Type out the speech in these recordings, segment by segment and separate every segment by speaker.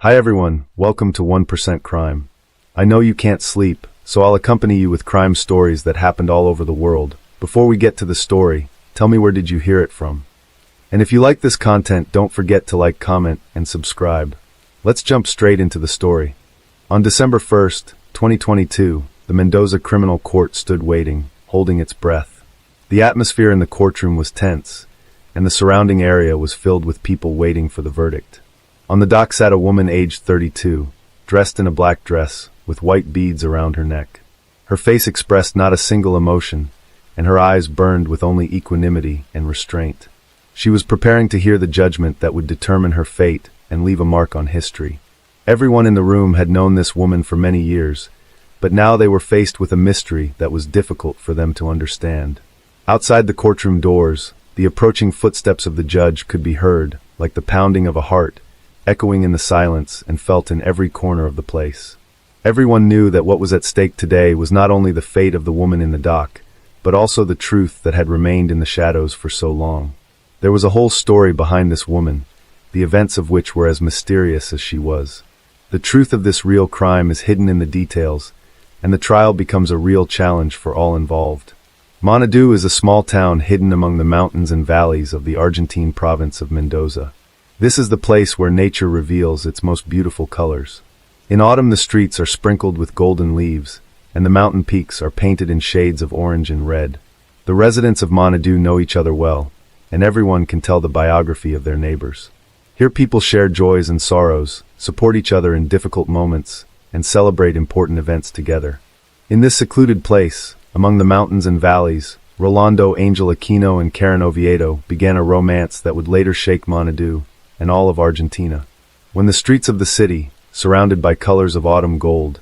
Speaker 1: Hi everyone, welcome to 1% Crime. I know you can't sleep, so I'll accompany you with crime stories that happened all over the world. Before we get to the story, tell me where did you hear it from? And if you like this content, don't forget to like, comment, and subscribe. Let's jump straight into the story. On December 1st, 2022, the Mendoza Criminal Court stood waiting, holding its breath. The atmosphere in the courtroom was tense, and the surrounding area was filled with people waiting for the verdict. On the dock sat a woman aged 32, dressed in a black dress, with white beads around her neck. Her face expressed not a single emotion, and her eyes burned with only equanimity and restraint. She was preparing to hear the judgment that would determine her fate and leave a mark on history. Everyone in the room had known this woman for many years, but now they were faced with a mystery that was difficult for them to understand. Outside the courtroom doors, the approaching footsteps of the judge could be heard, like the pounding of a heart, echoing in the silence and felt in every corner of the place. Everyone knew that what was at stake today was not only the fate of the woman in the dock, but also the truth that had remained in the shadows for so long. There was a whole story behind this woman, the events of which were as mysterious as she was. The truth of this real crime is hidden in the details, and the trial becomes a real challenge for all involved. Manadú is a small town hidden among the mountains and valleys of the Argentine province of Mendoza. This is the place where nature reveals its most beautiful colors. In autumn, the streets are sprinkled with golden leaves, and the mountain peaks are painted in shades of orange and red. The residents of Manadú know each other well, and everyone can tell the biography of their neighbors. Here people share joys and sorrows, support each other in difficult moments, and celebrate important events together. In this secluded place, among the mountains and valleys, Rolando Angel Aquino and Karen Oviedo began a romance that would later shake Manadú and all of Argentina. When the streets of the city, surrounded by colors of autumn gold,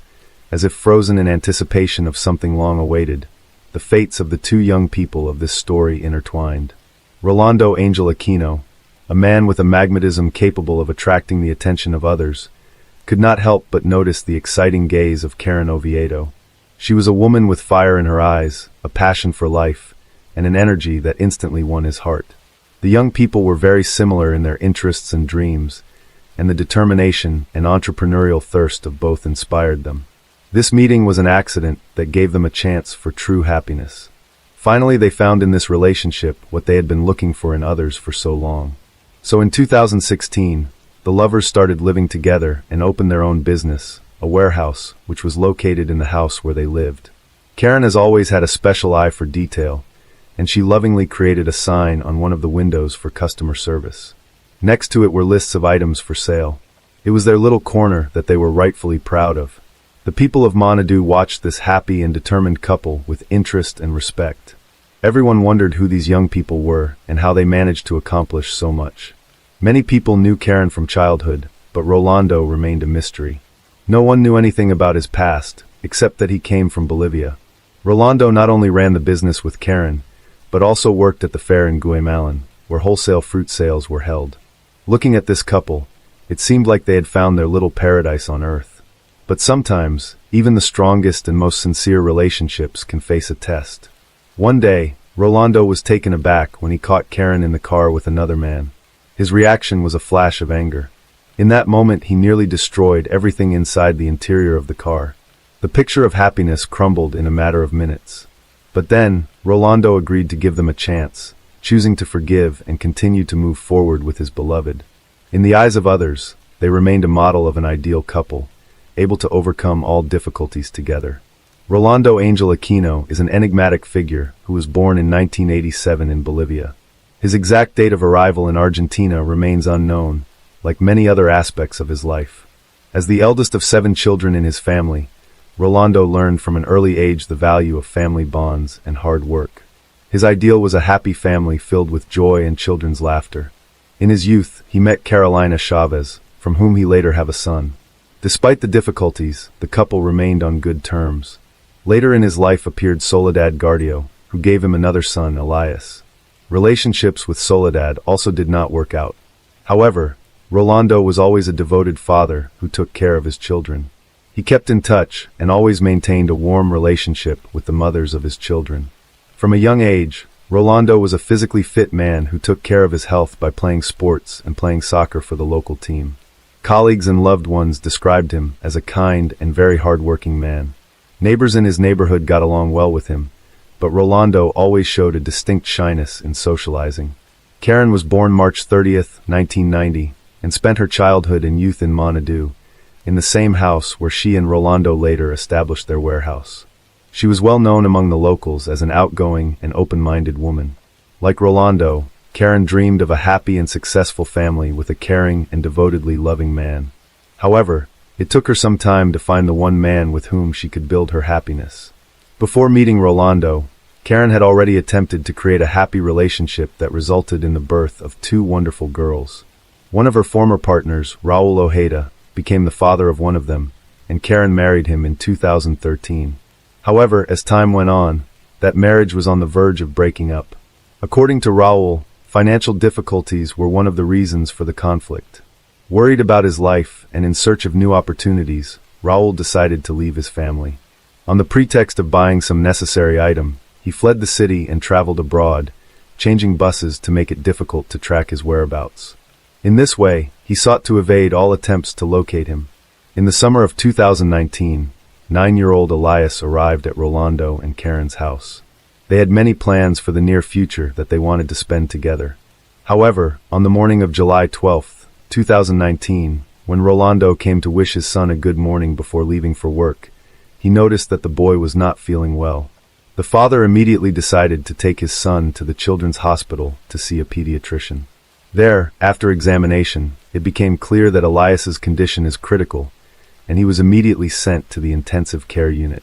Speaker 1: as if frozen in anticipation of something long awaited, the fates of the two young people of this story intertwined. Rolando Angel Aquino, a man with a magnetism capable of attracting the attention of others, could not help but notice the exciting gaze of Karen Oviedo. She was a woman with fire in her eyes, a passion for life, and an energy that instantly won his heart. The young people were very similar in their interests and dreams, and the determination and entrepreneurial thirst of both inspired them. This meeting was an accident that gave them a chance for true happiness. Finally, they found in this relationship what they had been looking for in others for so long. So in 2016, the lovers started living together and opened their own business, a warehouse, which was located in the house where they lived. Karen has always had a special eye for detail, and she lovingly created a sign on one of the windows for customer service. Next to it were lists of items for sale. It was their little corner that they were rightfully proud of. The people of Manadú watched this happy and determined couple with interest and respect. Everyone wondered who these young people were and how they managed to accomplish so much. Many people knew Karen from childhood, but Rolando remained a mystery. No one knew anything about his past, except that he came from Bolivia. Rolando not only ran the business with Karen, but also worked at the fair in Guaymalan, where wholesale fruit sales were held. Looking at this couple, it seemed like they had found their little paradise on earth. But sometimes, even the strongest and most sincere relationships can face a test. One day, Rolando was taken aback when he caught Karen in the car with another man. His reaction was a flash of anger. In that moment, he nearly destroyed everything inside the interior of the car. The picture of happiness crumbled in a matter of minutes. But then, Rolando agreed to give them a chance, choosing to forgive and continue to move forward with his beloved. In the eyes of others, they remained a model of an ideal couple, able to overcome all difficulties together. Rolando Angel Aquino is an enigmatic figure who was born in 1987 in Bolivia. His exact date of arrival in Argentina remains unknown, like many other aspects of his life. As the eldest of 7 children in his family, Rolando learned from an early age the value of family bonds and hard work. His ideal was a happy family filled with joy and children's laughter. In his youth, he met Carolina Chavez, from whom he later have a son. Despite the difficulties, the couple remained on good terms. Later in his life appeared Soledad Gardio, who gave him another son, Elias. Relationships with Soledad also did not work out. However, Rolando was always a devoted father who took care of his children. He kept in touch and always maintained a warm relationship with the mothers of his children. From a young age, Rolando was a physically fit man who took care of his health by playing sports and playing soccer for the local team. Colleagues and loved ones described him as a kind and very hard-working man. Neighbors in his neighborhood got along well with him, but Rolando always showed a distinct shyness in socializing. Karen was born March 30th, 1990, and spent her childhood and youth in Manado, in the same house where she and Rolando later established their warehouse. She was well known among the locals as an outgoing and open-minded woman. Like Rolando, Karen dreamed of a happy and successful family with a caring and devotedly loving man. However, it took her some time to find the one man with whom she could build her happiness. Before meeting Rolando, Karen had already attempted to create a happy relationship that resulted in the birth of two wonderful girls. One of her former partners, Raul Ojeda, became the father of one of them, and Karen married him in 2013. However, as time went on, that marriage was on the verge of breaking up. According to Raul, financial difficulties were one of the reasons for the conflict. Worried about his life and in search of new opportunities, Raul decided to leave his family. On the pretext of buying some necessary item, he fled the city and traveled abroad, changing buses to make it difficult to track his whereabouts. In this way, he sought to evade all attempts to locate him. In the summer of 2019, 9-year-old Elias arrived at Rolando and Karen's house. They had many plans for the near future that they wanted to spend together. However, on the morning of July 12, 2019, when Rolando came to wish his son a good morning before leaving for work, he noticed that the boy was not feeling well. The father immediately decided to take his son to the children's hospital to see a pediatrician. There, after examination, it became clear that Elias's condition is critical, and he was immediately sent to the intensive care unit.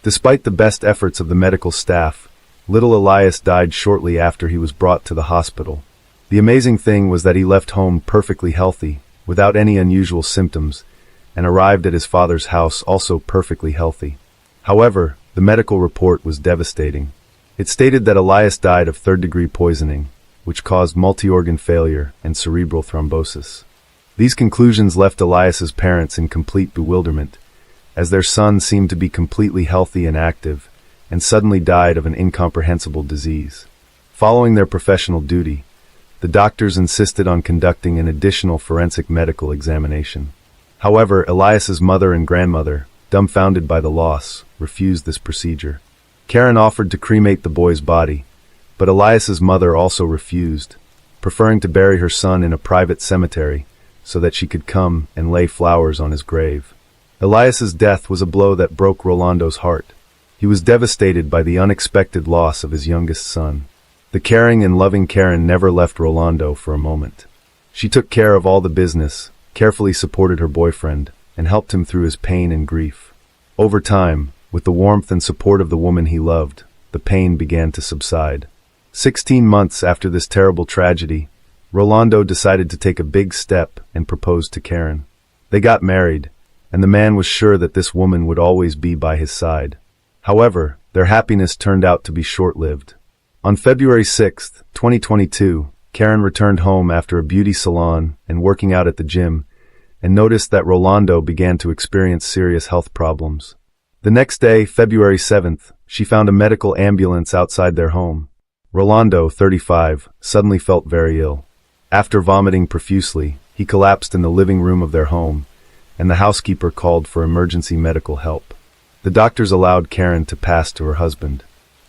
Speaker 1: Despite the best efforts of the medical staff, little Elias died shortly after he was brought to the hospital. The amazing thing was that he left home perfectly healthy, without any unusual symptoms, and arrived at his father's house also perfectly healthy. However, the medical report was devastating. It stated that Elias died of third-degree poisoning, which caused multi-organ failure and cerebral thrombosis. These conclusions left Elias's parents in complete bewilderment, as their son seemed to be completely healthy and active, and suddenly died of an incomprehensible disease. Following their professional duty, the doctors insisted on conducting an additional forensic medical examination. However, Elias's mother and grandmother, dumbfounded by the loss, refused this procedure. Karen offered to cremate the boy's body, but Elias's mother also refused, preferring to bury her son in a private cemetery so that she could come and lay flowers on his grave. Elias's death was a blow that broke Rolando's heart. He was devastated by the unexpected loss of his youngest son. The caring and loving Karen never left Rolando for a moment. She took care of all the business, carefully supported her boyfriend, and helped him through his pain and grief. Over time, with the warmth and support of the woman he loved, the pain began to subside. 16 months after this terrible tragedy, Rolando decided to take a big step and proposed to Karen. They got married, and the man was sure that this woman would always be by his side. However, their happiness turned out to be short-lived. On February 6, 2022, Karen returned home after a beauty salon and working out at the gym, and noticed that Rolando began to experience serious health problems. The next day, February 7th, she found a medical ambulance outside their home. Rolando, 35, suddenly felt very ill. After vomiting profusely, he collapsed in the living room of their home, and the housekeeper called for emergency medical help. The doctors allowed Karen to pass to her husband.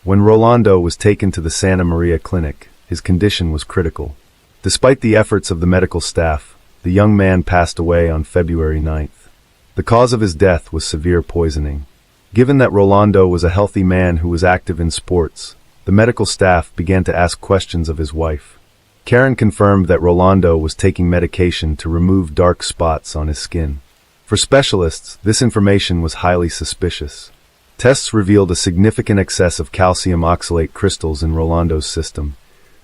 Speaker 1: When Rolando was taken to the Santa Maria clinic, his condition was critical. Despite the efforts of the medical staff, the young man passed away on February 9th. The cause of his death was severe poisoning. Given that Rolando was a healthy man who was active in sports, the medical staff began to ask questions of his wife. Karen confirmed that Rolando was taking medication to remove dark spots on his skin. For specialists, this information was highly suspicious. Tests revealed a significant excess of calcium oxalate crystals in Rolando's system,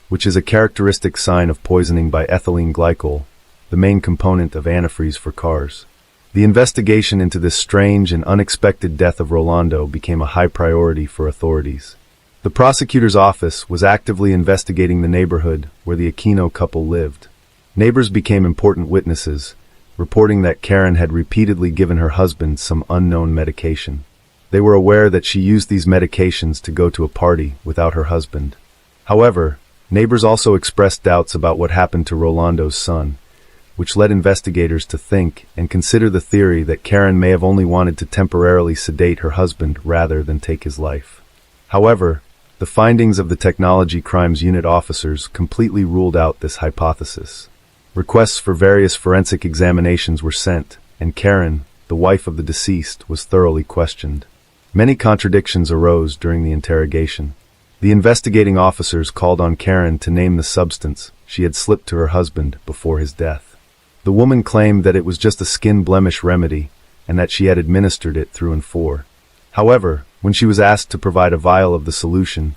Speaker 1: which is a characteristic sign of poisoning by ethylene glycol, the main component of antifreeze for cars. The investigation into this strange and unexpected death of Rolando became a high priority for authorities. The prosecutor's office was actively investigating the neighborhood where the Aquino couple lived. Neighbors became important witnesses, reporting that Karen had repeatedly given her husband some unknown medication. They were aware that she used these medications to go to a party without her husband. However, neighbors also expressed doubts about what happened to Rolando's son, which led investigators to think and consider the theory that Karen may have only wanted to temporarily sedate her husband rather than take his life. However, the findings of the Technology Crimes Unit officers completely ruled out this hypothesis. Requests for various forensic examinations were sent, and Karen, the wife of the deceased, was thoroughly questioned. Many contradictions arose during the interrogation. The investigating officers called on Karen to name the substance she had slipped to her husband before his death. The woman claimed that it was just a skin blemish remedy and that she had administered it through and for. However, when she was asked to provide a vial of the solution,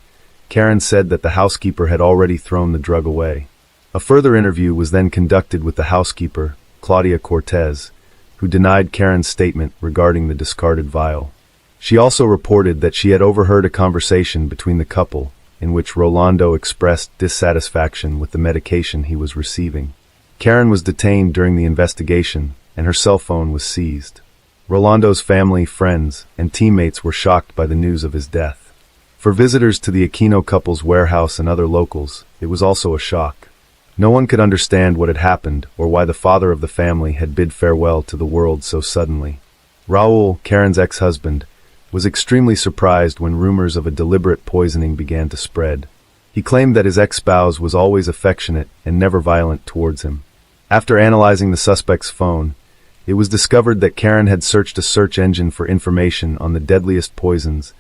Speaker 1: Karen said that the housekeeper had already thrown the drug away. A further interview was then conducted with the housekeeper, Claudia Cortez, who denied Karen's statement regarding the discarded vial. She also reported that she had overheard a conversation between the couple in which Rolando expressed dissatisfaction with the medication he was receiving. Karen was detained during the investigation, and her cell phone was seized. Rolando's family, friends, and teammates were shocked by the news of his death. For visitors to the Aquino couple's warehouse and other locals, it was also a shock. No one could understand what had happened or why the father of the family had bid farewell to the world so suddenly. Raul, Karen's ex-husband, was extremely surprised when rumors of a deliberate poisoning began to spread. He claimed that his ex-spouse was always affectionate and never violent towards him. After analyzing the suspect's phone, it was discovered that Karen had searched a search engine for information on the deadliest poisons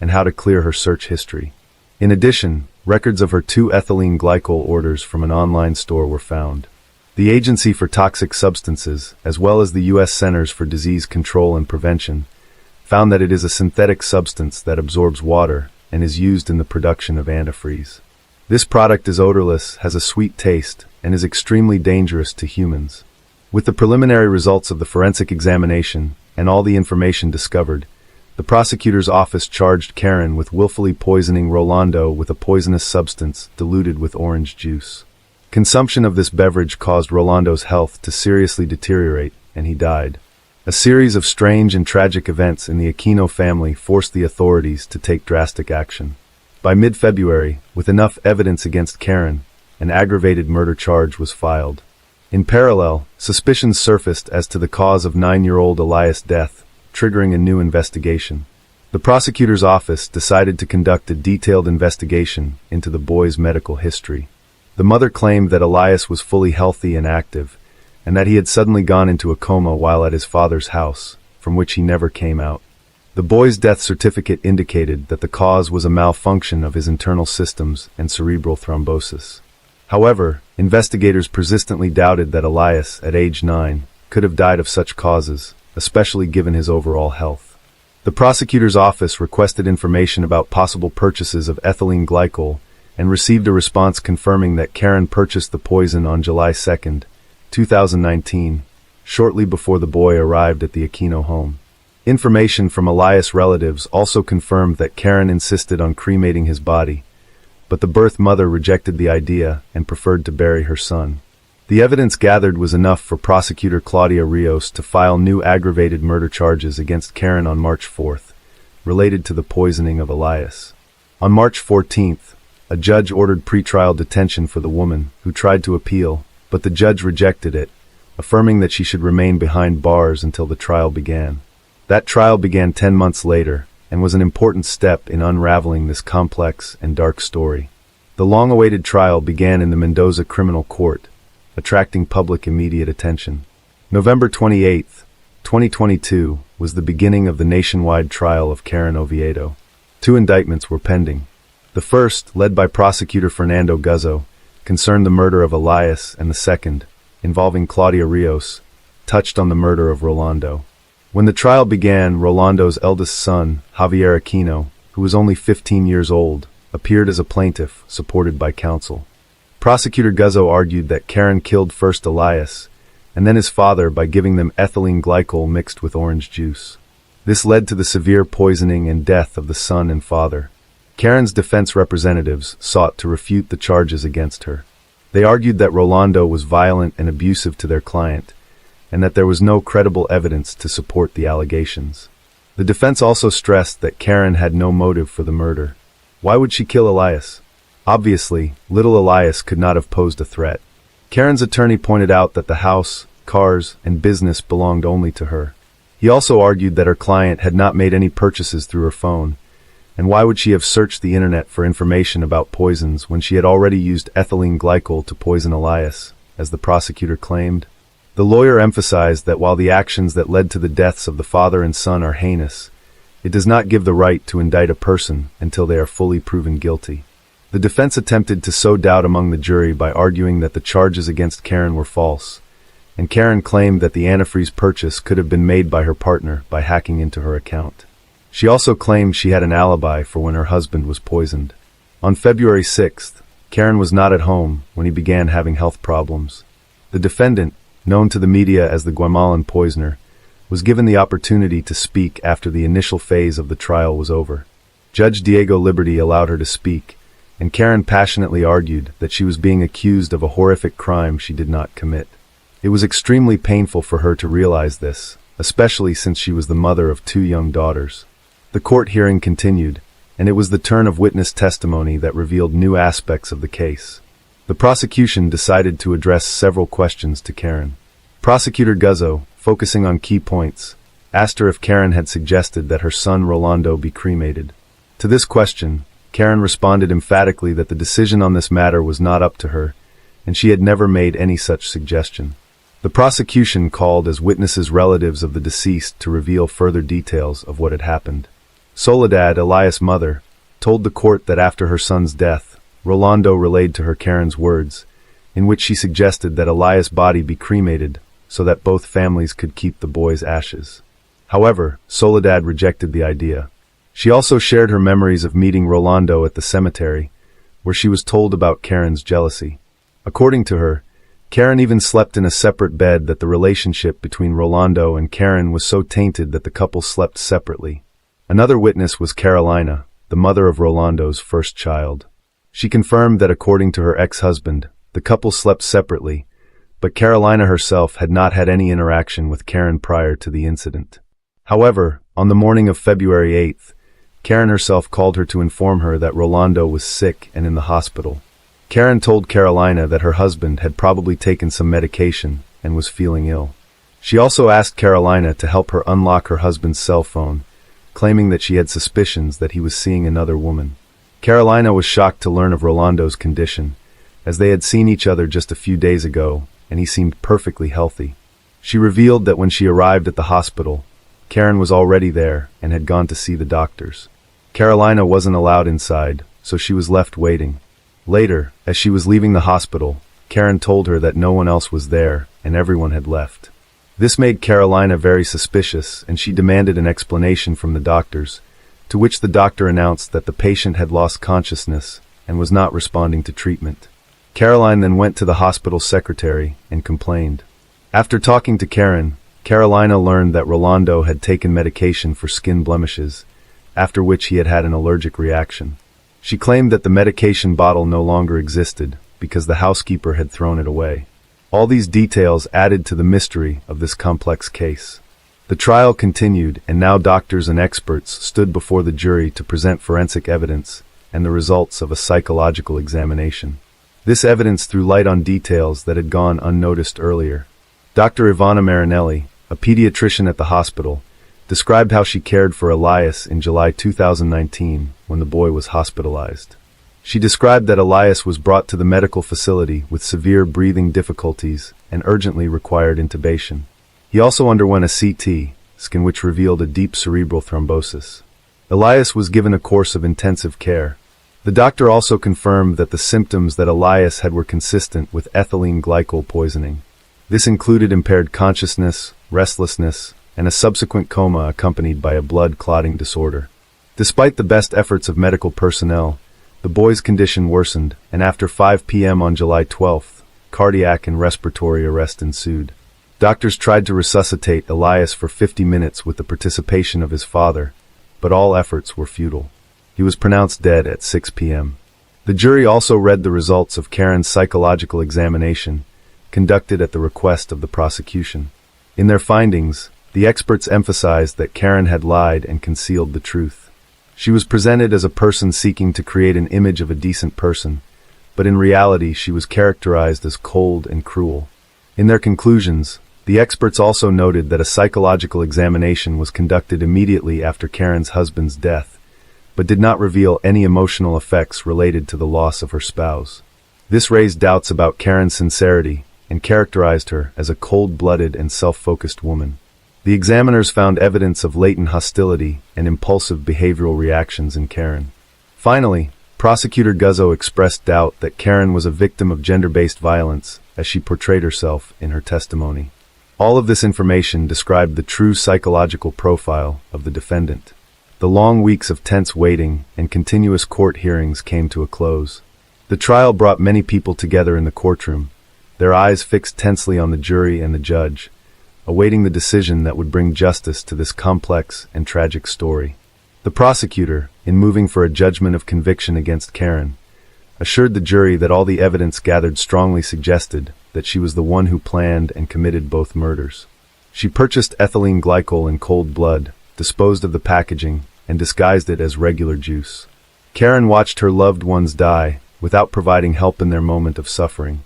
Speaker 1: and how to clear her search history. In addition, records of her 2 ethylene glycol orders from an online store were found. The Agency for Toxic Substances, as well as the U.S. Centers for Disease Control and Prevention, found that it is a synthetic substance that absorbs water and is used in the production of antifreeze. This product is odorless, has a sweet taste, and is extremely dangerous to humans. With the preliminary results of the forensic examination and all the information discovered, the prosecutor's office charged Karen with willfully poisoning Rolando with a poisonous substance diluted with orange juice. Consumption of this beverage caused Rolando's health to seriously deteriorate, and he died. A series of strange and tragic events in the Aquino family forced the authorities to take drastic action. By mid-February, with enough evidence against Karen, an aggravated murder charge was filed. In parallel, suspicions surfaced as to the cause of 9-year-old Elias' death, triggering a new investigation. The prosecutor's office decided to conduct a detailed investigation into the boy's medical history. The mother claimed that Elias was fully healthy and active, and that he had suddenly gone into a coma while at his father's house, from which he never came out. The boy's death certificate indicated that the cause was a malfunction of his internal systems and cerebral thrombosis. However, investigators persistently doubted that Elias, at age 9, could have died of such causes, especially given his overall health. The prosecutor's office requested information about possible purchases of ethylene glycol and received a response confirming that Karen purchased the poison on July 2, 2019, shortly before the boy arrived at the Aquino home. Information from Elias' relatives also confirmed that Karen insisted on cremating his body, but the birth mother rejected the idea and preferred to bury her son. The evidence gathered was enough for prosecutor Claudia Rios to file new aggravated murder charges against Karen on March 4th, related to the poisoning of Elias. On March 14th, a judge ordered pretrial detention for the woman, who tried to appeal, but the judge rejected it, affirming that she should remain behind bars until the trial began. That trial began 10 months later, and was an important step in unraveling this complex and dark story. The long-awaited trial began in the Mendoza Criminal Court, attracting public immediate attention. November 28, 2022, was the beginning of the nationwide trial of Karen Oviedo. 2 indictments were pending. The first, led by prosecutor Fernando Guzzo, concerned the murder of Elias, and the second, involving Claudia Rios, touched on the murder of Rolando. When the trial began, Rolando's eldest son, Javier Aquino, who was only 15 years old, appeared as a plaintiff, supported by counsel. Prosecutor Guzzo argued that Karen killed first Elias, and then his father by giving them ethylene glycol mixed with orange juice. This led to the severe poisoning and death of the son and father. Karen's defense representatives sought to refute the charges against her. They argued that Rolando was violent and abusive to their client, and that there was no credible evidence to support the allegations. The defense also stressed that Karen had no motive for the murder. Why would she kill Elias? Obviously, little Elias could not have posed a threat. Karen's attorney pointed out that the house, cars, and business belonged only to her. He also argued that her client had not made any purchases through her phone, and why would she have searched the internet for information about poisons when she had already used ethylene glycol to poison Elias, as the prosecutor claimed? The lawyer emphasized that while the actions that led to the deaths of the father and son are heinous, it does not give the right to indict a person until they are fully proven guilty. The defense attempted to sow doubt among the jury by arguing that the charges against Karen were false, and Karen claimed that the antifreeze purchase could have been made by her partner by hacking into her account. She also claimed she had an alibi for when her husband was poisoned. On February 6th, Karen was not at home when he began having health problems. The defendant, known to the media as the Guatemalan poisoner, was given the opportunity to speak after the initial phase of the trial was over. Judge Diego Liberty allowed her to speak, and Karen passionately argued that she was being accused of a horrific crime she did not commit. It was extremely painful for her to realize this, especially since she was the mother of 2 young daughters. The court hearing continued, and it was the turn of witness testimony that revealed new aspects of the case. The prosecution decided to address several questions to Karen. Prosecutor Guzzo, focusing on key points, asked her if Karen had suggested that her son Rolando be cremated. To this question, Karen responded emphatically that the decision on this matter was not up to her, and she had never made any such suggestion. The prosecution called as witnesses relatives of the deceased to reveal further details of what had happened. Soledad, Elias' mother, told the court that after her son's death, Rolando relayed to her Karen's words, in which she suggested that Elias' body be cremated so that both families could keep the boy's ashes. However, Soledad rejected the idea. She also shared her memories of meeting Rolando at the cemetery, where she was told about Karen's jealousy. According to her, Karen even slept in a separate bed, that the relationship between Rolando and Karen was so tainted that the couple slept separately. Another witness was Carolina, the mother of Rolando's first child. She confirmed that according to her ex-husband, the couple slept separately, but Carolina herself had not had any interaction with Karen prior to the incident. However, on the morning of February 8th, Karen herself called her to inform her that Rolando was sick and in the hospital. Karen told Carolina that her husband had probably taken some medication and was feeling ill. She also asked Carolina to help her unlock her husband's cell phone, claiming that she had suspicions that he was seeing another woman. Carolina was shocked to learn of Rolando's condition, as they had seen each other just a few days ago, and he seemed perfectly healthy. She revealed that when she arrived at the hospital, Karen was already there and had gone to see the doctors. Carolina wasn't allowed inside, so she was left waiting. Later, as she was leaving the hospital, Karen told her that no one else was there and everyone had left. This made Carolina very suspicious, and she demanded an explanation from the doctors, to which the doctor announced that the patient had lost consciousness and was not responding to treatment. Caroline then went to the hospital secretary and complained. After talking to Karen, Carolina learned that Rolando had taken medication for skin blemishes, after which he had had an allergic reaction. She claimed that the medication bottle no longer existed because the housekeeper had thrown it away. All these details added to the mystery of this complex case. The trial continued, and now doctors and experts stood before the jury to present forensic evidence and the results of a psychological examination. This evidence threw light on details that had gone unnoticed earlier. Dr. Ivana Marinelli, a pediatrician at the hospital, described how she cared for Elias in July 2019 when the boy was hospitalized. She described that Elias was brought to the medical facility with severe breathing difficulties and urgently required intubation. He also underwent a CT scan which revealed a deep cerebral thrombosis. Elias was given a course of intensive care. The doctor also confirmed that the symptoms that Elias had were consistent with ethylene glycol poisoning. This included impaired consciousness, restlessness, and a subsequent coma accompanied by a blood clotting disorder. Despite the best efforts of medical personnel, the boy's condition worsened, and after 5 p.m. on July 12th, cardiac and respiratory arrest ensued. Doctors tried to resuscitate Elias for 50 minutes with the participation of his father, but all efforts were futile. He was pronounced dead at 6 p.m. The jury also read the results of Karen's psychological examination, conducted at the request of the prosecution. In their findings, the experts emphasized that Karen had lied and concealed the truth. She was presented as a person seeking to create an image of a decent person, but in reality she was characterized as cold and cruel. In their conclusions, the experts also noted that a psychological examination was conducted immediately after Karen's husband's death, but did not reveal any emotional effects related to the loss of her spouse. This raised doubts about Karen's sincerity and characterized her as a cold-blooded and self-focused woman. The examiners found evidence of latent hostility and impulsive behavioral reactions in Karen. Finally, Prosecutor Guzzo expressed doubt that Karen was a victim of gender-based violence as she portrayed herself in her testimony. All of this information described the true psychological profile of the defendant. The long weeks of tense waiting and continuous court hearings came to a close. The trial brought many people together in the courtroom, their eyes fixed tensely on the jury and the judge, awaiting the decision that would bring justice to this complex and tragic story. The prosecutor, in moving for a judgment of conviction against Karen, assured the jury that all the evidence gathered strongly suggested that she was the one who planned and committed both murders. She purchased ethylene glycol in cold blood, disposed of the packaging, and disguised it as regular juice. Karen watched her loved ones die without providing help in their moment of suffering.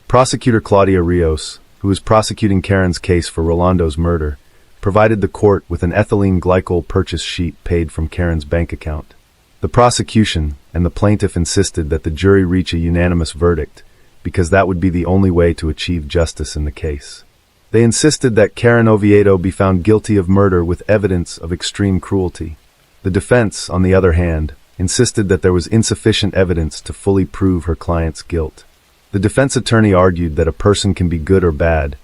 Speaker 1: Prosecutor Claudia Rios, who was prosecuting Karen's case for Rolando's murder, provided the court with an ethylene glycol purchase sheet paid from Karen's bank account. The prosecution and the plaintiff insisted that the jury reach a unanimous verdict, because that would be the only way to achieve justice in the case. They insisted that Karen Oviedo be found guilty of murder with evidence of extreme cruelty. The defense, on the other hand, insisted that there was insufficient evidence to fully prove her client's guilt. The defense attorney argued that a person can be good or bad,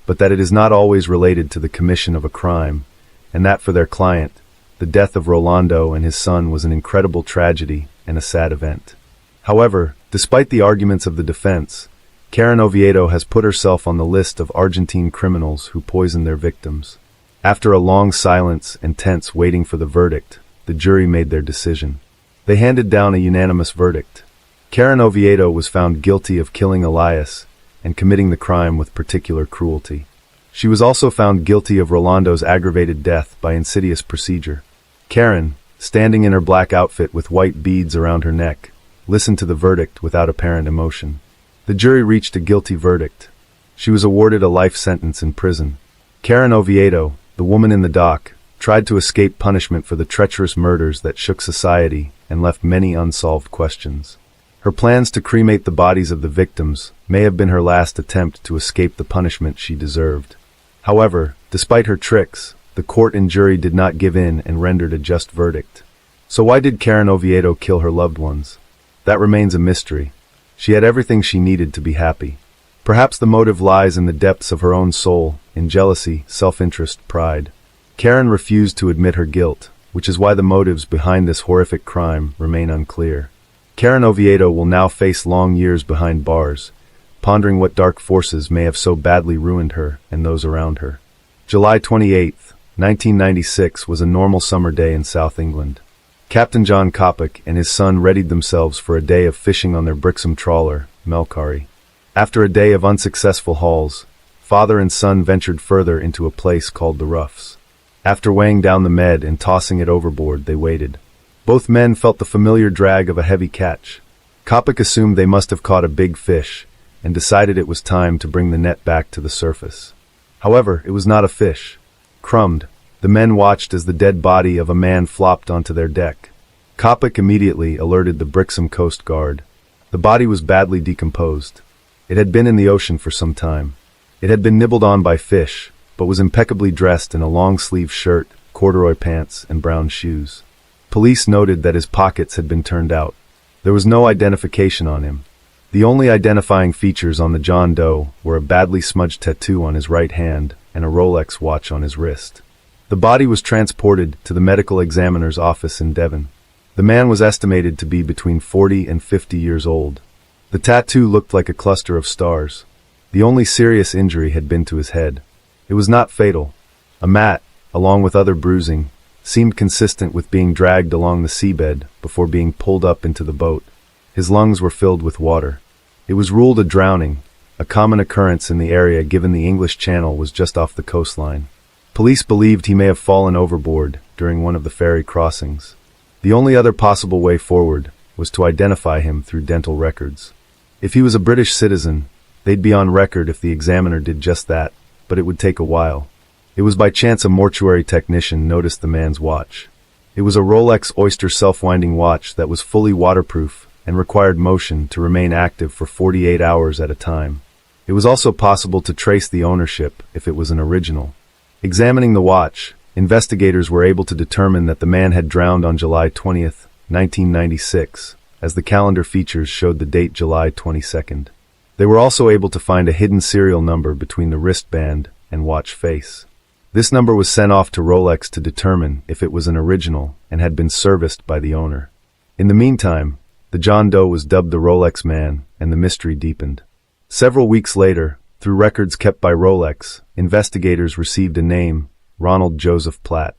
Speaker 1: but that it is not always related to the commission of a crime, and that for their client, the death of Rolando and his son was an incredible tragedy and a sad event. However, despite the arguments of the defense, Karen Oviedo has put herself on the list of Argentine criminals who poisoned their victims. After a long silence and tense waiting for the verdict, the jury made their decision. They handed down a unanimous verdict. Karen Oviedo was found guilty of killing Elias and committing the crime with particular cruelty. She was also found guilty of Rolando's aggravated death by insidious procedure. Karen, standing in her black outfit with white beads around her neck, listened to the verdict without apparent emotion. The jury reached a guilty verdict. She was awarded a life sentence in prison. Karen Oviedo, the woman in the dock, tried to escape punishment for the treacherous murders that shook society and left many unsolved questions. Her plans to cremate the bodies of the victims may have been her last attempt to escape the punishment she deserved. However, despite her tricks, the court and jury did not give in and rendered a just verdict. So why did Karen Oviedo kill her loved ones? That remains a mystery. She had everything she needed to be happy. Perhaps the motive lies in the depths of her own soul, in jealousy, self-interest, pride. Karen refused to admit her guilt, which is why the motives behind this horrific crime remain unclear. Karen Oviedo will now face long years behind bars, pondering what dark forces may have so badly ruined her and those around her. July 28, 1996 was a normal summer day in South England. Captain John Coppock and his son readied themselves for a day of fishing on their Brixham trawler, Melcari. After a day of unsuccessful hauls, father and son ventured further into a place called the Roughs. After weighing down the med and tossing it overboard, they waited. Both men felt the familiar drag of a heavy catch. Coppock assumed they must have caught a big fish, and decided it was time to bring the net back to the surface. However, it was not a fish. Crumbed, the men watched as the dead body of a man flopped onto their deck. Coppock immediately alerted the Brixham Coast Guard. The body was badly decomposed. It had been in the ocean for some time. It had been nibbled on by fish, but was impeccably dressed in a long-sleeved shirt, corduroy pants, and brown shoes. Police noted that his pockets had been turned out. There was no identification on him. The only identifying features on the John Doe were a badly smudged tattoo on his right hand and a Rolex watch on his wrist. The body was transported to the medical examiner's office in Devon. The man was estimated to be between 40 and 50 years old. The tattoo looked like a cluster of stars. The only serious injury had been to his head. It was not fatal. A mat, along with other bruising, seemed consistent with being dragged along the seabed before being pulled up into the boat. His lungs were filled with water. It was ruled a drowning, a common occurrence in the area given the English Channel was just off the coastline. Police believed he may have fallen overboard during one of the ferry crossings. The only other possible way forward was to identify him through dental records. If he was a British citizen, they'd be on record if the examiner did just that, but it would take a while. It was by chance a mortuary technician noticed the man's watch. It was a Rolex Oyster self-winding watch that was fully waterproof and required motion to remain active for 48 hours at a time. It was also possible to trace the ownership if it was an original. Examining the watch, investigators were able to determine that the man had drowned on July 20th, 1996, as the calendar features showed the date July 22nd. They were also able to find a hidden serial number between the wristband and watch face. This number was sent off to Rolex to determine if it was an original and had been serviced by the owner. In the meantime, the John Doe was dubbed the Rolex Man, and the mystery deepened. Several weeks later, through records kept by Rolex, investigators received a name, Ronald Joseph Platt.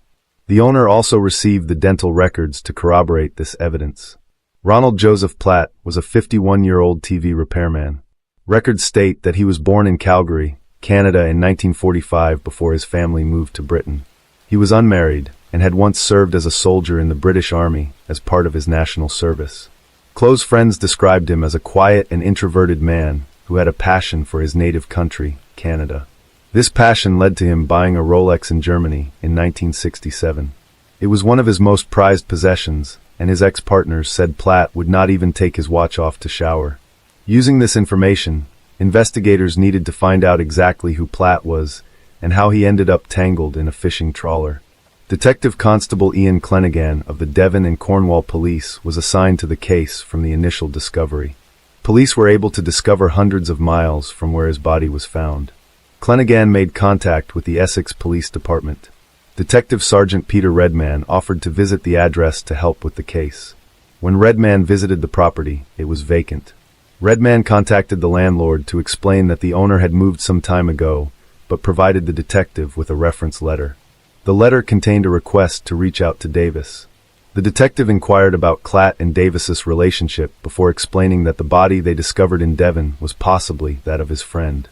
Speaker 1: The owner also received the dental records to corroborate this evidence. Ronald Joseph Platt was a 51-year-old TV repairman. Records state that he was born in Calgary, Canada in 1945 before his family moved to Britain. He was unmarried and had once served as a soldier in the British Army as part of his national service. Close friends described him as a quiet and introverted man who had a passion for his native country, Canada. This passion led to him buying a Rolex in Germany in 1967. It was one of his most prized possessions, and his ex-partners said Platt would not even take his watch off to shower. Using this information, investigators needed to find out exactly who Platt was and how he ended up tangled in a fishing trawler. Detective Constable Ian Clenaghan of the Devon and Cornwall Police was assigned to the case from the initial discovery. Police were able to discover hundreds of miles from where his body was found. Clenaghan made contact with the Essex Police Department. Detective Sergeant Peter Redman offered to visit the address to help with the case. When Redman visited the property, it was vacant. Redman contacted the landlord to explain that the owner had moved some time ago, but provided the detective with a reference letter. The letter contained a request to reach out to Davis. The detective inquired about Platt and Davis's relationship before explaining that the body they discovered in Devon was possibly that of his friend.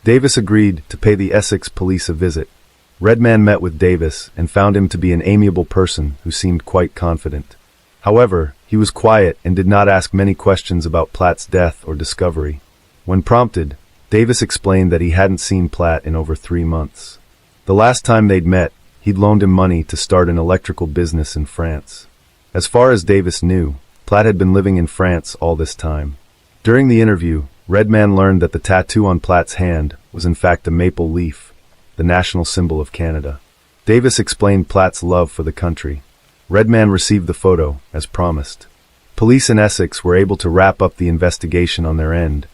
Speaker 1: Davis agreed to pay the Essex police a visit. Redman met with Davis and found him to be an amiable person who seemed quite confident. However, he was quiet and did not ask many questions about Platt's death or discovery. When prompted, Davis explained that he hadn't seen Platt in over 3 months. The last time they'd met, he'd loaned him money to start an electrical business in France. As far as Davis knew, Platt had been living in France all this time. During the interview, Redman learned that the tattoo on Platt's hand was in fact a maple leaf, the national symbol of Canada. Davis explained Platt's love for the country. Redman received the photo, as promised. Police in Essex were able to wrap up the investigation on their end,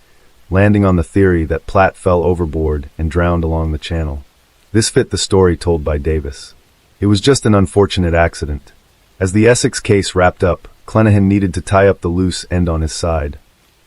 Speaker 1: landing on the theory that Platt fell overboard and drowned along the channel. This fit the story told by Davis. It was just an unfortunate accident. As the Essex case wrapped up, Clenaghan needed to tie up the loose end on his side.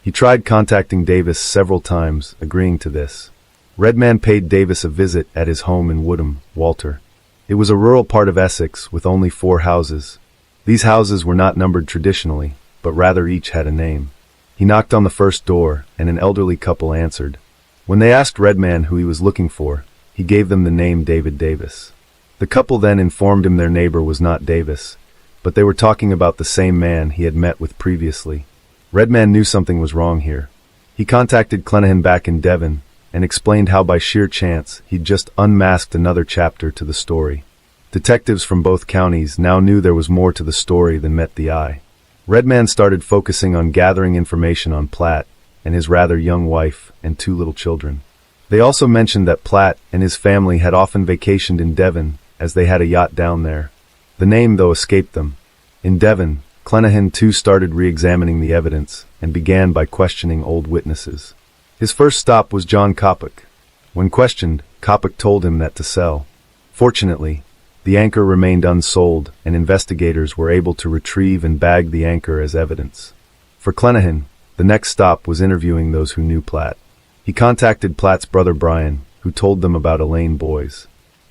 Speaker 1: He tried contacting Davis several times, agreeing to this. Redman paid Davis a visit at his home in Woodham, Walter. It was a rural part of Essex with only 4 houses. These houses were not numbered traditionally, but rather each had a name. He knocked on the first door, and an elderly couple answered. When they asked Redman who he was looking for, he gave them the name David Davis. The couple then informed him their neighbor was not Davis, but they were talking about the same man he had met with previously. Redman knew something was wrong here. He contacted Clenaghan back in Devon and explained how by sheer chance he'd just unmasked another chapter to the story. Detectives from both counties now knew there was more to the story than met the eye. Redman started focusing on gathering information on Platt and his rather young wife and 2 little children. They also mentioned that Platt and his family had often vacationed in Devon as they had a yacht down there. The name, though, escaped them. In Devon, Clenaghan too started re-examining the evidence and began by questioning old witnesses. His first stop was John Coppock. When questioned, Coppock told him that to sell. Fortunately, the anchor remained unsold, and investigators were able to retrieve and bag the anchor as evidence. For Clenaghan, the next stop was interviewing those who knew Platt. He contacted Platt's brother Brian, who told them about Elaine Boys.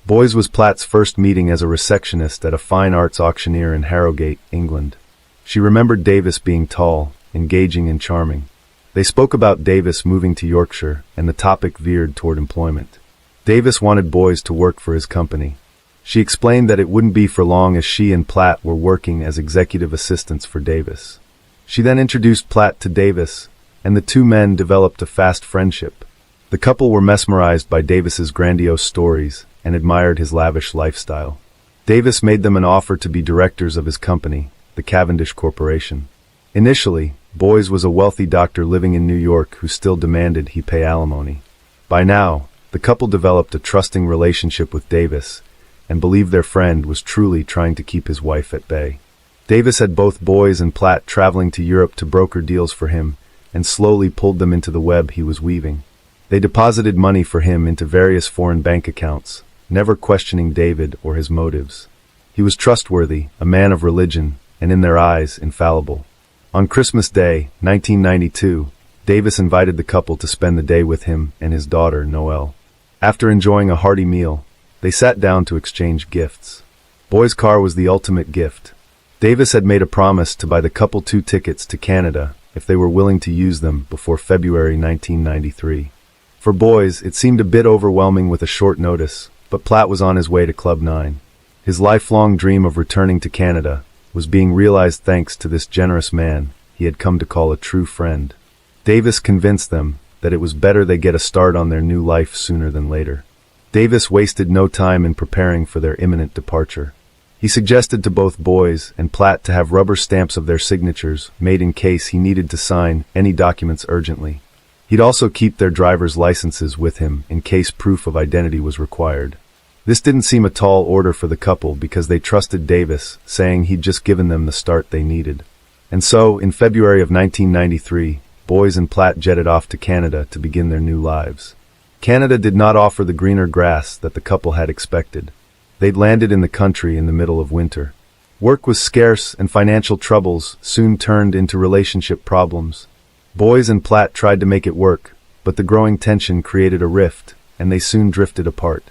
Speaker 1: Boys was Platt's first meeting as a receptionist at a fine arts auctioneer in Harrogate, England. She remembered Davis being tall, engaging and charming. They spoke about Davis moving to Yorkshire, and the topic veered toward employment. Davis wanted Boys to work for his company. She explained that it wouldn't be for long as she and Platt were working as executive assistants for Davis. She then introduced Platt to Davis, and the two men developed a fast friendship. The couple were mesmerized by Davis's grandiose stories and admired his lavish lifestyle. Davis made them an offer to be directors of his company, the Cavendish Corporation. Initially, Boys was a wealthy doctor living in New York who still demanded he pay alimony. By now, the couple developed a trusting relationship with Davis and believed their friend was truly trying to keep his wife at bay. Davis had both Boys and Platt traveling to Europe to broker deals for him and slowly pulled them into the web he was weaving. They deposited money for him into various foreign bank accounts, never questioning David or his motives. He was trustworthy, a man of religion, and in their eyes, infallible. On Christmas Day, 1992, Davis invited the couple to spend the day with him and his daughter, Noelle. After enjoying a hearty meal, they sat down to exchange gifts. Boy's car was the ultimate gift. Davis had made a promise to buy the couple 2 tickets to Canada if they were willing to use them before February 1993. For Boys, it seemed a bit overwhelming with a short notice, but Platt was on his way to Club 9. His lifelong dream of returning to Canada was being realized thanks to this generous man he had come to call a true friend. Davis convinced them that it was better they get a start on their new life sooner than later. Davis wasted no time in preparing for their imminent departure. He suggested to both Boys and Platt to have rubber stamps of their signatures made in case he needed to sign any documents urgently. He'd also keep their driver's licenses with him in case proof of identity was required. This didn't seem a tall order for the couple because they trusted Davis, saying he'd just given them the start they needed. And so, in February of 1993, Boys and Platt jetted off to Canada to begin their new lives. Canada did not offer the greener grass that the couple had expected. They'd landed in the country in the middle of winter. Work was scarce and financial troubles soon turned into relationship problems. Boys and Platt tried to make it work, but the growing tension created a rift, and they soon drifted apart.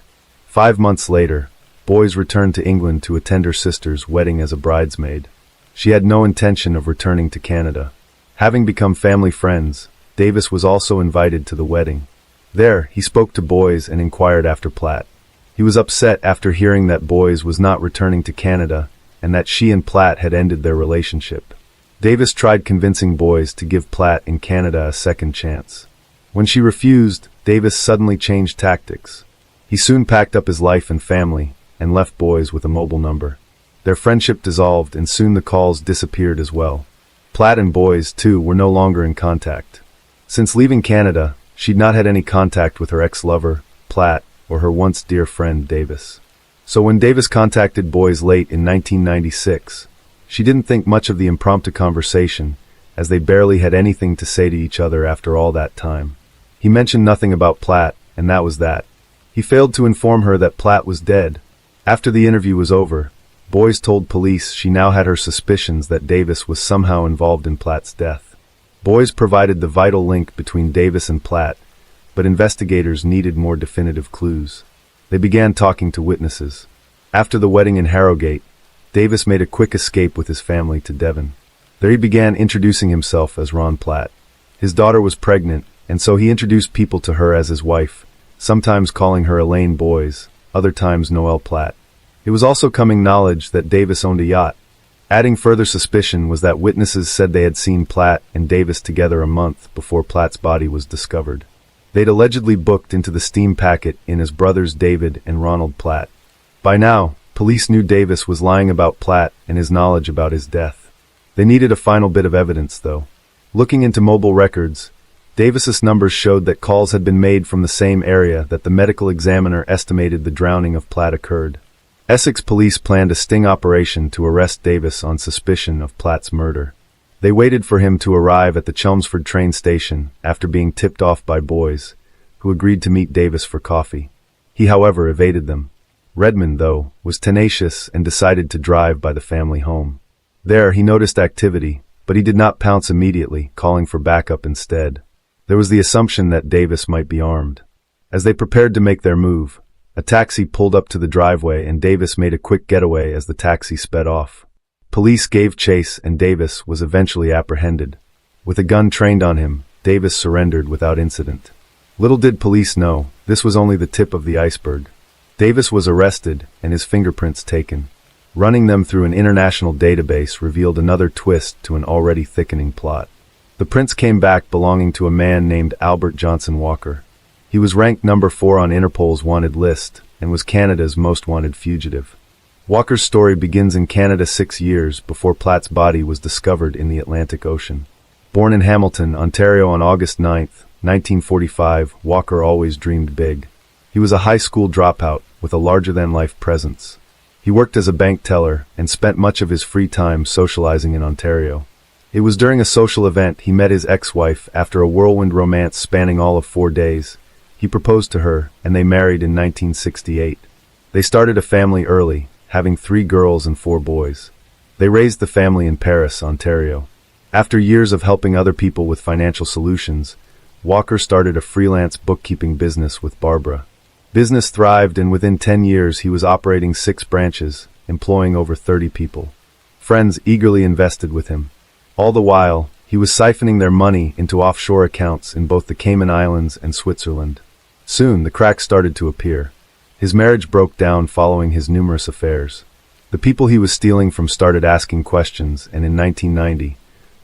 Speaker 1: 5 months later, Boys returned to England to attend her sister's wedding as a bridesmaid. She had no intention of returning to Canada. Having become family friends, Davis was also invited to the wedding. There, he spoke to Boys and inquired after Platt. He was upset after hearing that Boys was not returning to Canada and that she and Platt had ended their relationship. Davis tried convincing Boys to give Platt in Canada a second chance. When she refused, Davis suddenly changed tactics. He soon packed up his life and family and left Boys with a mobile number. Their friendship dissolved and soon the calls disappeared as well. Platt and Boys, too, were no longer in contact. Since leaving Canada, she'd not had any contact with her ex-lover, Platt, or her once dear friend, Davis. So when Davis contacted Boys late in 1996, she didn't think much of the impromptu conversation, as they barely had anything to say to each other after all that time. He mentioned nothing about Platt, and that was that. He failed to inform her that Platt was dead. After the interview was over, Boys told police she now had her suspicions that Davis was somehow involved in Platt's death. Boys provided the vital link between Davis and Platt, but investigators needed more definitive clues. They began talking to witnesses. After the wedding in Harrogate, Davis made a quick escape with his family to Devon. There he began introducing himself as Ron Platt. His daughter was pregnant, and so he introduced people to her as his wife, sometimes calling her Elaine Boys, other times Noelle Platt. It was also coming knowledge that Davis owned a yacht. Adding further suspicion was that witnesses said they had seen Platt and Davis together a month before Platt's body was discovered. They'd allegedly booked into the steam packet in as brothers David and Ronald Platt. By now, police knew Davis was lying about Platt and his knowledge about his death. They needed a final bit of evidence, though. Looking into mobile records, Davis's numbers showed that calls had been made from the same area that the medical examiner estimated the drowning of Platt occurred. Essex police planned a sting operation to arrest Davis on suspicion of Platt's murder. They waited for him to arrive at the Chelmsford train station after being tipped off by Boys, who agreed to meet Davis for coffee. He, however, evaded them. Redmond, though, was tenacious and decided to drive by the family home. There, he noticed activity, but he did not pounce immediately, calling for backup instead. There was the assumption that Davis might be armed. As they prepared to make their move, a taxi pulled up to the driveway and Davis made a quick getaway as the taxi sped off. Police gave chase and Davis was eventually apprehended. With a gun trained on him, Davis surrendered without incident. Little did police know, this was only the tip of the iceberg. Davis was arrested and his fingerprints taken. Running them through an international database revealed another twist to an already thickening plot. The prince came back belonging to a man named Albert Johnson Walker. He was ranked number 4 on Interpol's wanted list and was Canada's most wanted fugitive. Walker's story begins in Canada 6 years before Platt's body was discovered in the Atlantic Ocean. Born in Hamilton, Ontario on August 9, 1945, Walker always dreamed big. He was a high school dropout with a larger-than-life presence. He worked as a bank teller and spent much of his free time socializing in Ontario. It was during a social event he met his ex-wife after a whirlwind romance spanning all of 4 days. He proposed to her, and they married in 1968. They started a family early, having 3 girls and 4 boys. They raised the family in Paris, Ontario. After years of helping other people with financial solutions, Walker started a freelance bookkeeping business with Barbara. Business thrived, and within 10 years he was operating 6 branches, employing over 30 people. Friends eagerly invested with him. All the while, he was siphoning their money into offshore accounts in both the Cayman Islands and Switzerland. Soon, the cracks started to appear. His marriage broke down following his numerous affairs. The people he was stealing from started asking questions, and in 1990,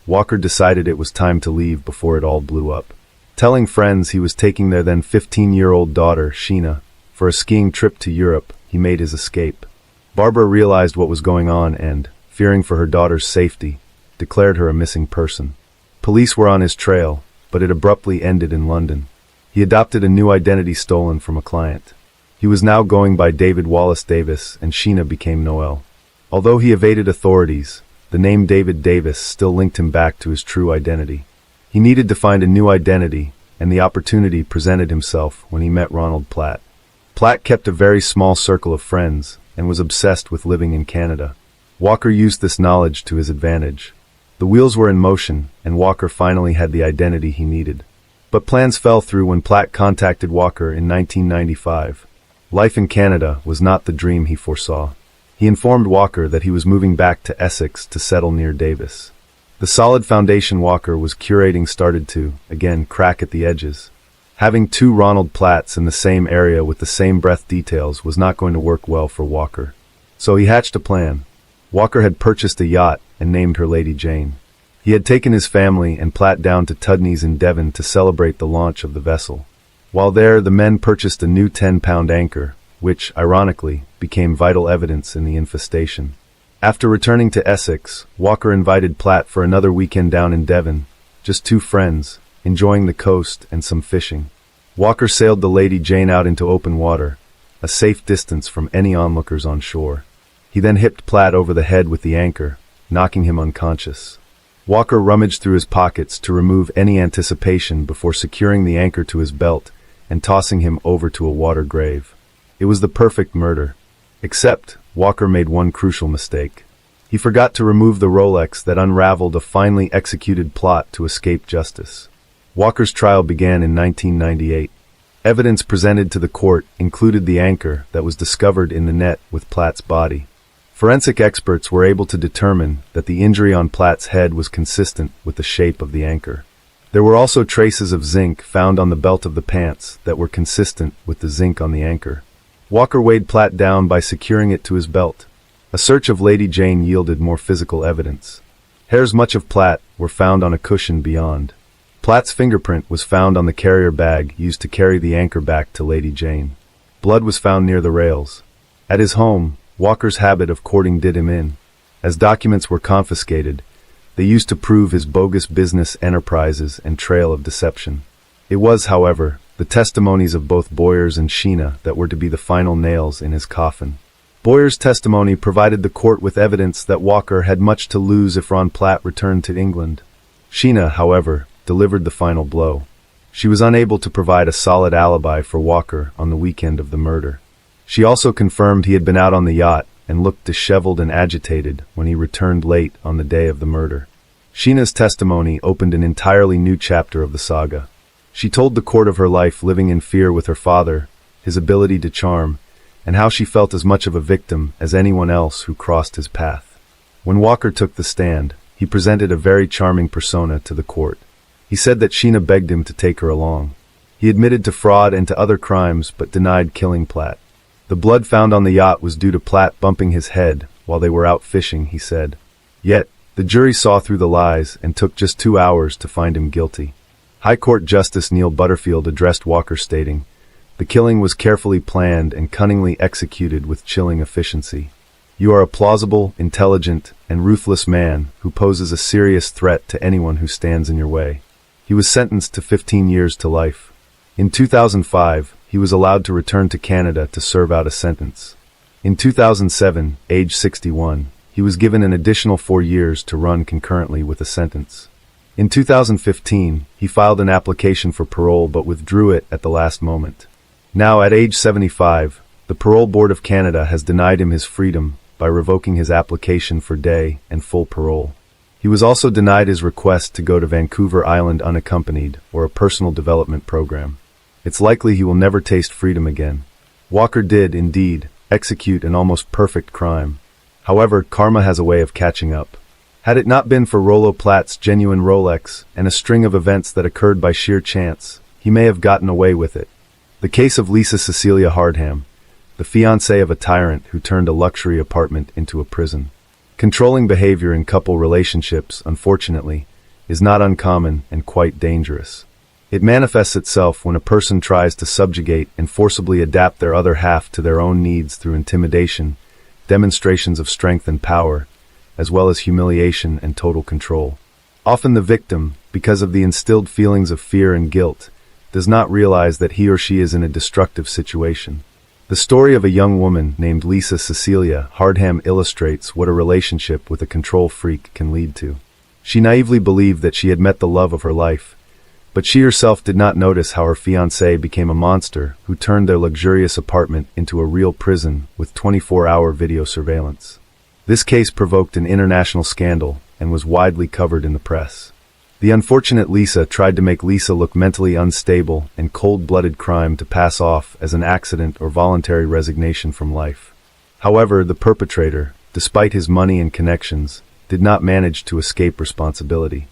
Speaker 1: Walker decided it was time to leave before it all blew up. Telling friends he was taking their then 15-year-old daughter, Sheena, for a skiing trip to Europe, he made his escape. Barbara realized what was going on and, fearing for her daughter's safety, declared her a missing person. Police were on his trail, but it abruptly ended in London. He adopted a new identity stolen from a client. He was now going by David Wallace Davis, and Sheena became Noel. Although he evaded authorities, the name David Davis still linked him back to his true identity. He needed to find a new identity, and the opportunity presented himself when he met Ronald Platt. Platt kept a very small circle of friends, and was obsessed with living in Canada. Walker used this knowledge to his advantage. The wheels were in motion, and Walker finally had the identity he needed. But plans fell through when Platt contacted Walker in 1995. Life in Canada was not the dream he foresaw. He informed Walker that he was moving back to Essex to settle near Davis. The solid foundation Walker was curating started to, again, crack at the edges. Having 2 Ronald Platts in the same area with the same breath details was not going to work well for Walker. So he hatched a plan. Walker had purchased a yacht and named her Lady Jane. He had taken his family and Platt down to Tudney's in Devon to celebrate the launch of the vessel. While there, the men purchased a new 10-pound anchor, which, ironically, became vital evidence in the infestation. After returning to Essex, Walker invited Platt for another weekend down in Devon, just 2 friends, enjoying the coast and some fishing. Walker sailed the Lady Jane out into open water, a safe distance from any onlookers on shore. He then hipped Platt over the head with the anchor, knocking him unconscious. Walker rummaged through his pockets to remove any anticipation before securing the anchor to his belt and tossing him over to a water grave. It was the perfect murder. Except, Walker made one crucial mistake. He forgot to remove the Rolex that unraveled a finely executed plot to escape justice. Walker's trial began in 1998. Evidence presented to the court included the anchor that was discovered in the net with Platt's body. Forensic experts were able to determine that the injury on Platt's head was consistent with the shape of the anchor. There were also traces of zinc found on the belt of the pants that were consistent with the zinc on the anchor. Walker weighed Platt down by securing it to his belt. A search of Lady Jane yielded more physical evidence. Hairs much of Platt were found on a cushion beyond. Platt's fingerprint was found on the carrier bag used to carry the anchor back to Lady Jane. Blood was found near the rails. At his home, Walker's habit of courting did him in. As documents were confiscated, they used to prove his bogus business enterprises and trail of deception. It was, however, the testimonies of both Boyers and Sheena that were to be the final nails in his coffin. Boyer's testimony provided the court with evidence that Walker had much to lose if Ron Platt returned to England. Sheena, however, delivered the final blow. She was unable to provide a solid alibi for Walker on the weekend of the murder. She also confirmed he had been out on the yacht and looked disheveled and agitated when he returned late on the day of the murder. Sheena's testimony opened an entirely new chapter of the saga. She told the court of her life living in fear with her father, his ability to charm, and how she felt as much of a victim as anyone else who crossed his path. When Walker took the stand, he presented a very charming persona to the court. He said that Sheena begged him to take her along. He admitted to fraud and to other crimes but denied killing Platt. The blood found on the yacht was due to Platt bumping his head while they were out fishing, he said. Yet, The jury saw through the lies and took just 2 hours to find him guilty. High Court Justice Neil Butterfield addressed Walker stating, "The killing was carefully planned and cunningly executed with chilling efficiency. You are a plausible, intelligent, and ruthless man who poses a serious threat to anyone who stands in your way." He was sentenced to 15 years to life. In 2005, he was allowed to return to Canada to serve out a sentence. In 2007, age 61, he was given an additional 4 years to run concurrently with a sentence. In 2015, he filed an application for parole but withdrew it at the last moment. Now, at age 75, the Parole Board of Canada has denied him his freedom by revoking his application for day and full parole. He was also denied his request to go to Vancouver Island unaccompanied or a personal development program. It's likely he will never taste freedom again. Walker did, indeed, execute an almost perfect crime. However, karma has a way of catching up. Had it not been for Rollo Platt's genuine Rolex and a string of events that occurred by sheer chance, he may have gotten away with it. The case of Lisa Cecilia Hardham, the fiancée of a tyrant who turned a luxury apartment into a prison. Controlling behavior in couple relationships, unfortunately, is not uncommon and quite dangerous. It manifests itself when a person tries to subjugate and forcibly adapt their other half to their own needs through intimidation, demonstrations of strength and power, as well as humiliation and total control. Often the victim, because of the instilled feelings of fear and guilt, does not realize that he or she is in a destructive situation. The story of a young woman named Lisa Cecilia Hardham illustrates what a relationship with a control freak can lead to. She naively believed that she had met the love of her life, but she herself did not notice how her fiancé became a monster who turned their luxurious apartment into a real prison with 24-hour video surveillance. This case provoked an international scandal and was widely covered in the press. The unfortunate Lisa tried to make Lisa look mentally unstable and cold-blooded crime to pass off as an accident or voluntary resignation from life. However, the perpetrator, despite his money and connections, did not manage to escape responsibility.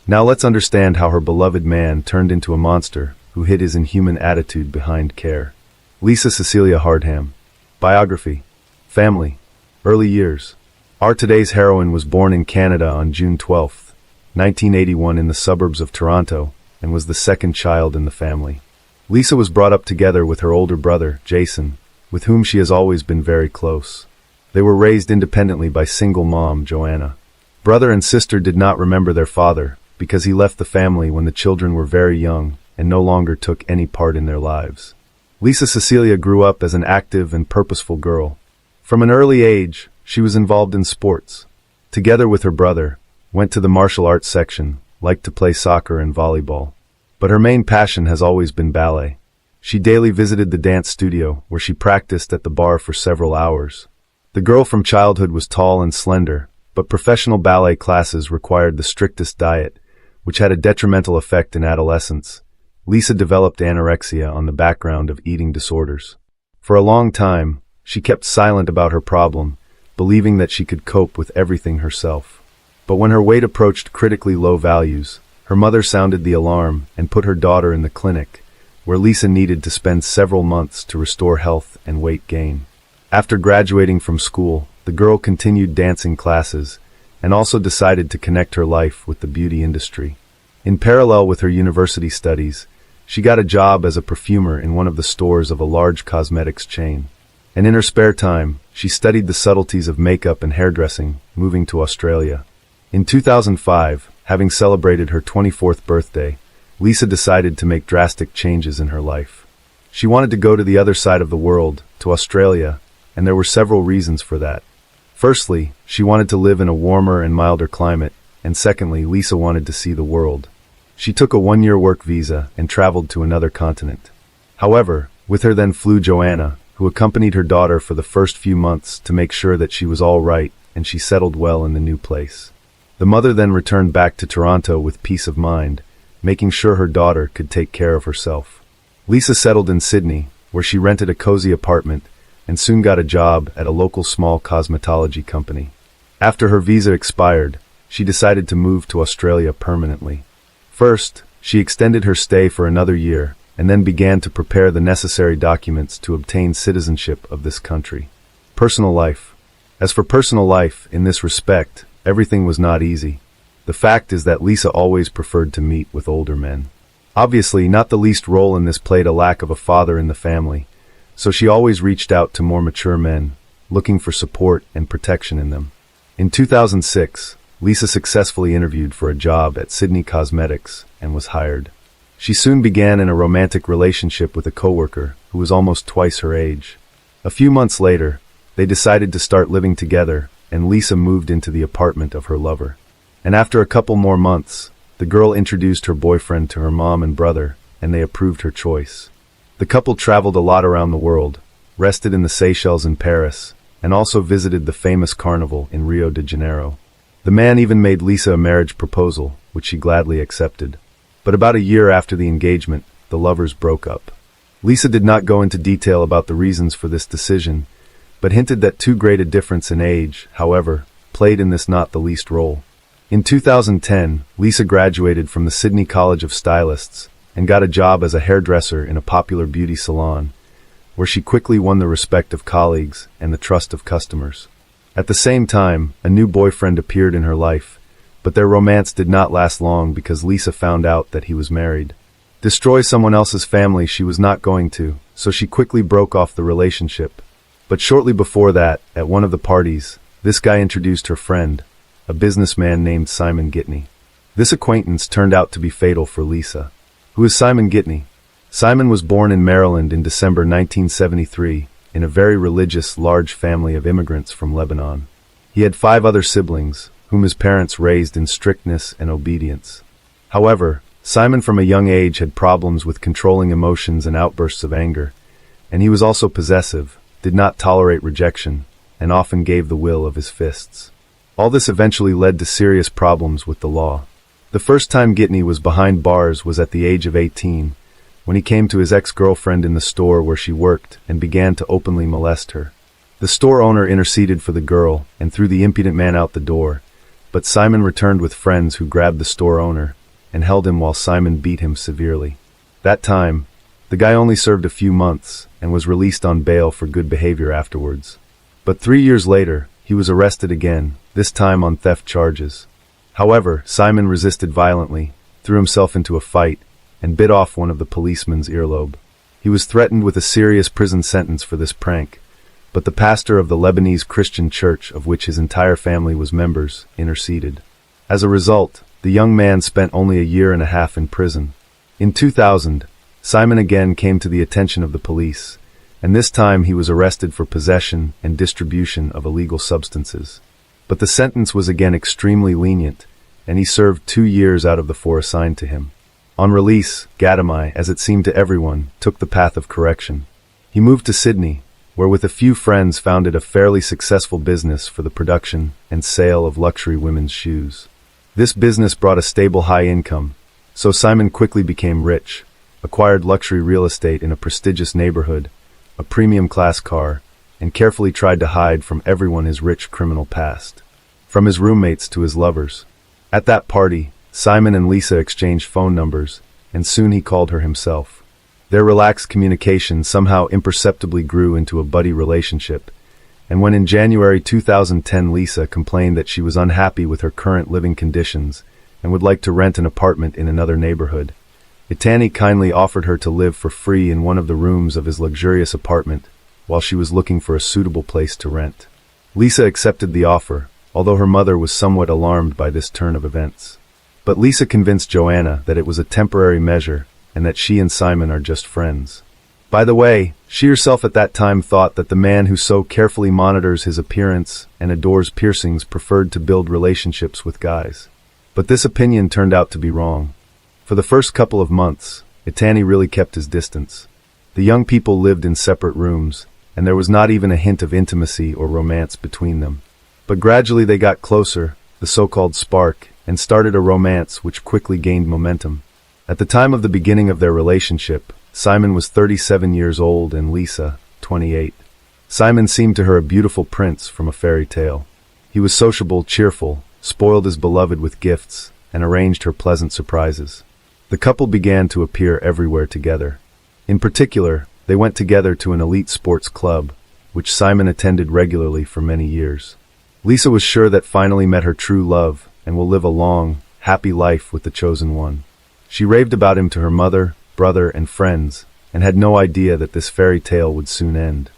Speaker 1: Now let's understand how her beloved man turned into a monster who hid his inhuman attitude behind care. Lisa Cecilia Hardham. Biography. Family. Early years. Our today's heroine was born in Canada on June 12, 1981 in the suburbs of Toronto, and was the second child in the family. Lisa was brought up together with her older brother, Jason, with whom she has always been very close. They were raised independently by single mom, Joanna. Brother and sister did not remember their father, because he left the family when the children were very young and no longer took any part in their lives. Lisa Cecilia grew up as an active and purposeful girl. From an early age, she was involved in sports. Together with her brother, went to the martial arts section, liked to play soccer and volleyball. But her main passion has always been ballet. She daily visited the dance studio, where she practiced at the bar for several hours. The girl from childhood was tall and slender, but professional ballet classes required the strictest diet, which had a detrimental effect in adolescence. Lisa developed anorexia on the background of eating disorders. For a long time, she kept silent about her problem, believing that she could cope with everything herself. But when her weight approached critically low values, her mother sounded the alarm and put her daughter in the clinic, where Lisa needed to spend several months to restore health and weight gain. After graduating from school, the girl continued dancing classes and also decided to connect her life with the beauty industry. In parallel with her university studies, she got a job as a perfumer in one of the stores of a large cosmetics chain. And in her spare time, she studied the subtleties of makeup and hairdressing, moving to Australia. In 2005, having celebrated her 24th birthday, Lisa decided to make drastic changes in her life. She wanted to go to the other side of the world, to Australia, and there were several reasons for that. Firstly, she wanted to live in a warmer and milder climate, and secondly, Lisa wanted to see the world. She took a 1-year work visa and traveled to another continent. However, with her then flew Joanna, who accompanied her daughter for the first few months to make sure that she was all right and she settled well in the new place. The mother then returned back to Toronto with peace of mind, making sure her daughter could take care of herself. Lisa settled in Sydney, where she rented a cozy apartment and soon got a job at a local small cosmetology company. After her visa expired, she decided to move to Australia permanently. First, she extended her stay for another year and then began to prepare the necessary documents to obtain citizenship of this country. Personal life. As for personal life, in this respect, everything was not easy. The fact is that Lisa always preferred to meet with older men. Obviously, not the least role in this played a lack of a father in the family, so she always reached out to more mature men, looking for support and protection in them. In 2006, Lisa successfully interviewed for a job at Sydney Cosmetics and was hired. She soon began in a romantic relationship with a coworker who was almost twice her age. A few months later, they decided to start living together, and Lisa moved into the apartment of her lover. And after a couple more months, the girl introduced her boyfriend to her mom and brother, and they approved her choice. The couple traveled a lot around the world, rested in the Seychelles in Paris, and also visited the famous carnival in Rio de Janeiro. The man even made Lisa a marriage proposal, which she gladly accepted. But about a year after the engagement, the lovers broke up. Lisa did not go into detail about the reasons for this decision, but hinted that too great a difference in age, however, played in this not the least role. In 2010, Lisa graduated from the Sydney College of Stylists and got a job as a hairdresser in a popular beauty salon, where she quickly won the respect of colleagues and the trust of customers. At the same time, a new boyfriend appeared in her life, but their romance did not last long because Lisa found out that he was married. Destroy someone else's family she was not going to, so she quickly broke off the relationship. But shortly before that, at one of the parties, this guy introduced her friend, a businessman named Simon Gitney. This acquaintance turned out to be fatal for Lisa. Who is Simon Gitney? Simon was born in Maryland in December 1973 in a very religious, large family of immigrants from Lebanon. He had 5 other siblings, whom his parents raised in strictness and obedience. However, Simon from a young age had problems with controlling emotions and outbursts of anger, and he was also possessive, did not tolerate rejection, and often gave the will of his fists. All this eventually led to serious problems with the law. The first time Gitney was behind bars was at the age of 18, when he came to his ex-girlfriend in the store where she worked and began to openly molest her. The store owner interceded for the girl and threw the impudent man out the door, but Simon returned with friends who grabbed the store owner and held him while Simon beat him severely. That time, the guy only served a few months and was released on bail for good behavior afterwards. But 3 years later, he was arrested again, this time on theft charges. However, Simon resisted violently, threw himself into a fight, and bit off one of the policeman's earlobe. He was threatened with a serious prison sentence for this prank, but the pastor of the Lebanese Christian church of which his entire family was members interceded. As a result, the young man spent only a year and a half in prison. In 2000, Simon again came to the attention of the police, and this time he was arrested for possession and distribution of illegal substances. But the sentence was again extremely lenient, and he served 2 years out of the 4 assigned to him. On release, Gadamai, as it seemed to everyone, took the path of correction. He moved to Sydney, where with a few friends founded a fairly successful business for the production and sale of luxury women's shoes. This business brought a stable high income, so Simon quickly became rich, acquired luxury real estate in a prestigious neighborhood, a premium class car, and carefully tried to hide from everyone his rich criminal past. From his roommates to his lovers. At that party, Simon and Lisa exchanged phone numbers, and soon he called her himself. Their relaxed communication somehow imperceptibly grew into a buddy relationship, and when in January 2010 Lisa complained that she was unhappy with her current living conditions and would like to rent an apartment in another neighborhood, Itani kindly offered her to live for free in one of the rooms of his luxurious apartment while she was looking for a suitable place to rent. Lisa accepted the offer, although her mother was somewhat alarmed by this turn of events. But Lisa convinced Joanna that it was a temporary measure and that she and Simon are just friends. By the way, she herself at that time thought that the man who so carefully monitors his appearance and adores piercings preferred to build relationships with guys. But this opinion turned out to be wrong. For the first couple of months, Itani really kept his distance. The young people lived in separate rooms, and there was not even a hint of intimacy or romance between them. But gradually they got closer, the so-called spark, and started a romance which quickly gained momentum. At the time of the beginning of their relationship, Simon was 37 years old and Lisa, 28. Simon seemed to her a beautiful prince from a fairy tale. He was sociable, cheerful, spoiled his beloved with gifts, and arranged her pleasant surprises. The couple began to appear everywhere together. In particular, they went together to an elite sports club, which Simon attended regularly for many years. Lisa was sure that finally met her true love and will live a long, happy life with the chosen one. She raved about him to her mother, brother, and friends, and had no idea that this fairy tale would soon end.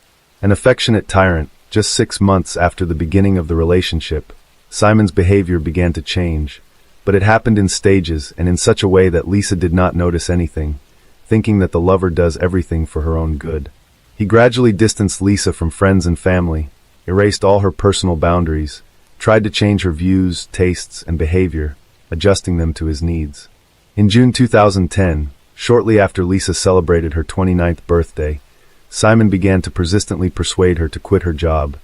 Speaker 1: An affectionate tyrant, just 6 months after the beginning of the relationship, Simon's behavior began to change, but it happened in stages and in such a way that Lisa did not notice anything, thinking that the lover does everything for her own good. He gradually distanced Lisa from friends and family, erased all her personal boundaries, tried to change her views, tastes, and behavior, adjusting them to his needs. In June 2010, shortly after Lisa celebrated her 29th birthday, Simon began to persistently persuade her to quit her job,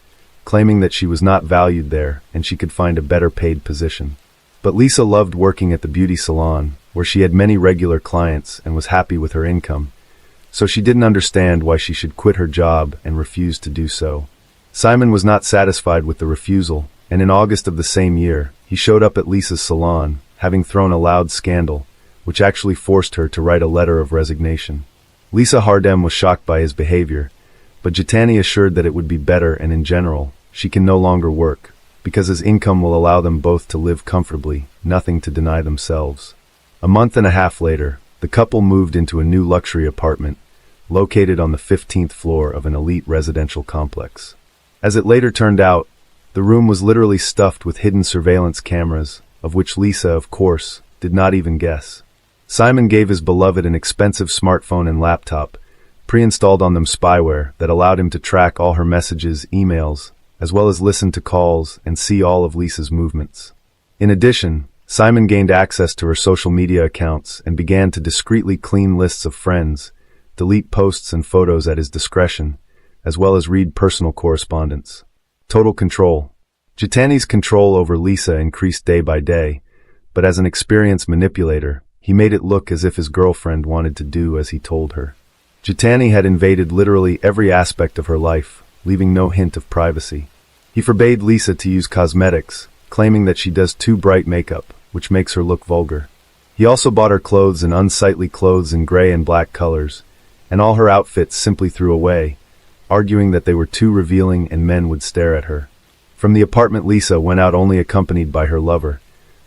Speaker 1: claiming that she was not valued there and she could find a better paid position. But Lisa loved working at the beauty salon, where she had many regular clients and was happy with her income, so she didn't understand why she should quit her job and refused to do so. Simon was not satisfied with the refusal, and in August of the same year, he showed up at Lisa's salon, having thrown a loud scandal, which actually forced her to write a letter of resignation. Lisa Hardem was shocked by his behavior, but Jitani assured that it would be better and in general, she can no longer work, because his income will allow them both to live comfortably, nothing to deny themselves. A month and a half later, the couple moved into a new luxury apartment, located on the 15th floor of an elite residential complex. As it later turned out, the room was literally stuffed with hidden surveillance cameras, of which Lisa, of course, did not even guess. Simon gave his beloved an expensive smartphone and laptop, pre-installed on them spyware that allowed him to track all her messages, emails, as well as listen to calls and see all of Lisa's movements. In addition, Simon gained access to her social media accounts and began to discreetly clean lists of friends, delete posts and photos at his discretion, as well as read personal correspondence. Total control. Jitani's control over Lisa increased day by day, but as an experienced manipulator, he made it look as if his girlfriend wanted to do as he told her. Jitani had invaded literally every aspect of her life, leaving no hint of privacy. He forbade Lisa to use cosmetics, claiming that she does too bright makeup, which makes her look vulgar. He also bought her clothes in unsightly clothes in gray and black colors, and all her outfits simply threw away, arguing that they were too revealing and men would stare at her. From the apartment, Lisa went out only accompanied by her lover.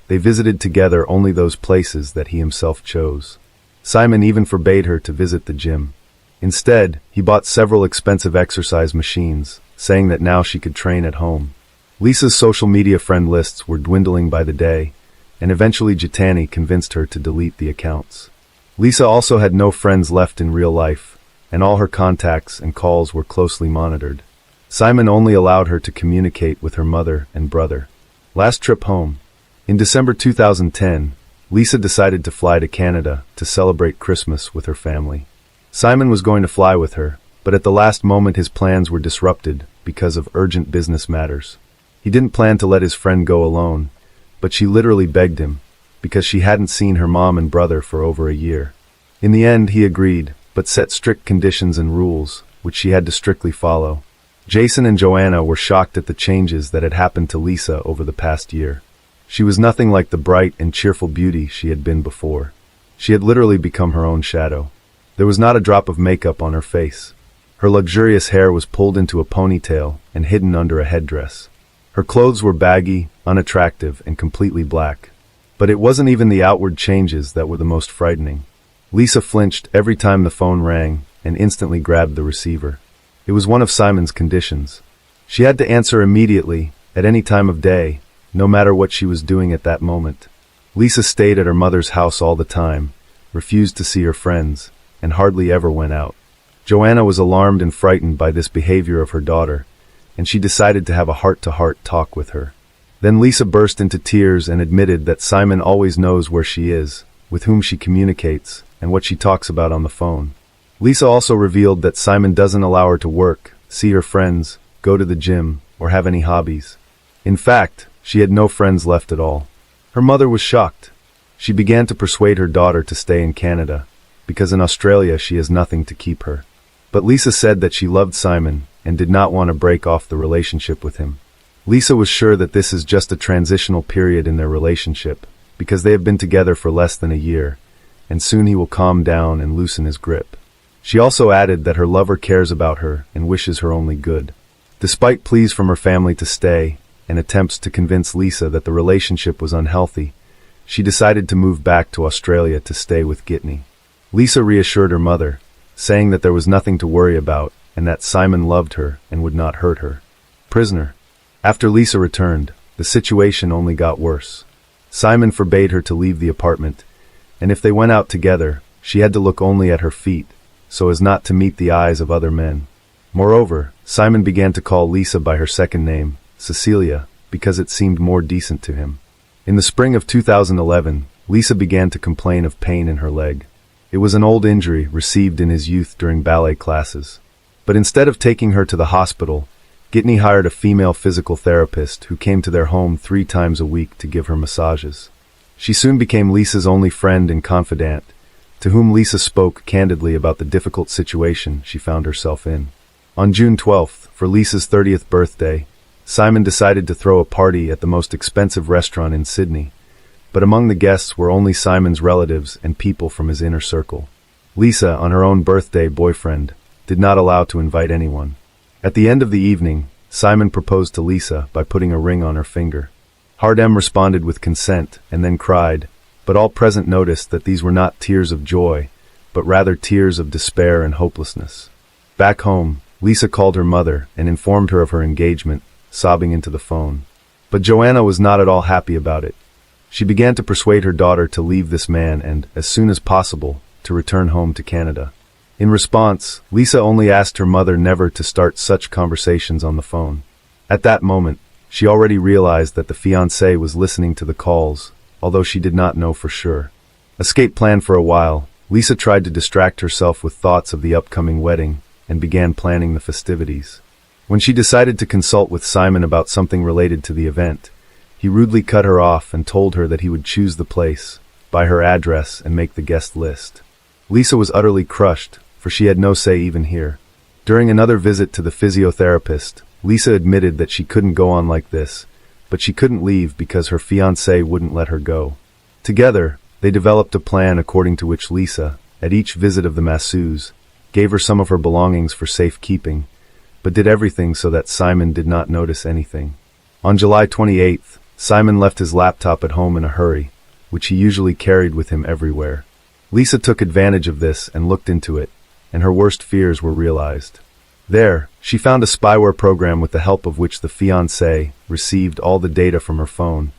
Speaker 1: They visited together only those places that he himself chose. Simon even forbade her to visit the gym. Instead, he bought several expensive exercise machines, saying that now she could train at home. Lisa's social media friend lists were dwindling by the day, and eventually Jitani convinced her to delete the accounts. Lisa also had no friends left in real life, and all her contacts and calls were closely monitored. Simon only allowed her to communicate with her mother and brother. Last trip home. In December 2010, Lisa decided to fly to Canada to celebrate Christmas with her family. Simon was going to fly with her, but at the last moment his plans were disrupted because of urgent business matters. He didn't plan to let his friend go alone, but she literally begged him, because she hadn't seen her mom and brother for over a year. In the end, he agreed, but set strict conditions and rules, which she had to strictly follow. Jason and Joanna were shocked at the changes that had happened to Lisa over the past year. She was nothing like the bright and cheerful beauty she had been before. She had literally become her own shadow. There was not a drop of makeup on her face. Her luxurious hair was pulled into a ponytail and hidden under a headdress. Her clothes were baggy, unattractive, and completely black. But it wasn't even the outward changes that were the most frightening. Lisa flinched every time the phone rang and instantly grabbed the receiver. It was one of Simon's conditions. She had to answer immediately, at any time of day, no matter what she was doing at that moment. Lisa stayed at her mother's house all the time, refused to see her friends, and hardly ever went out. Joanna was alarmed and frightened by this behavior of her daughter, and she decided to have a heart-to-heart talk with her. Then Lisa burst into tears and admitted that Simon always knows where she is, with whom she communicates, and what she talks about on the phone. Lisa also revealed that Simon doesn't allow her to work, see her friends, go to the gym, or have any hobbies. In fact, she had no friends left at all. Her mother was shocked. She began to persuade her daughter to stay in Canada, because in Australia she has nothing to keep her. But Lisa said that she loved Simon and did not want to break off the relationship with him. Lisa was sure that this is just a transitional period in their relationship, because they have been together for less than a year, and soon he will calm down and loosen his grip. She also added that her lover cares about her and wishes her only good. Despite pleas from her family to stay, and attempts to convince Lisa that the relationship was unhealthy, she decided to move back to Australia to stay with Gitney. Lisa reassured her mother, saying that there was nothing to worry about and that Simon loved her and would not hurt her. Prisoner. After Lisa returned, the situation only got worse. Simon forbade her to leave the apartment, and if they went out together, she had to look only at her feet, so as not to meet the eyes of other men. Moreover, Simon began to call Lisa by her second name, Cecilia, because it seemed more decent to him. In the spring of 2011, Lisa began to complain of pain in her leg. It was an old injury received in his youth during ballet classes. But instead of taking her to the hospital, Gitney hired a female physical therapist who came to their home 3 times a week to give her massages. She soon became Lisa's only friend and confidant, to whom Lisa spoke candidly about the difficult situation she found herself in. On June 12th, for Lisa's 30th birthday, Simon decided to throw a party at the most expensive restaurant in Sydney, but among the guests were only Simon's relatives and people from his inner circle. Lisa, on her own birthday boyfriend, did not allow to invite anyone. At the end of the evening, Simon proposed to Lisa by putting a ring on her finger. Hardem responded with consent and then cried, but all present noticed that these were not tears of joy, but rather tears of despair and hopelessness. Back home, Lisa called her mother and informed her of her engagement, sobbing into the phone. But Joanna was not at all happy about it. She began to persuade her daughter to leave this man and, as soon as possible, to return home to Canada. In response, Lisa only asked her mother never to start such conversations on the phone. At that moment, she already realized that the fiancé was listening to the calls, although she did not know for sure. Escape plan for a while, Lisa tried to distract herself with thoughts of the upcoming wedding and began planning the festivities. When she decided to consult with Simon about something related to the event, he rudely cut her off and told her that he would choose the place, buy her address, and make the guest list. Lisa was utterly crushed, for she had no say even here. During another visit to the physiotherapist, Lisa admitted that she couldn't go on like this, but she couldn't leave because her fiancé wouldn't let her go. Together, they developed a plan according to which Lisa, at each visit of the masseuse, gave her some of her belongings for safekeeping, but did everything so that Simon did not notice anything. On July 28th, Simon left his laptop at home in a hurry, which he usually carried with him everywhere. Lisa took advantage of this and looked into it, and her worst fears were realized. There, she found a spyware program with the help of which the fiancé received all the data from her phone,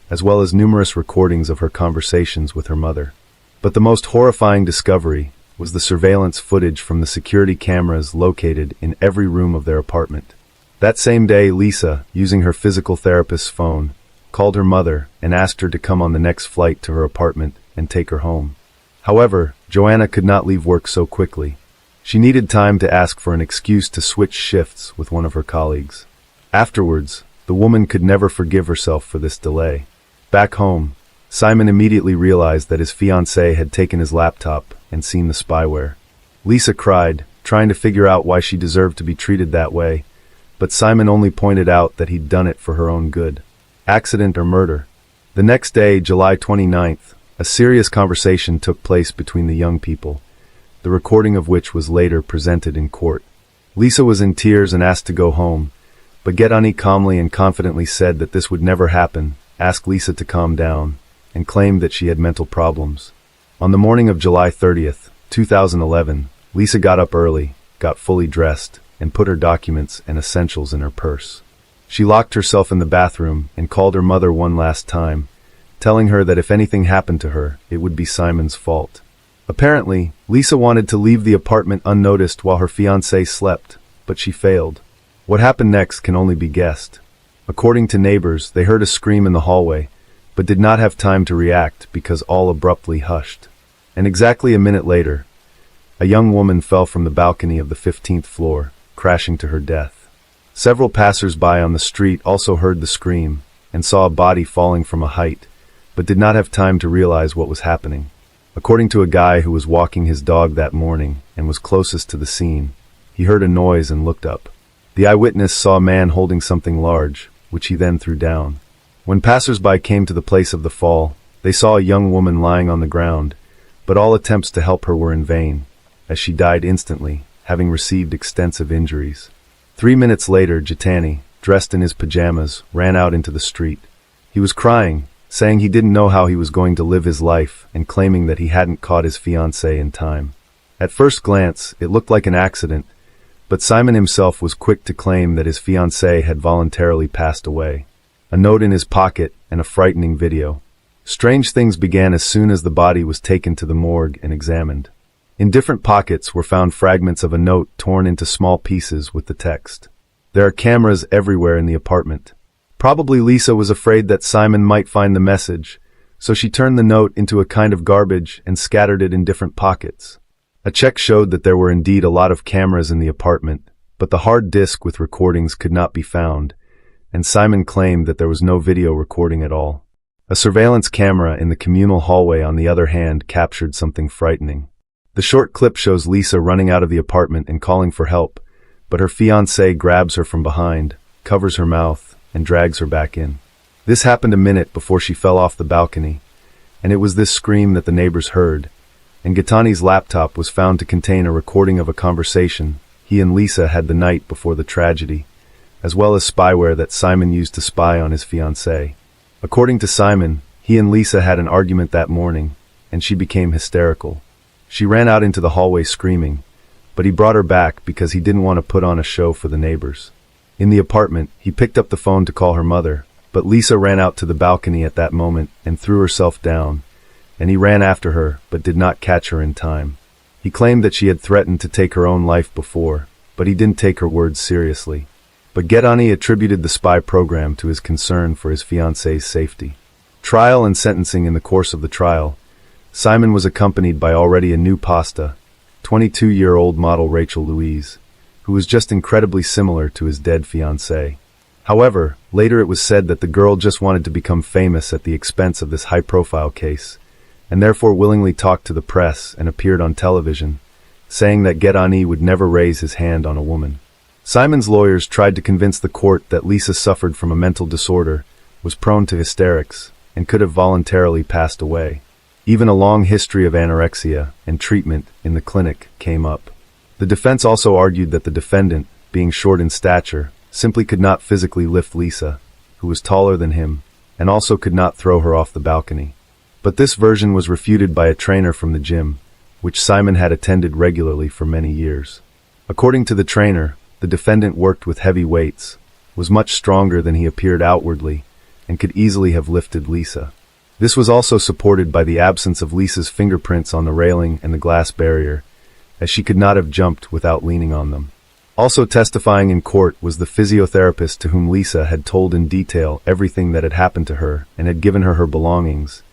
Speaker 1: as well as numerous recordings of her conversations with her mother. But the most horrifying discovery was the surveillance footage from the security cameras located in every room of their apartment. That same day, Lisa, using her physical therapist's phone, called her mother and asked her to come on the next flight to her apartment and take her home. However, Joanna could not leave work so quickly. She needed time to ask for an excuse to switch shifts with one of her colleagues. Afterwards, the woman could never forgive herself for this delay. Back home, Simon immediately realized that his fiancée had taken his laptop and seen the spyware. Lisa cried, trying to figure out why she deserved to be treated that way, but Simon only pointed out that he'd done it for her own good. Accident or murder? The next day, July 29th, a serious conversation took place between the young people, the recording of which was later presented in court. Lisa was in tears and asked to go home, but Gitney calmly and confidently said that this would never happen, asked Lisa to calm down, and claimed that she had mental problems. On the morning of July 30th, 2011, Lisa got up early, got fully dressed, and put her documents and essentials in her purse. She locked herself in the bathroom and called her mother one last time, telling her that if anything happened to her, it would be Simon's fault. Apparently, Lisa wanted to leave the apartment unnoticed while her fiancé slept, but she failed. What happened next can only be guessed. According to neighbors, they heard a scream in the hallway, but did not have time to react because all abruptly hushed. And exactly a minute later, a young woman fell from the balcony of the 15th floor, crashing to her death. Several passers-by on the street also heard the scream and saw a body falling from a height, but did not have time to realize what was happening. According to a guy who was walking his dog that morning and was closest to the scene, he heard a noise and looked up. The eyewitness saw a man holding something large, which he then threw down. When passers-by came to the place of the fall, they saw a young woman lying on the ground, but all attempts to help her were in vain, as she died instantly, having received extensive injuries. 3 minutes later, Gitney, dressed in his pajamas, ran out into the street. He was crying, saying he didn't know how he was going to live his life and claiming that he hadn't caught his fiancée in time. At first glance, it looked like an accident, but Simon himself was quick to claim that his fiancée had voluntarily passed away. A note in his pocket and a frightening video. Strange things began as soon as the body was taken to the morgue and examined. In different pockets were found fragments of a note torn into small pieces with the text, "There are cameras everywhere in the apartment." Probably Lisa was afraid that Simon might find the message, so she turned the note into a kind of garbage and scattered it in different pockets. A check showed that there were indeed a lot of cameras in the apartment, but the hard disk with recordings could not be found, and Simon claimed that there was no video recording at all. A surveillance camera in the communal hallway, on the other hand, captured something frightening. The short clip shows Lisa running out of the apartment and calling for help, but her fiancé grabs her from behind, covers her mouth, and drags her back in. This happened a minute before she fell off the balcony, and it was this scream that the neighbors heard, and Gaetani's laptop was found to contain a recording of a conversation he and Lisa had the night before the tragedy, as well as spyware that Simon used to spy on his fiancée. According to Simon, he and Lisa had an argument that morning, and she became hysterical. She ran out into the hallway screaming, but he brought her back because he didn't want to put on a show for the neighbors. In the apartment, he picked up the phone to call her mother, but Lisa ran out to the balcony at that moment and threw herself down, and he ran after her but did not catch her in time. He claimed that she had threatened to take her own life before, but he didn't take her words seriously. But Gaetani attributed the spy program to his concern for his fiancée's safety. Trial and sentencing. In the course of the trial, Simon was accompanied by already a new pasta, 22-year-old model Rachel Louise, who was just incredibly similar to his dead fiancée. However, later it was said that the girl just wanted to become famous at the expense of this high-profile case, and therefore willingly talked to the press and appeared on television, saying that Gaetani would never raise his hand on a woman. Simon's lawyers tried to convince the court that Lisa suffered from a mental disorder, was prone to hysterics, and could have voluntarily passed away. Even a long history of anorexia and treatment in the clinic came up. The defense also argued that the defendant, being short in stature, simply could not physically lift Lisa, who was taller than him, and also could not throw her off the balcony. But this version was refuted by a trainer from the gym, which Simon had attended regularly for many years. According to the trainer, the defendant worked with heavy weights, was much stronger than he appeared outwardly, and could easily have lifted Lisa. This was also supported by the absence of Lisa's fingerprints on the railing and the glass barrier, as she could not have jumped without leaning on them. Also testifying in court was the physiotherapist to whom Lisa had told in detail everything that had happened to her and had given her her belongings.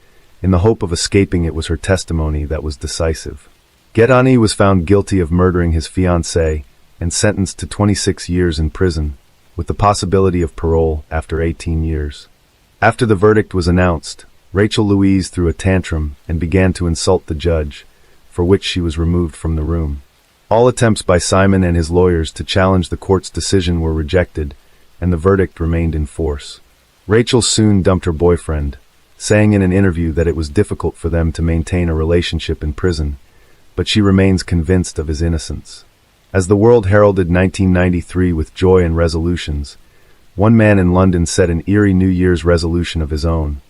Speaker 1: In the hope of escaping, it was her testimony that was decisive. Gaetani was found guilty of murdering his fiancée and sentenced to 26 years in prison, with the possibility of parole after 18 years. After the verdict was announced, Rachel Louise threw a tantrum and began to insult the judge, for which she was removed from the room. All attempts by Simon and his lawyers to challenge the court's decision were rejected, and the verdict remained in force. Rachel soon dumped her boyfriend, saying in an interview that it was difficult for them to maintain a relationship in prison, but she remains convinced of his innocence. As the world heralded 1993 with joy and resolutions, one man in London set an eerie New Year's resolution of his own,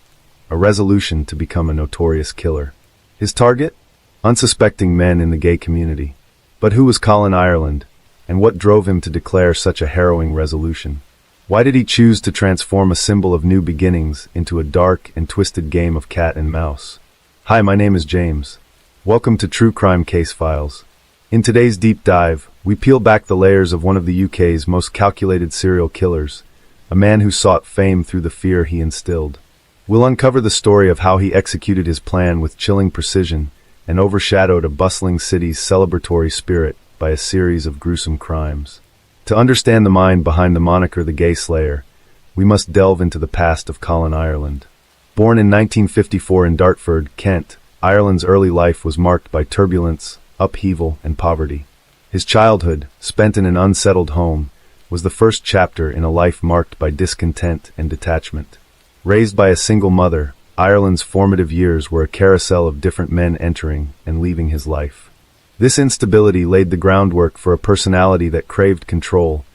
Speaker 1: a resolution to become a notorious killer. His target? Unsuspecting men in the gay community. But who was Colin Ireland, and what drove him to declare such a harrowing resolution? Why did he choose to transform a symbol of new beginnings into a dark and twisted game of cat and mouse? Hi, my name is James. Welcome to True Crime Case Files. In today's deep dive, we peel back the layers of one of the UK's most calculated serial killers, a man who sought fame through the fear he instilled. We'll uncover the story of how he executed his plan with chilling precision and overshadowed a bustling city's celebratory spirit by a series of gruesome crimes. To understand the mind behind the moniker the Gay Slayer, we must delve into the past of Colin Ireland. Born in 1954 in Dartford, Kent, Ireland's early life was marked by turbulence, upheaval, and poverty. His childhood, spent in an unsettled home, was the first chapter in a life marked by discontent and detachment. Raised by a single mother, Ireland's formative years were a carousel of different men entering and leaving his life. This instability laid the groundwork for a personality that craved control,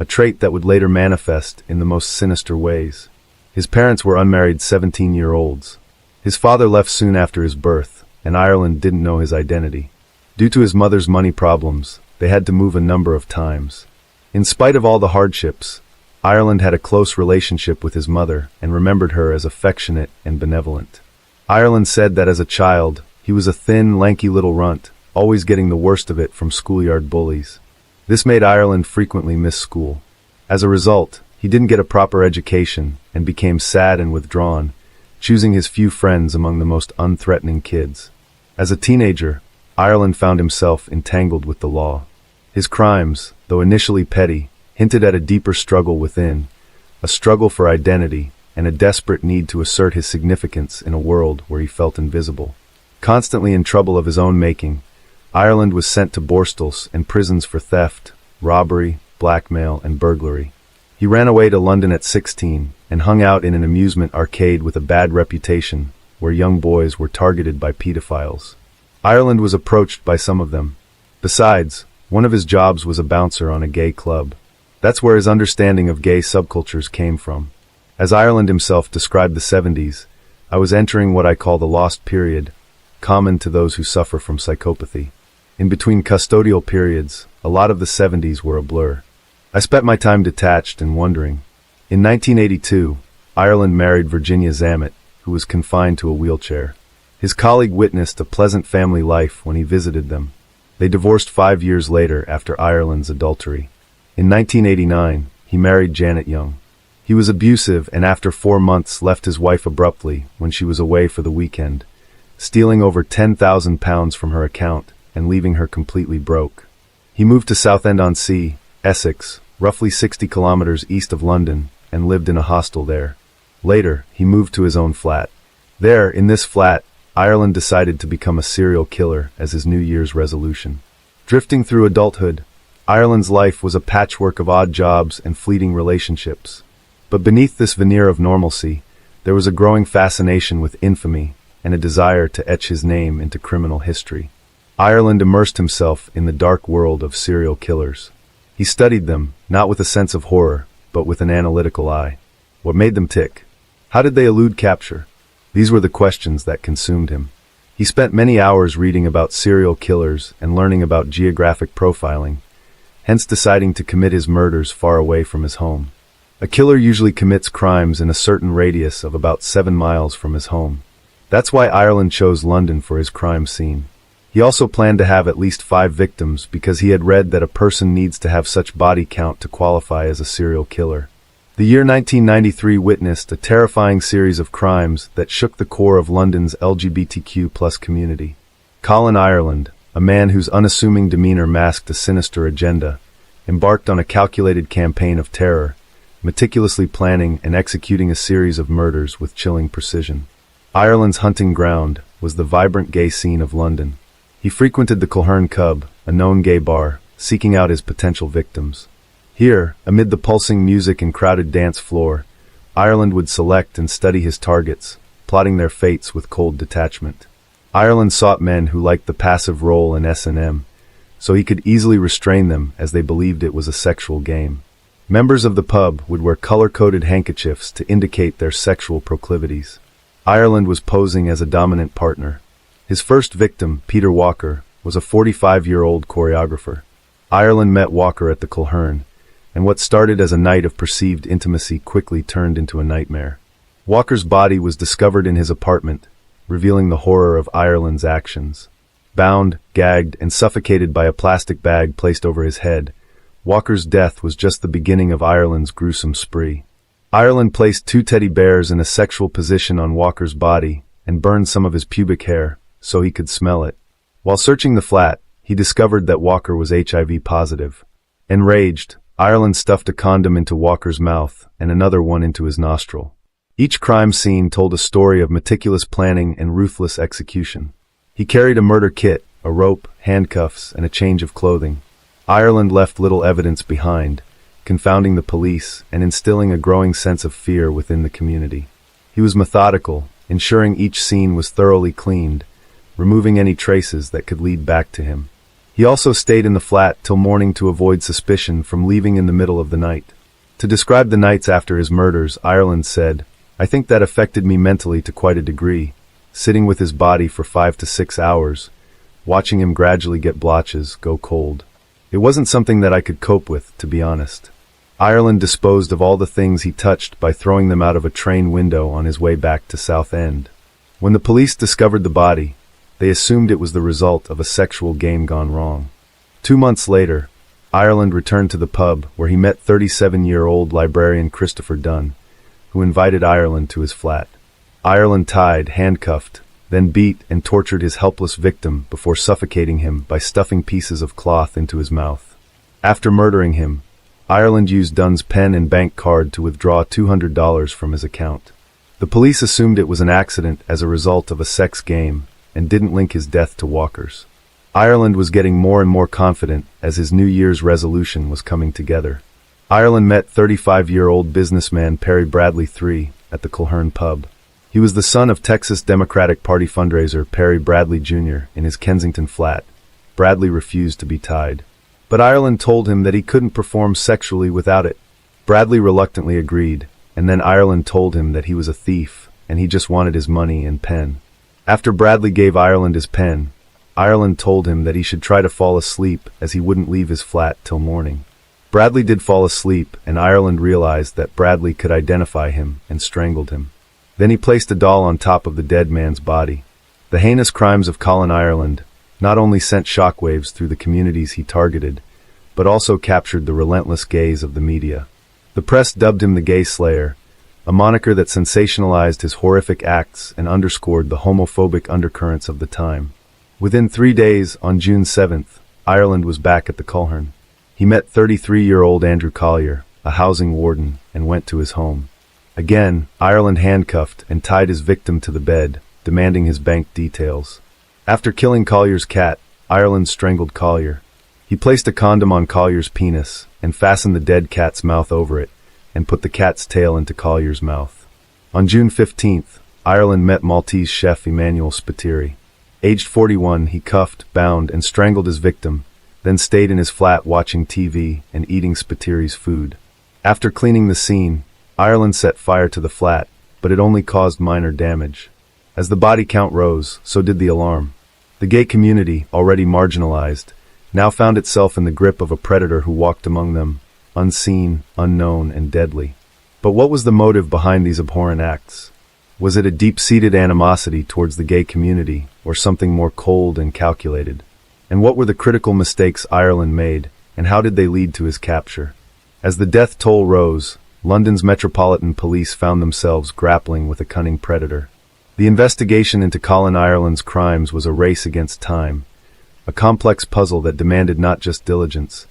Speaker 1: a trait that would later manifest in the most sinister ways. His parents were unmarried 17-year-olds. His father left soon after his birth, and Ireland didn't know his identity. Due to his mother's money problems, they had to move a number of times. In spite of all the hardships, Ireland had a close relationship with his mother and remembered her as affectionate and benevolent. Ireland said that as a child, he was a thin, lanky little runt, always getting the worst of it from schoolyard bullies. This made Ireland frequently miss school. As a result, he didn't get a proper education and became sad and withdrawn, choosing his few friends among the most unthreatening kids. As a teenager, Ireland found himself entangled with the law. His crimes, though initially petty, hinted at a deeper struggle within, a struggle for identity and a desperate need to assert his significance in a world where he felt invisible. Constantly in trouble of his own making, Ireland was sent to borstalls and prisons for theft, robbery, blackmail, and burglary. He ran away to London at 16 and hung out in an amusement arcade with a bad reputation where young boys were targeted by pedophiles. Ireland was approached by some of them. Besides, one of his jobs was a bouncer on a gay club. That's where his understanding of gay subcultures came from. As Ireland himself described the 70s, I was entering what I call the lost period, common to those who suffer from psychopathy. In between custodial periods, a lot of the 70s were a blur. I spent my time detached and wondering. In 1982, Ireland married Virginia Zammit, who was confined to a wheelchair. His colleague witnessed a pleasant family life when he visited them. They divorced 5 years later after Ireland's adultery. In 1989, he married Janet Young. He was abusive and after 4 months left his wife abruptly when she was away for the weekend, stealing over £10,000 from her account and leaving her completely broke. He moved to Southend-on-Sea, Essex, roughly 60 kilometers east of London, and lived in a hostel there. Later, he moved to his own flat. There, in this flat, Ireland decided to become a serial killer as his New Year's resolution. Drifting through adulthood, Ireland's life was a patchwork of odd jobs and fleeting relationships. But beneath this veneer of normalcy, there was a growing fascination with infamy and a desire to etch his name into criminal history. Ireland immersed himself in the dark world of serial killers. He studied them, not with a sense of horror, but with an analytical eye. What made them tick? How did they elude capture? These were the questions that consumed him. He spent many hours reading about serial killers and learning about geographic profiling, hence deciding to commit his murders far away from his home. A killer usually commits crimes in a certain radius of about 7 miles from his home. That's why Ireland chose London for his crime scene. He also planned to have at least 5 victims because he had read that a person needs to have such body count to qualify as a serial killer. The year 1993 witnessed a terrifying series of crimes that shook the core of London's LGBTQ+ community. Colin Ireland, a man whose unassuming demeanor masked a sinister agenda, embarked on a calculated campaign of terror, meticulously planning and executing a series of murders with chilling precision. Ireland's hunting ground was the vibrant gay scene of London. He frequented the Coulhern Cub, a known gay bar, seeking out his potential victims. Here, amid the pulsing music and crowded dance floor, Ireland would select and study his targets, plotting their fates with cold detachment. Ireland sought men who liked the passive role in S&M, so he could easily restrain them as they believed it was a sexual game. Members of the pub would wear color-coded handkerchiefs to indicate their sexual proclivities. Ireland was posing as a dominant partner. His first victim, Peter Walker, was a 45-year-old choreographer. Ireland met Walker at the Coulhern, and what started as a night of perceived intimacy quickly turned into a nightmare. Walker's body was discovered in his apartment, revealing the horror of Ireland's actions. Bound, gagged, and suffocated by a plastic bag placed over his head, Walker's death was just the beginning of Ireland's gruesome spree. Ireland placed 2 teddy bears in a sexual position on Walker's body and burned some of his pubic hair so he could smell it. While searching the flat, he discovered that Walker was HIV positive. Enraged, Ireland stuffed a condom into Walker's mouth and another one into his nostril. Each crime scene told a story of meticulous planning and ruthless execution. He carried a murder kit, a rope, handcuffs, and a change of clothing. Ireland left little evidence behind, confounding the police and instilling a growing sense of fear within the community. He was methodical, ensuring each scene was thoroughly cleaned, removing any traces that could lead back to him. He also stayed in the flat till morning to avoid suspicion from leaving in the middle of the night. To describe the nights after his murders, Ireland said, "I think that affected me mentally to quite a degree, sitting with his body for 5 to 6 hours, watching him gradually get blotches, go cold. It wasn't something that I could cope with, to be honest." Ireland disposed of all the things he touched by throwing them out of a train window on his way back to Southend. When the police discovered the body, they assumed it was the result of a sexual game gone wrong. 2 months later, Ireland returned to the pub where he met 37-year-old librarian Christopher Dunn, who invited Ireland to his flat. Ireland tied, handcuffed, then beat and tortured his helpless victim before suffocating him by stuffing pieces of cloth into his mouth. After murdering him, Ireland used Dunn's pen and bank card to withdraw $200 from his account. The police assumed it was an accident as a result of a sex game and didn't link his death to walkers. Ireland was getting more and more confident as his New Year's resolution was coming together. Ireland met 35-year-old businessman Perry Bradley III at the Culhern pub. He was the son of Texas Democratic Party fundraiser Perry Bradley Jr. in his Kensington flat. Bradley refused to be tied, but Ireland told him that he couldn't perform sexually without it. Bradley reluctantly agreed, and then Ireland told him that he was a thief and he just wanted his money and pen. After Bradley gave Ireland his pen, Ireland told him that he should try to fall asleep as he wouldn't leave his flat till morning. Bradley did fall asleep, and Ireland realized that Bradley could identify him and strangled him. Then he placed a doll on top of the dead man's body. The heinous crimes of Colin Ireland not only sent shockwaves through the communities he targeted, but also captured the relentless gaze of the media. The press dubbed him the Gay Slayer, a moniker that sensationalized his horrific acts and underscored the homophobic undercurrents of the time. Within 3 days, on June 7th, Ireland was back at the Culhern. He met 33-year-old Andrew Collier, a housing warden, and went to his home. Again, Ireland handcuffed and tied his victim to the bed, demanding his bank details. After killing Collier's cat, Ireland strangled Collier. He placed a condom on Collier's penis and fastened the dead cat's mouth over it, and put the cat's tail into Collier's mouth. On June 15th, Ireland met Maltese chef Emmanuel Spiteri. Aged 41, he cuffed, bound, and strangled his victim, then stayed in his flat watching TV and eating Spiteri's food. After cleaning the scene, Ireland set fire to the flat, but it only caused minor damage. As the body count rose, so did the alarm. The gay community, already marginalized, now found itself in the grip of a predator who walked among them, unseen, unknown, and deadly. But what was the motive behind these abhorrent acts? Was it a deep-seated animosity towards the gay community, or something more cold and calculated? And what were the critical mistakes Ireland made, and how did they lead to his capture? As the death toll rose, London's Metropolitan Police found themselves grappling with a cunning predator. The investigation into Colin Ireland's crimes was a race against time, a complex puzzle that demanded not just diligence,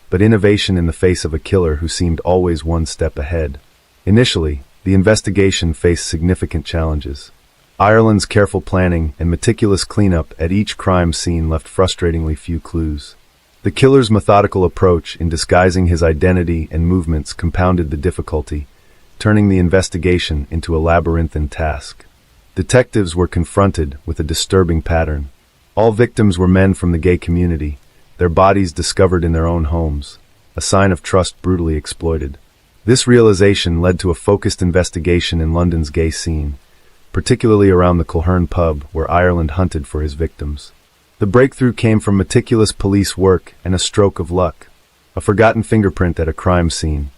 Speaker 1: but innovation in the face of a killer who seemed always one step ahead. Initially, the investigation faced significant challenges. Ireland's careful planning and meticulous cleanup at each crime scene left frustratingly few clues. The killer's methodical approach in disguising his identity and movements compounded the difficulty, turning the investigation into a labyrinthine task. Detectives were confronted with a disturbing pattern. All victims were men from the gay community, their bodies discovered in their own homes, a sign of trust brutally exploited. This realization led to a focused investigation in London's gay scene, particularly around the Culhern pub where Ireland hunted for his victims. The breakthrough came from meticulous police work and a stroke of luck. A forgotten fingerprint at a crime scene,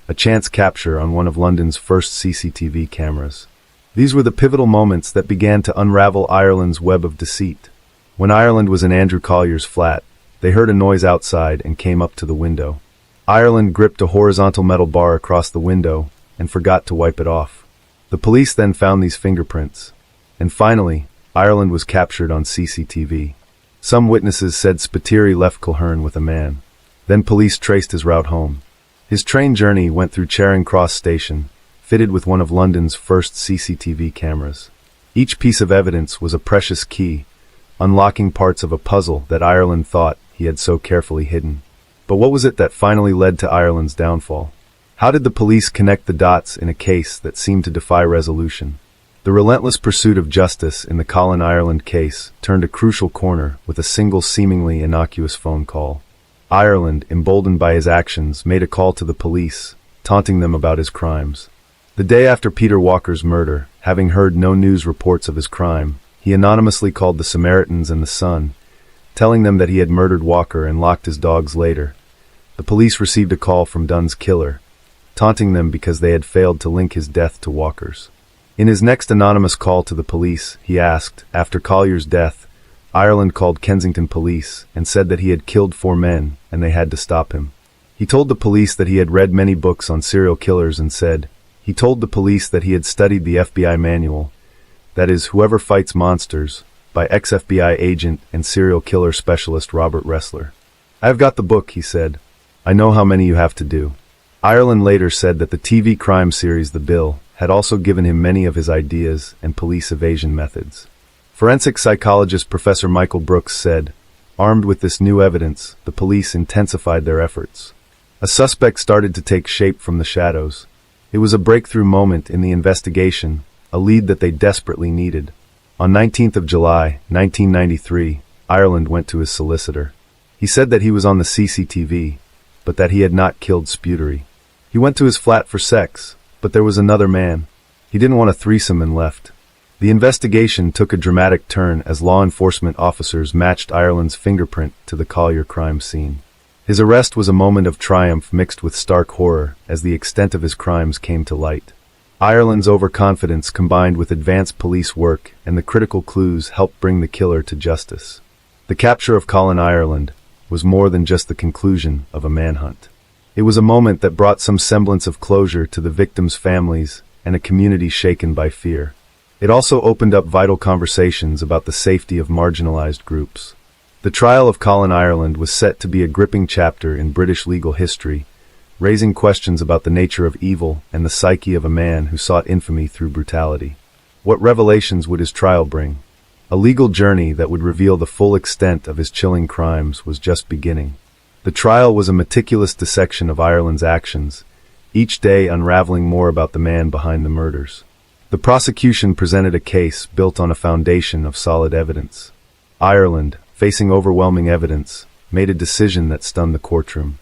Speaker 1: a chance capture on one of London's first CCTV cameras. These were the pivotal moments that began to unravel Ireland's web of deceit. When Ireland was in Andrew Collier's flat, they heard a noise outside and came up to the window. Ireland gripped a horizontal metal bar across the window and forgot to wipe it off. The police then found these fingerprints. And finally, Ireland was captured on CCTV. Some witnesses said Spiteri left Culhern with a man. Then police traced his route home. His train journey went through Charing Cross Station, fitted with one of London's first CCTV cameras. Each piece of evidence was a precious key, unlocking parts of a puzzle that Ireland thought he had so carefully hidden. But what was it that finally led to Ireland's downfall? How did the police connect the dots in a case that seemed to defy resolution? The relentless pursuit of justice in the Colin Ireland case turned a crucial corner with a single seemingly innocuous phone call. Ireland, emboldened by his actions, made a call to the police, taunting them about his crimes. The day after Peter Walker's murder, having heard no news reports of his crime, he anonymously called the Samaritans and the Sun, telling them that he had murdered Walker and locked his dogs later. The police received a call from Dunn's killer, taunting them because they had failed to link his death to Walker's. In his next anonymous call to the police, he asked, after Collier's death, Ireland called Kensington police and said that he had killed 4 men and they had to stop him. He told the police that he had read many books on serial killers and said, he told the police that he had studied the FBI manual, that is, Whoever Fights Monsters, by ex-FBI agent and serial killer specialist Robert Ressler. I have got the book, he said. I know how many you have to do. Ireland later said that the TV crime series The Bill had also given him many of his ideas and police evasion methods. Forensic psychologist Professor Michael Brooks said, armed with this new evidence, the police intensified their efforts. A suspect started to take shape from the shadows. It was a breakthrough moment in the investigation, a lead that they desperately needed. On 19th of July, 1993, Ireland went to his solicitor. He said that he was on the CCTV, but that he had not killed Sputery. He went to his flat for sex, but there was another man. He didn't want a threesome and left. The investigation took a dramatic turn as law enforcement officers matched Ireland's fingerprint to the Collier crime scene. His arrest was a moment of triumph mixed with stark horror as the extent of his crimes came to light. Ireland's overconfidence combined with advanced police work and the critical clues helped bring the killer to justice. The capture of Colin Ireland was more than just the conclusion of a manhunt. It was a moment that brought some semblance of closure to the victims' families and a community shaken by fear. It also opened up vital conversations about the safety of marginalized groups. The trial of Colin Ireland was set to be a gripping chapter in British legal history, raising questions about the nature of evil and the psyche of a man who sought infamy through brutality. What revelations would his trial bring? A legal journey that would reveal the full extent of his chilling crimes was just beginning. The trial was a meticulous dissection of Ireland's actions, each day unraveling more about the man behind the murders. The prosecution presented a case built on a foundation of solid evidence. Ireland, facing overwhelming evidence, made a decision that stunned the courtroom.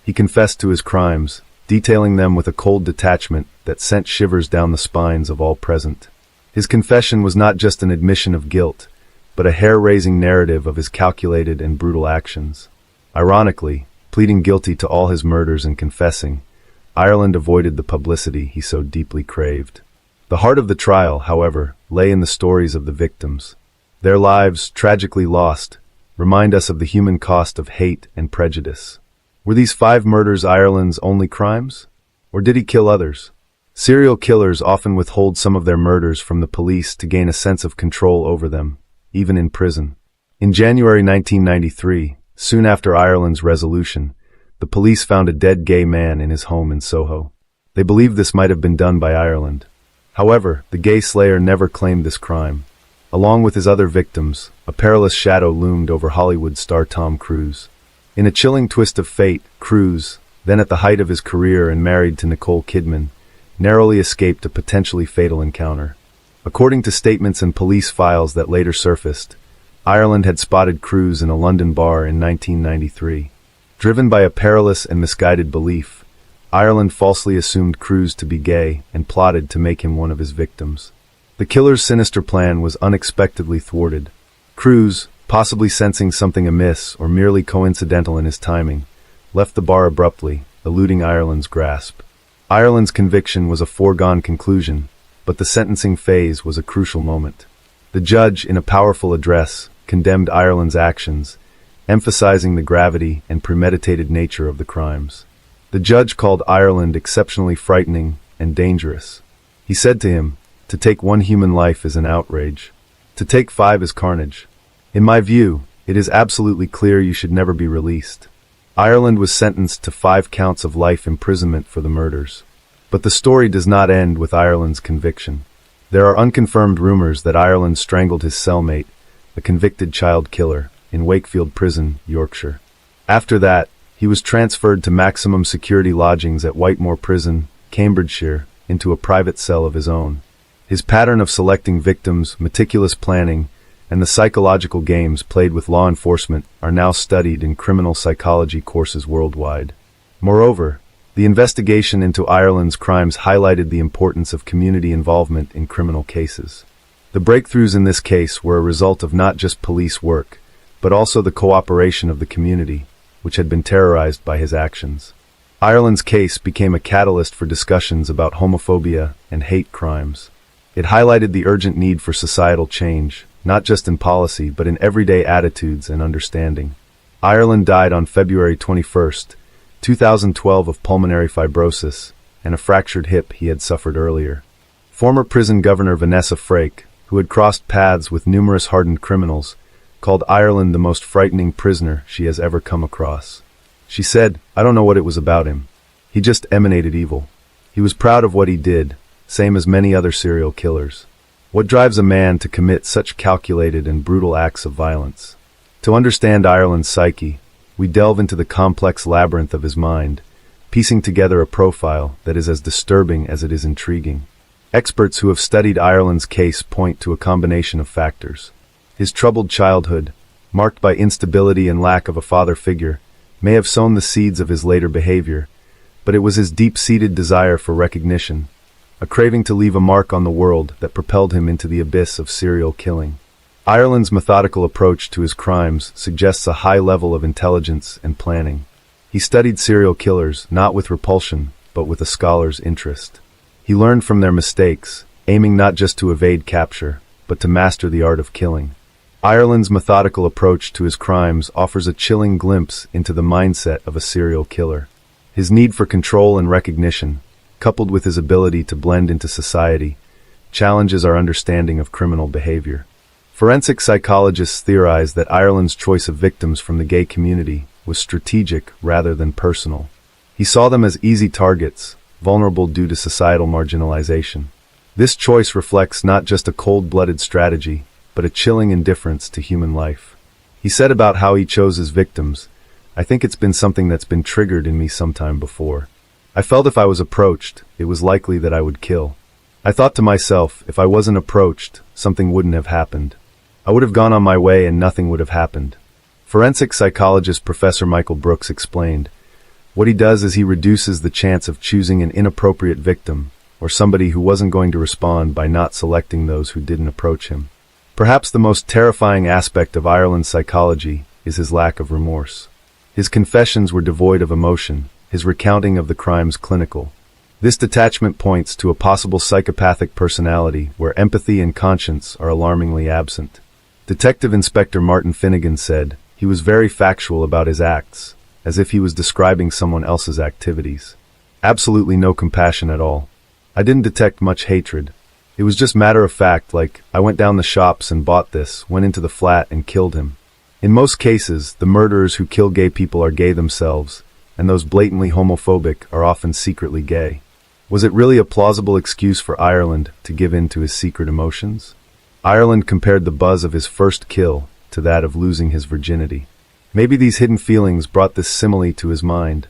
Speaker 1: He confessed to his crimes, detailing them with a cold detachment that sent shivers down the spines of all present. His confession was not just an admission of guilt, but a hair-raising narrative of his calculated and brutal actions. Ironically, pleading guilty to all his murders and confessing, Ireland avoided the publicity he so deeply craved. The heart of the trial, however, lay in the stories of the victims. Their lives, tragically lost, remind us of the human cost of hate and prejudice. Were these 5 murders Ireland's only crimes? Or did he kill others? Serial killers often withhold some of their murders from the police to gain a sense of control over them, even in prison. In January 1993, soon after Ireland's resolution, the police found a dead gay man in his home in Soho. They believed this might have been done by Ireland. However, the gay slayer never claimed this crime. Along with his other victims, a perilous shadow loomed over Hollywood star Tom Cruise. In a chilling twist of fate, Cruise, then at the height of his career and married to Nicole Kidman, narrowly escaped a potentially fatal encounter. According to statements and police files that later surfaced, Ireland had spotted Cruise in a London bar in 1993. Driven by a perilous and misguided belief, Ireland falsely assumed Cruise to be gay and plotted to make him one of his victims. The killer's sinister plan was unexpectedly thwarted. Cruise, possibly sensing something amiss or merely coincidental in his timing, left the bar abruptly, eluding Ireland's grasp. Ireland's conviction was a foregone conclusion, but the sentencing phase was a crucial moment. The judge, in a powerful address, condemned Ireland's actions, emphasizing the gravity and premeditated nature of the crimes. The judge called Ireland exceptionally frightening and dangerous. He said to him, "To take one human life is an outrage. To take 5 is carnage. In my view, it is absolutely clear you should never be released." Ireland was sentenced to 5 counts of life imprisonment for the murders. But the story does not end with Ireland's conviction. There are unconfirmed rumors that Ireland strangled his cellmate, a convicted child killer, in Wakefield Prison, Yorkshire. After that, he was transferred to maximum security lodgings at Whitemoor Prison, Cambridgeshire, into a private cell of his own. His pattern of selecting victims, meticulous planning, and the psychological games played with law enforcement are now studied in criminal psychology courses worldwide. Moreover, the investigation into Ireland's crimes highlighted the importance of community involvement in criminal cases. The breakthroughs in this case were a result of not just police work, but also the cooperation of the community, which had been terrorized by his actions. Ireland's case became a catalyst for discussions about homophobia and hate crimes. It highlighted the urgent need for societal change, not just in policy but in everyday attitudes and understanding. Ireland died on February 21, 2012 of pulmonary fibrosis and a fractured hip he had suffered earlier. Former prison governor Vanessa Frake, who had crossed paths with numerous hardened criminals, called Ireland the most frightening prisoner she has ever come across. She said, "I don't know what it was about him. He just emanated evil. He was proud of what he did, same as many other serial killers. What drives a man to commit such calculated and brutal acts of violence?" To understand Ireland's psyche, we delve into the complex labyrinth of his mind, piecing together a profile that is as disturbing as it is intriguing. Experts who have studied Ireland's case point to a combination of factors. His troubled childhood, marked by instability and lack of a father figure, may have sown the seeds of his later behavior, but it was his deep-seated desire for recognition, a craving to leave a mark on the world, that propelled him into the abyss of serial killing. Ireland's methodical approach to his crimes suggests a high level of intelligence and planning. He studied serial killers not with repulsion, but with a scholar's interest. He learned from their mistakes, aiming not just to evade capture, but to master the art of killing. Ireland's methodical approach to his crimes offers a chilling glimpse into the mindset of a serial killer. His need for control and recognition, coupled with his ability to blend into society, challenges our understanding of criminal behavior. Forensic psychologists theorize that Ireland's choice of victims from the gay community was strategic rather than personal. He saw them as easy targets, vulnerable due to societal marginalization. This choice reflects not just a cold-blooded strategy, but a chilling indifference to human life. He said about how he chose his victims, "I think it's been something that's been triggered in me sometime before. I felt if I was approached, it was likely that I would kill. I thought to myself, if I wasn't approached, something wouldn't have happened. I would have gone on my way and nothing would have happened." Forensic psychologist Professor Michael Brooks explained, "What he does is he reduces the chance of choosing an inappropriate victim, or somebody who wasn't going to respond, by not selecting those who didn't approach him." Perhaps the most terrifying aspect of Ireland's psychology is his lack of remorse. His confessions were devoid of emotion, his recounting of the crimes clinical. This detachment points to a possible psychopathic personality where empathy and conscience are alarmingly absent. Detective Inspector Martin Finnegan said, "He was very factual about his acts, as if he was describing someone else's activities. Absolutely no compassion at all. I didn't detect much hatred. It was just matter of fact, like, I went down the shops and bought this, went into the flat and killed him." In most cases, the murderers who kill gay people are gay themselves, and those blatantly homophobic are often secretly gay. Was it really a plausible excuse for Ireland to give in to his secret emotions? Ireland compared the buzz of his first kill to that of losing his virginity. Maybe these hidden feelings brought this simile to his mind.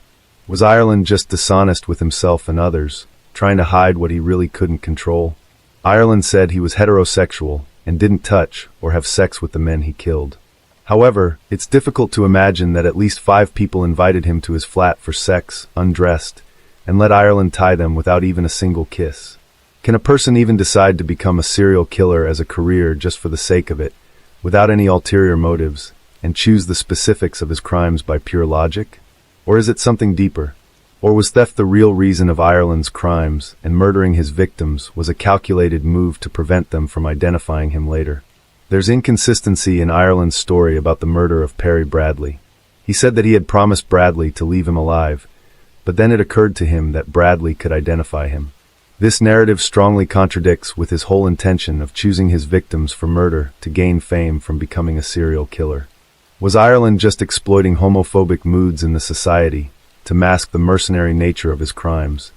Speaker 1: Was Ireland just dishonest with himself and others, trying to hide what he really couldn't control? Ireland said he was heterosexual and didn't touch or have sex with the men he killed. However, it's difficult to imagine that at least 5 people invited him to his flat for sex, undressed, and let Ireland tie them without even a single kiss. Can a person even decide to become a serial killer as a career just for the sake of it, without any ulterior motives, and choose the specifics of his crimes by pure logic? Or is it something deeper? Or was theft the real reason of Ireland's crimes, and murdering his victims was a calculated move to prevent them from identifying him later? There's inconsistency in Ireland's story about the murder of Perry Bradley. He said that he had promised Bradley to leave him alive, but then it occurred to him that Bradley could identify him. This narrative strongly contradicts with his whole intention of choosing his victims for murder to gain fame from becoming a serial killer. Was Ireland just exploiting homophobic moods in the society to mask the mercenary nature of his crimes,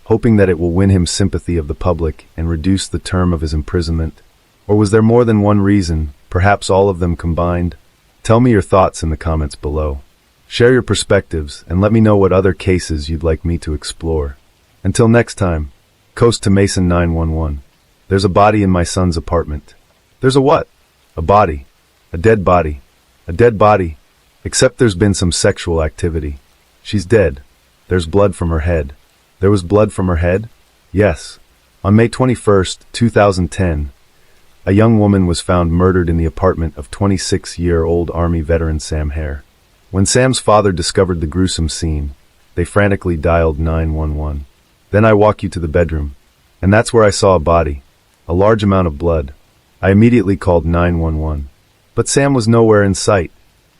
Speaker 1: hoping that it will win him sympathy of the public and reduce the term of his imprisonment? Or was there more than one reason, perhaps all of them combined? Tell me your thoughts in the comments below. Share your perspectives and let me know what other cases you'd like me to explore. Until next time, Coast to Mason 911. There's a body in my son's apartment. There's a what? A body. A dead body. A dead body. Except there's been some sexual activity. She's dead. There's blood from her head. There was blood from her head? Yes. On May 21st, 2010, a young woman was found murdered in the apartment of 26-year-old Army veteran Sam Hare. When Sam's father discovered the gruesome scene, they frantically dialed 911. Then I walk you to the bedroom, and that's where I saw a body, a large amount of blood. I immediately called 911. But Sam was nowhere in sight.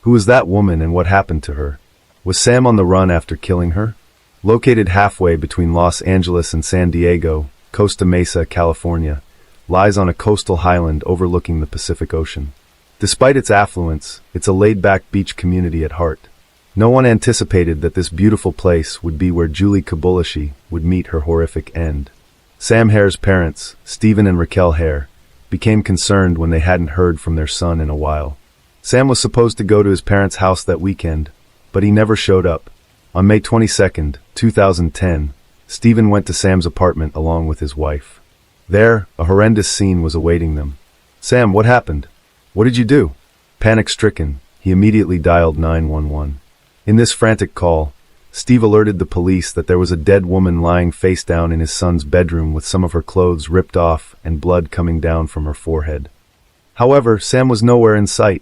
Speaker 1: Who was that woman and what happened to her? Was Sam on the run after killing her? Located halfway between Los Angeles and San Diego, Costa Mesa, California, lies on a coastal highland overlooking the Pacific Ocean. Despite its affluence, it's a laid-back beach community at heart. No one anticipated that this beautiful place would be where Julie Kubulashi would meet her horrific end. Sam Hare's parents, Stephen and Raquel Hare, became concerned when they hadn't heard from their son in a while. Sam was supposed to go to his parents' house that weekend, but he never showed up. On May 22, 2010, Stephen went to Sam's apartment along with his wife. There, a horrendous scene was awaiting them. "Sam, what happened? What did you do?" Panic-stricken, he immediately dialed 911. In this frantic call, Steve alerted the police that there was a dead woman lying face down in his son's bedroom with some of her clothes ripped off and blood coming down from her forehead. However, Sam was nowhere in sight.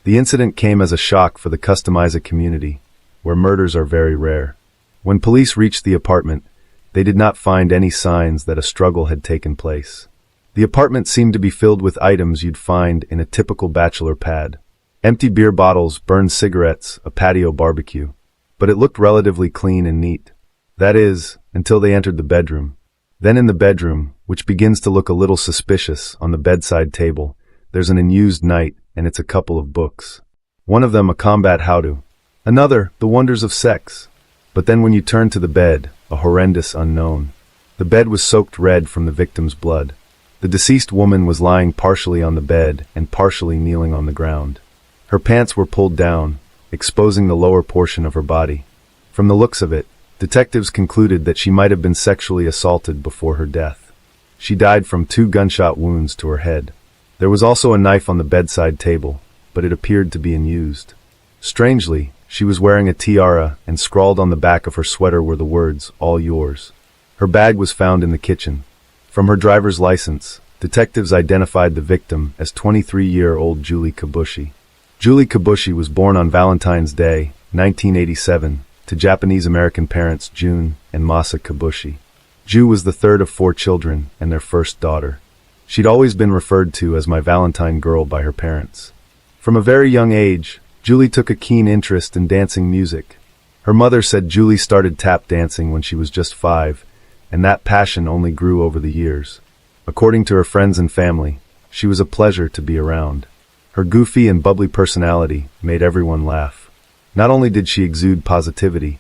Speaker 1: The incident came as a shock for the Customiza community, where murders are very rare. When police reached the apartment, they did not find any signs that a struggle had taken place. The apartment seemed to be filled with items you'd find in a typical bachelor pad. Empty beer bottles, burned cigarettes, a patio barbecue. But it looked relatively clean and neat. That is, until they entered the bedroom. Then in the bedroom, which begins to look a little suspicious, on the bedside table, there's an unused knight, and it's a couple of books. One of them a combat how-to. Another, The Wonders of Sex. But then when you turn to the bed, a horrendous unknown. The bed was soaked red from the victim's blood. The deceased woman was lying partially on the bed and partially kneeling on the ground. Her pants were pulled down, exposing the lower portion of her body. From the looks of it, detectives concluded that she might have been sexually assaulted before her death. She died from 2 gunshot wounds to her head. There was also a knife on the bedside table, but it appeared to be unused. Strangely, she was wearing a tiara, and scrawled on the back of her sweater were the words, "All yours." Her bag was found in the kitchen. From her driver's license, detectives identified the victim as 23-year-old Julie Kubulashi. Julie Kubulashi was born on Valentine's Day, 1987, to Japanese-American parents June and Masa Kubulashi. Ju was the third of 4 children and their first daughter. She'd always been referred to as my Valentine girl by her parents. From a very young age, Julie took a keen interest in dancing music. Her mother said Julie started tap dancing when she was just 5, and that passion only grew over the years. According to her friends and family, she was a pleasure to be around. Her goofy and bubbly personality made everyone laugh. Not only did she exude positivity,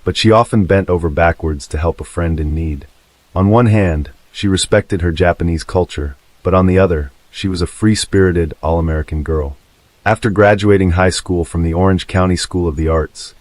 Speaker 1: but she often bent over backwards to help a friend in need. On one hand, she respected her Japanese culture, but on the other, she was a free-spirited, all-American girl. After graduating high school from the Orange County School of the Arts,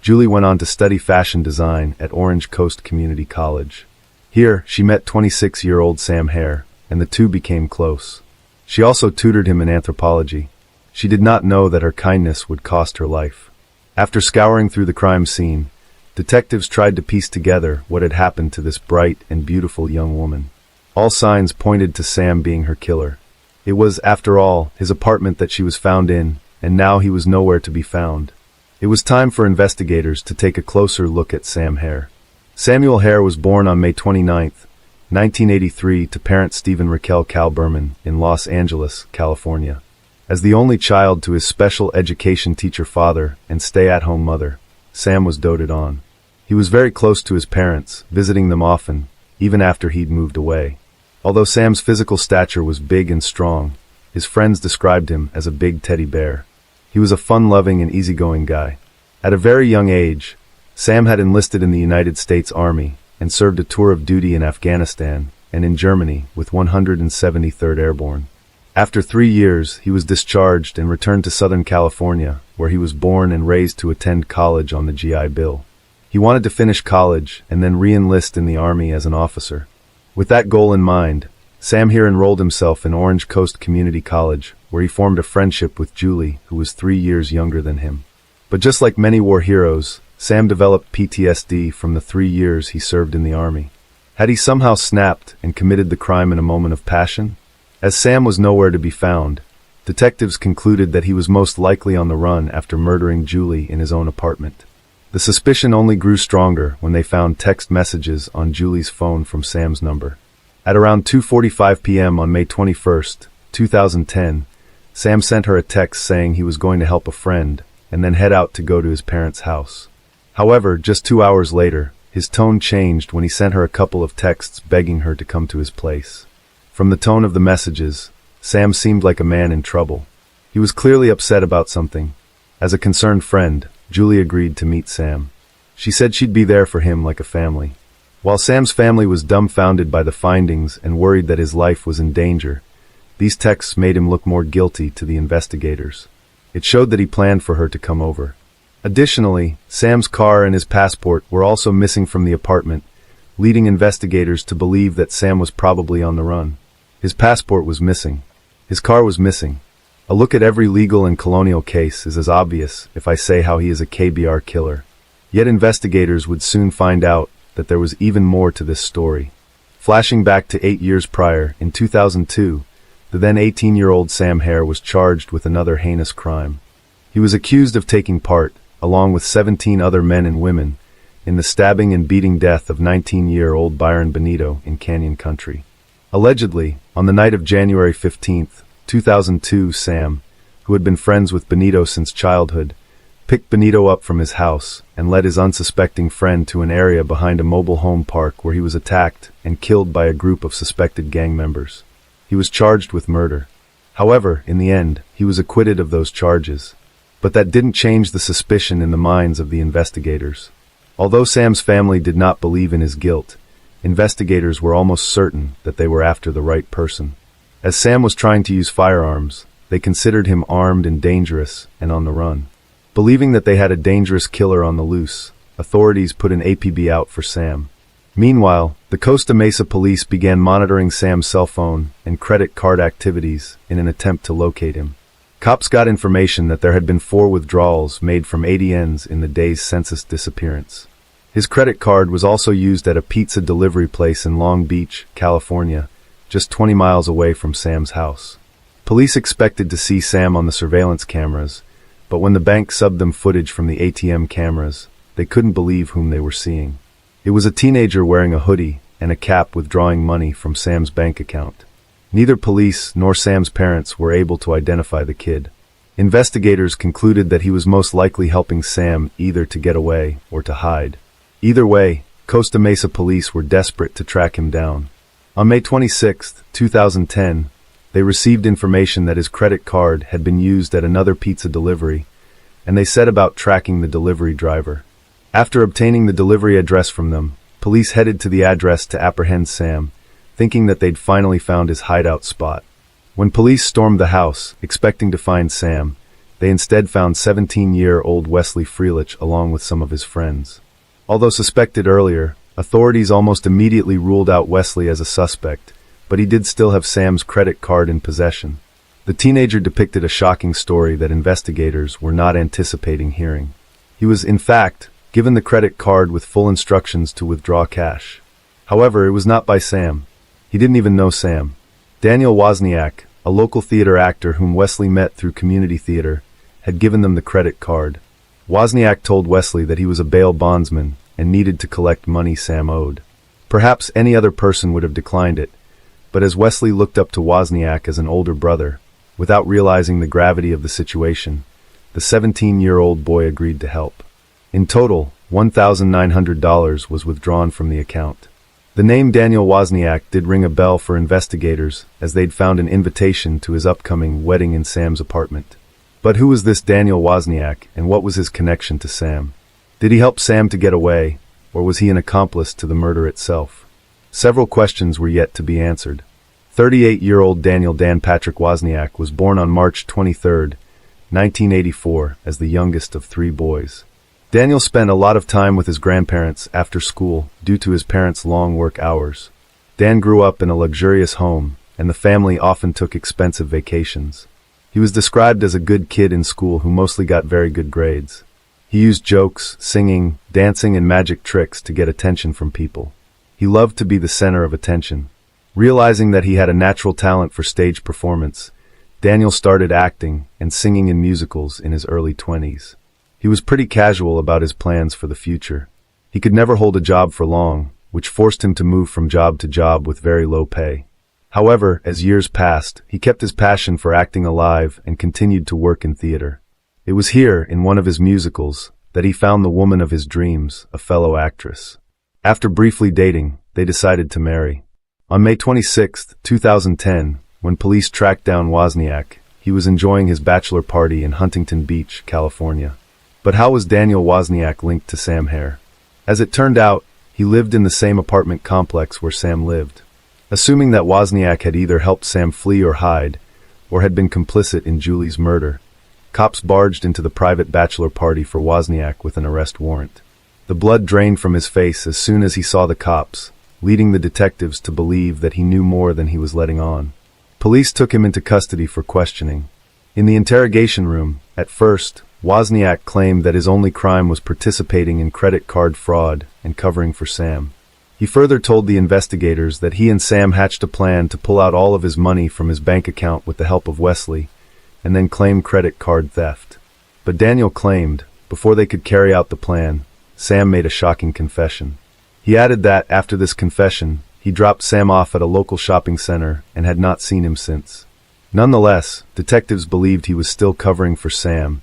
Speaker 1: Julie went on to study fashion design at Orange Coast Community College. Here, she met 26-year-old Sam Hare, and the two became close. She also tutored him in anthropology. She did not know that her kindness would cost her life. After scouring through the crime scene, detectives tried to piece together what had happened to this bright and beautiful young woman. All signs pointed to Sam being her killer. It was, after all, his apartment that she was found in, and now he was nowhere to be found. It was time for investigators to take a closer look at Sam Hare. Samuel Hare was born on May 29, 1983 to parents Stephen Raquel Cal Berman in Los Angeles, California. As the only child to his special education teacher father and stay-at-home mother, Sam was doted on. He was very close to his parents, visiting them often, even after he'd moved away. Although Sam's physical stature was big and strong, his friends described him as a big teddy bear. He was a fun-loving and easygoing guy. At a very young age, Sam had enlisted in the United States Army and served a tour of duty in Afghanistan and in Germany with 173rd Airborne. After 3 years, he was discharged and returned to Southern California, where he was born and raised to attend college on the GI Bill. He wanted to finish college and then re-enlist in the Army as an officer. With that goal in mind, Sam here enrolled himself in Orange Coast Community College, where he formed a friendship with Julie, who was 3 years younger than him. But just like many war heroes, Sam developed PTSD from the 3 years he served in the army. Had he somehow snapped and committed the crime in a moment of passion? As Sam was nowhere to be found, detectives concluded that he was most likely on the run after murdering Julie in his own apartment. The suspicion only grew stronger when they found text messages on Julie's phone from Sam's number. At around 2:45 p.m. on May 21, 2010, Sam sent her a text saying he was going to help a friend and then head out to go to his parents' house. However, just 2 hours later, his tone changed when he sent her a couple of texts begging her to come to his place. From the tone of the messages, Sam seemed like a man in trouble. He was clearly upset about something. As a concerned friend, Julie agreed to meet Sam. She said she'd be there for him like a family. While Sam's family was dumbfounded by the findings and worried that his life was in danger, these texts made him look more guilty to the investigators. It showed that he planned for her to come over. Additionally, Sam's car and his passport were also missing from the apartment, leading investigators to believe that Sam was probably on the run. His passport was missing. His car was missing. A look at every legal and colonial case is as obvious if I say how he is a KBR killer. Yet investigators would soon find out that there was even more to this story. Flashing back to 8 years prior, in 2002, the then 18-year-old Sam Hare was charged with another heinous crime. He was accused of taking part, along with 17 other men and women, in the stabbing and beating death of 19-year-old Byron Benito in Canyon Country. Allegedly, on the night of January 15, 2002, Sam, who had been friends with Benito since childhood, picked Benito up from his house and led his unsuspecting friend to an area behind a mobile home park where he was attacked and killed by a group of suspected gang members. He was charged with murder. However, in the end, he was acquitted of those charges. But that didn't change the suspicion in the minds of the investigators. Although Sam's family did not believe in his guilt, investigators were almost certain that they were after the right person. As Sam was trying to use firearms, they considered him armed and dangerous and on the run. Believing that they had a dangerous killer on the loose, authorities put an APB out for Sam. Meanwhile, the Costa Mesa police began monitoring Sam's cell phone and credit card activities in an attempt to locate him. Cops got information that there had been 4 withdrawals made from ATMs in the days since his disappearance. His credit card was also used at a pizza delivery place in Long Beach, California, just 20 miles away from Sam's house. Police expected to see Sam on the surveillance cameras, but when the bank subbed them footage from the ATM cameras, they couldn't believe whom they were seeing. It was a teenager wearing a hoodie and a cap withdrawing money from Sam's bank account. Neither police nor Sam's parents were able to identify the kid. Investigators concluded that he was most likely helping Sam either to get away or to hide. Either way, Costa Mesa police were desperate to track him down. On May 26, 2010, they received information that his credit card had been used at another pizza delivery, and they set about tracking the delivery driver. After obtaining the delivery address from them, police headed to the address to apprehend Sam, thinking that they'd finally found his hideout spot. When police stormed the house, expecting to find Sam, they instead found 17-year-old Wesley Freelich along with some of his friends. Although suspected earlier, authorities almost immediately ruled out Wesley as a suspect, but he did still have Sam's credit card in possession. The teenager depicted a shocking story that investigators were not anticipating hearing. He was, in fact, given the credit card with full instructions to withdraw cash. However, it was not by Sam. He didn't even know Sam. Daniel Wozniak, a local theater actor whom Wesley met through community theater, had given them the credit card. Wozniak told Wesley that he was a bail bondsman and needed to collect money Sam owed. Perhaps any other person would have declined it, but as Wesley looked up to Wozniak as an older brother, without realizing the gravity of the situation, the 17-year-old boy agreed to help. In total, $1,900 was withdrawn from the account. The name Daniel Wozniak did ring a bell for investigators, as they'd found an invitation to his upcoming wedding in Sam's apartment. But who was this Daniel Wozniak, and what was his connection to Sam? Did he help Sam to get away, or was he an accomplice to the murder itself? Several questions were yet to be answered. 38-year-old Daniel Dan Patrick Wozniak was born on March 23, 1984, as the youngest of 3 boys. Daniel spent a lot of time with his grandparents after school due to his parents' long work hours. Dan grew up in a luxurious home and the family often took expensive vacations. He was described as a good kid in school who mostly got very good grades. He used jokes, singing, dancing, and magic tricks to get attention from people. He loved to be the center of attention. Realizing that he had a natural talent for stage performance, Daniel started acting and singing in musicals in his early 20s. He was pretty casual about his plans for the future. He could never hold a job for long, which forced him to move from job to job with very low pay. However, as years passed, he kept his passion for acting alive and continued to work in theater. It was here, in one of his musicals, that he found the woman of his dreams, a fellow actress. After briefly dating, they decided to marry. On May 26, 2010, when police tracked down Wozniak, he was enjoying his bachelor party in Huntington Beach, California. But how was Daniel Wozniak linked to Sam Hare? As it turned out, he lived in the same apartment complex where Sam lived. Assuming that Wozniak had either helped Sam flee or hide, or had been complicit in Julie's murder, cops barged into the private bachelor party for Wozniak with an arrest warrant. The blood drained from his face as soon as he saw the cops, leading the detectives to believe that he knew more than he was letting on. Police took him into custody for questioning. In the interrogation room, at first, Wozniak claimed that his only crime was participating in credit card fraud and covering for Sam. He further told the investigators that he and Sam hatched a plan to pull out all of his money from his bank account with the help of Wesley, and then claim credit card theft. But Daniel claimed, before they could carry out the plan, Sam made a shocking confession. He added that, after this confession, he dropped Sam off at a local shopping center and had not seen him since. Nonetheless, detectives believed he was still covering for Sam,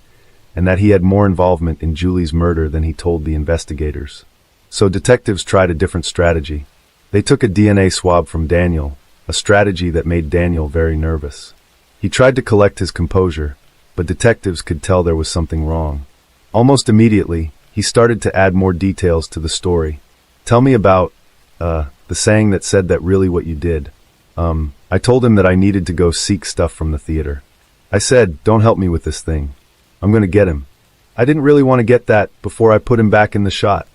Speaker 1: and that he had more involvement in Julie's murder than he told the investigators. So detectives tried a different strategy. They took a DNA swab from Daniel, a strategy that made Daniel very nervous. He tried to collect his composure, but detectives could tell there was something wrong. Almost immediately, he started to add more details to the story. Tell me about, the saying that said that really what you did. I told him that I needed to go seek stuff from the theater. I said, don't help me with this thing. I'm going to get him. I didn't really want to get that before I put him back in the shot.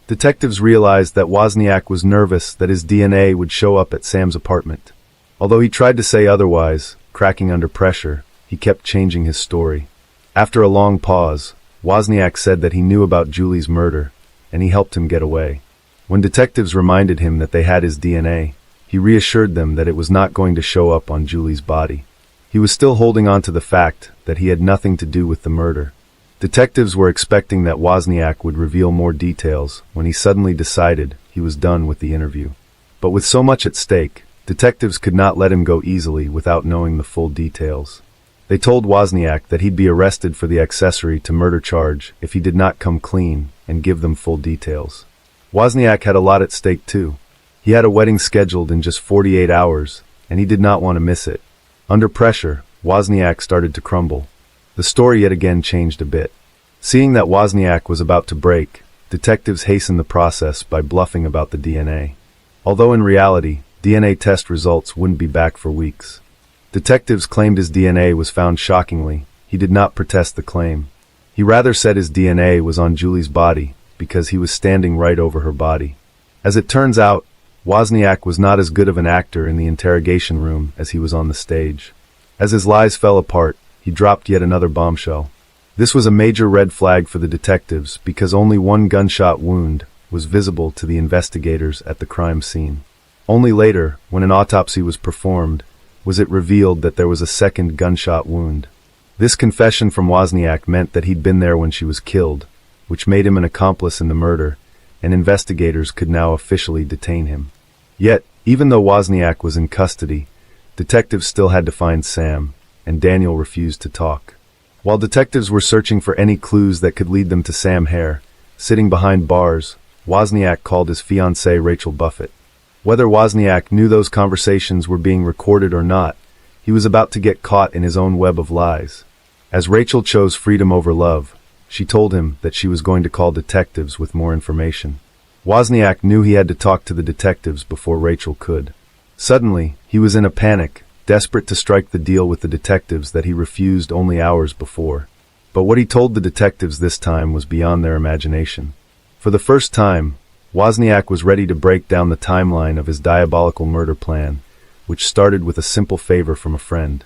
Speaker 1: Detectives realized that Wozniak was nervous that his DNA would show up at Sam's apartment. Although he tried to say otherwise, cracking under pressure, he kept changing his story. After a long pause, Wozniak said that he knew about Julie's murder, and he helped him get away. When detectives reminded him that they had his DNA, he reassured them that it was not going to show up on Julie's body. He was still holding on to the fact that he had nothing to do with the murder. Detectives were expecting that Wozniak would reveal more details when he suddenly decided he was done with the interview. But with so much at stake, detectives could not let him go easily without knowing the full details. They told Wozniak that he'd be arrested for the accessory to murder charge if he did not come clean and give them full details. Wozniak had a lot at stake too. He had a wedding scheduled in just 48 hours, and he did not want to miss it. Under pressure, Wozniak started to crumble. The story yet again changed a bit. Seeing that Wozniak was about to break, detectives hastened the process by bluffing about the DNA. Although in reality, DNA test results wouldn't be back for weeks. Detectives claimed his DNA was found shockingly. He did not protest the claim. He rather said his DNA was on Julie's body because he was standing right over her body. As it turns out, Wozniak was not as good of an actor in the interrogation room as he was on the stage. As his lies fell apart, he dropped yet another bombshell. This was a major red flag for the detectives because only one gunshot wound was visible to the investigators at the crime scene. Only later, when an autopsy was performed, was it revealed that there was a second gunshot wound. This confession from Wozniak meant that he'd been there when she was killed, which made him an accomplice in the murder, and investigators could now officially detain him. Yet, even though Wozniak was in custody, detectives still had to find Sam, and Daniel refused to talk. While detectives were searching for any clues that could lead them to Sam Hare, sitting behind bars, Wozniak called his fiancée Rachel Buffett. Whether Wozniak knew those conversations were being recorded or not, he was about to get caught in his own web of lies. As Rachel chose freedom over love, she told him that she was going to call detectives with more information. Wozniak knew he had to talk to the detectives before Rachel could. Suddenly, he was in a panic, desperate to strike the deal with the detectives that he refused only hours before. But what he told the detectives this time was beyond their imagination. For the first time, Wozniak was ready to break down the timeline of his diabolical murder plan, which started with a simple favor from a friend.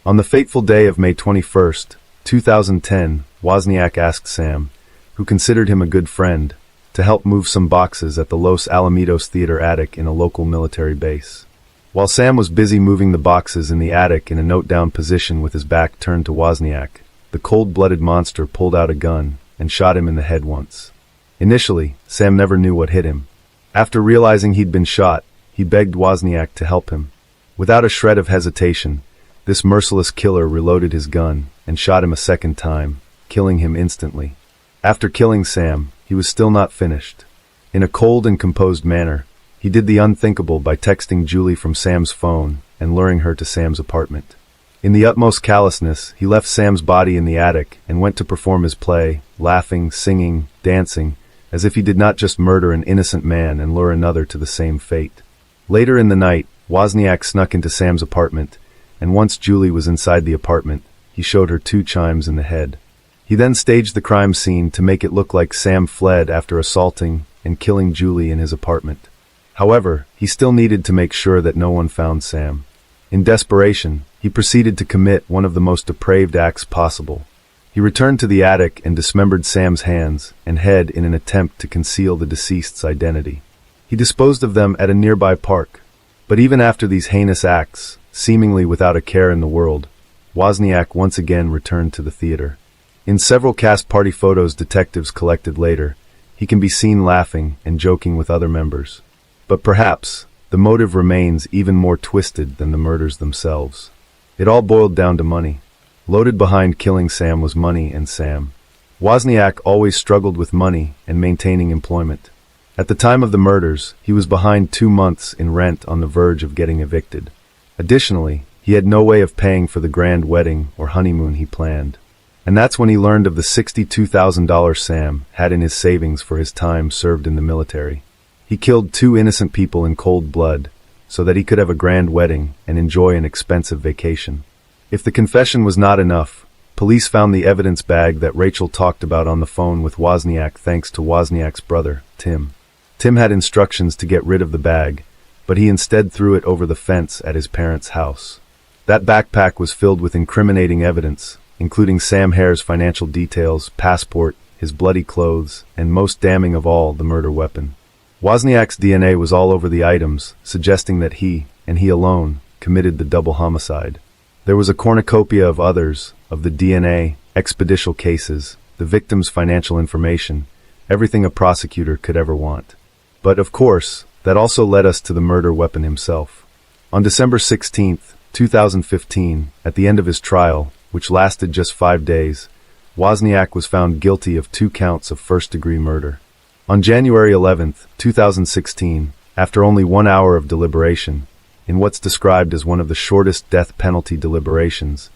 Speaker 1: On the fateful day of May 21st, 2010, Wozniak asked Sam, who considered him a good friend, to help move some boxes at the Los Alamitos Theater attic in a local military base. While Sam was busy moving the boxes in the attic in a note-down position with his back turned to Wozniak, the cold-blooded monster pulled out a gun and shot him in the head once. Initially, Sam never knew what hit him. After realizing he'd been shot, he begged Wozniak to help him. Without a shred of hesitation, this merciless killer reloaded his gun and shot him a second time, killing him instantly. After killing Sam, he was still not finished. In a cold and composed manner, he did the unthinkable by texting Julie from Sam's phone and luring her to Sam's apartment. In the utmost callousness, he left Sam's body in the attic and went to perform his play, laughing, singing, dancing, as if he did not just murder an innocent man and lure another to the same fate. Later in the night, Wozniak snuck into Sam's apartment, and once Julie was inside the apartment, he showed her 2 chimes in the head. He then staged the crime scene to make it look like Sam fled after assaulting and killing Julie in his apartment. However, he still needed to make sure that no one found Sam. In desperation, he proceeded to commit one of the most depraved acts possible. He returned to the attic and dismembered Sam's hands and head in an attempt to conceal the deceased's identity. He disposed of them at a nearby park. But even after these heinous acts, seemingly without a care in the world, Wozniak once again returned to the theater. In several cast party photos detectives collected later, he can be seen laughing and joking with other members. But perhaps, the motive remains even more twisted than the murders themselves. It all boiled down to money. Loaded behind killing Sam was money and Sam. Wozniak always struggled with money and maintaining employment. At the time of the murders, he was behind 2 months in rent on the verge of getting evicted. Additionally, he had no way of paying for the grand wedding or honeymoon he planned. And that's when he learned of the $62,000 Sam had in his savings for his time served in the military. He killed 2 innocent people in cold blood so that he could have a grand wedding and enjoy an expensive vacation. If the confession was not enough, police found the evidence bag that Rachel talked about on the phone with Wozniak thanks to Wozniak's brother, Tim. Tim had instructions to get rid of the bag, but he instead threw it over the fence at his parents' house. That backpack was filled with incriminating evidence, including Sam Hare's financial details, passport, his bloody clothes, and most damning of all, the murder weapon. Wozniak's DNA was all over the items, suggesting that he, and he alone, committed the double homicide. There was a cornucopia of others, of the DNA, expeditial cases, the victim's financial information, everything a prosecutor could ever want. But, of course, that also led us to the murder weapon himself. On December 16, 2015, at the end of his trial, which lasted just 5 days, Wozniak was found guilty of 2 counts of first-degree murder. On January 11, 2016, after only 1 hour of deliberation, in what's described as one of the shortest death penalty deliberations,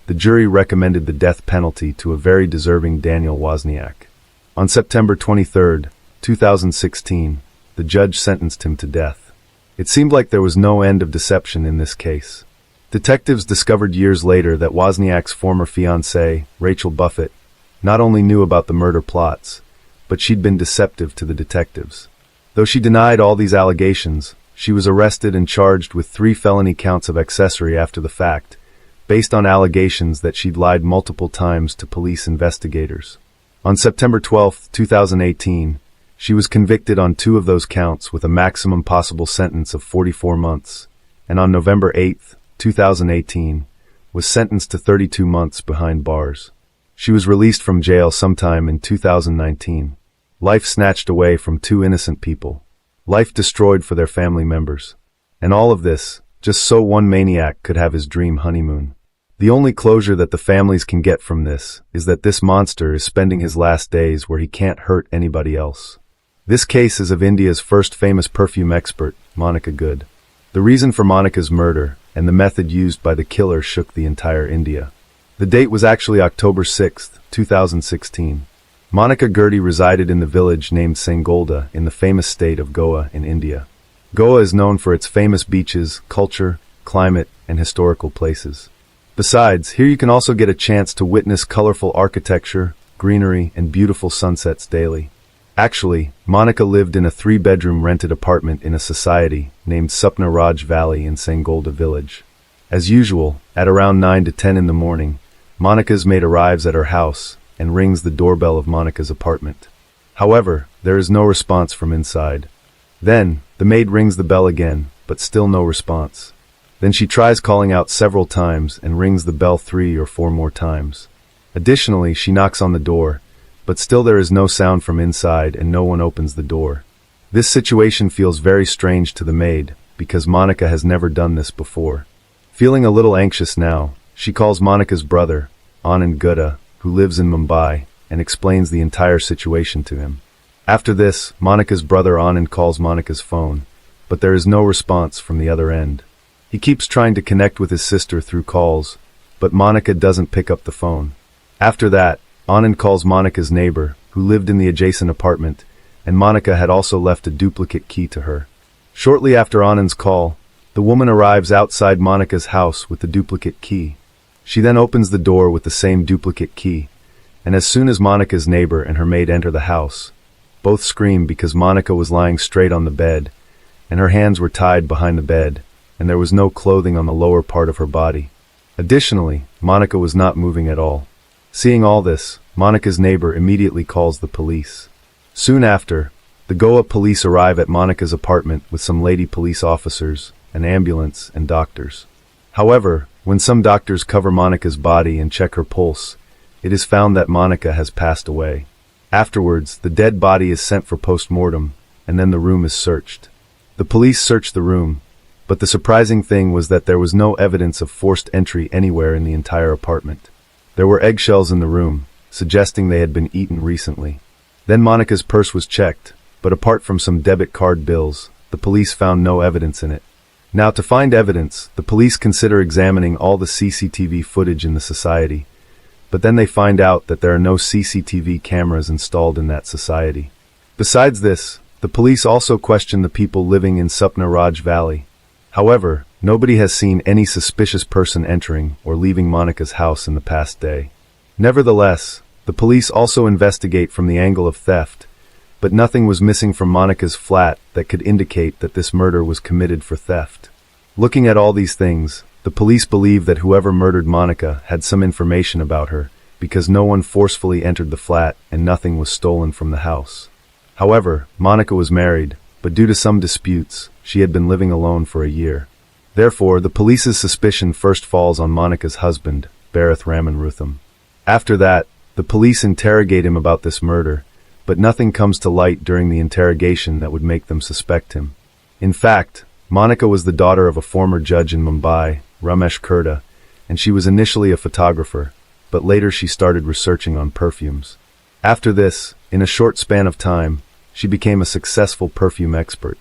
Speaker 1: the jury recommended the death penalty to a very deserving Daniel Wozniak. On September 23, 2016, the judge sentenced him to death. It seemed like there was no end of deception in this case. Detectives discovered years later that Wozniak's former fiancée, Rachel Buffett, not only knew about the murder plots, but she'd been deceptive to the detectives. Though she denied all these allegations, she was arrested and charged with 3 felony counts of accessory after the fact, based on allegations that she'd lied multiple times to police investigators. On September 12, 2018, she was convicted on 2 of those counts with a maximum possible sentence of 44 months, and on November 8, 2018, was sentenced to 32 months behind bars. She was released from jail sometime in 2019. Life snatched away from 2 innocent people. Life destroyed for their family members. And all of this, just so one maniac could have his dream honeymoon. The only closure that the families can get from this is that this monster is spending his last days where he can't hurt anybody else. This case is of India's first famous perfume expert, Monica Good. The reason for Monica's murder and the method used by the killer shook the entire India. The date was actually October 6, 2016. Monica Gurdy resided in the village named Sangolda in the famous state of Goa in India. Goa is known for its famous beaches, culture, climate, and historical places. Besides, here you can also get a chance to witness colorful architecture, greenery, and beautiful sunsets daily. Actually, Monica lived in a 3-bedroom rented apartment in a society named Supna Raj Valley in Sangolda village. As usual, at around 9 to 10 in the morning, Monica's maid arrives at her house and rings the doorbell of Monica's apartment. However, there is no response from inside. Then, the maid rings the bell again, but still no response. Then she tries calling out several times and rings the bell 3 or 4 more times. Additionally, she knocks on the door, but still there is no sound from inside and no one opens the door. This situation feels very strange to the maid, because Monica has never done this before. Feeling a little anxious now, she calls Monica's brother, Anand Gupta, who lives in Mumbai, and explains the entire situation to him. After this, Monica's brother Anand calls Monica's phone, but there is no response from the other end. He keeps trying to connect with his sister through calls, but Monica doesn't pick up the phone. After that, Anand calls Monica's neighbor, who lived in the adjacent apartment, and Monica had also left a duplicate key to her. Shortly after Anand's call, the woman arrives outside Monica's house with the duplicate key. She then opens the door with the same duplicate key, and as soon as Monica's neighbor and her maid enter the house, both scream because Monica was lying straight on the bed, and her hands were tied behind the bed, and there was no clothing on the lower part of her body. Additionally, Monica was not moving at all. Seeing all this, Monica's neighbor immediately calls the police. Soon after, the Goa police arrive at Monica's apartment with some lady police officers, an ambulance, and doctors. However, when some doctors cover Monica's body and check her pulse, it is found that Monica has passed away. Afterwards, the dead body is sent for post-mortem, and then the room is searched. The police searched the room, but the surprising thing was that there was no evidence of forced entry anywhere in the entire apartment. There were eggshells in the room, suggesting they had been eaten recently. Then Monica's purse was checked, but apart from some debit card bills, the police found no evidence in it. Now, to find evidence, the police consider examining all the CCTV footage in the society, but then they find out that there are no CCTV cameras installed in that society. Besides this, the police also question the people living in Supna Raj Valley. However, nobody has seen any suspicious person entering or leaving Monica's house in the past day. Nevertheless, the police also investigate from the angle of theft, but nothing was missing from Monica's flat that could indicate that this murder was committed for theft. Looking at all these things, the police believe that whoever murdered Monica had some information about her, because no one forcefully entered the flat and nothing was stolen from the house. However, Monica was married, but due to some disputes, she had been living alone for a year. Therefore, the police's suspicion first falls on Monica's husband, Bharath Ramanrutham. After that, the police interrogate him about this murder, but nothing comes to light during the interrogation that would make them suspect him. In fact, Monica was the daughter of a former judge in Mumbai, Ramesh Kurta, and she was initially a photographer, but later she started researching on perfumes. After this, in a short span of time, she became a successful perfume expert.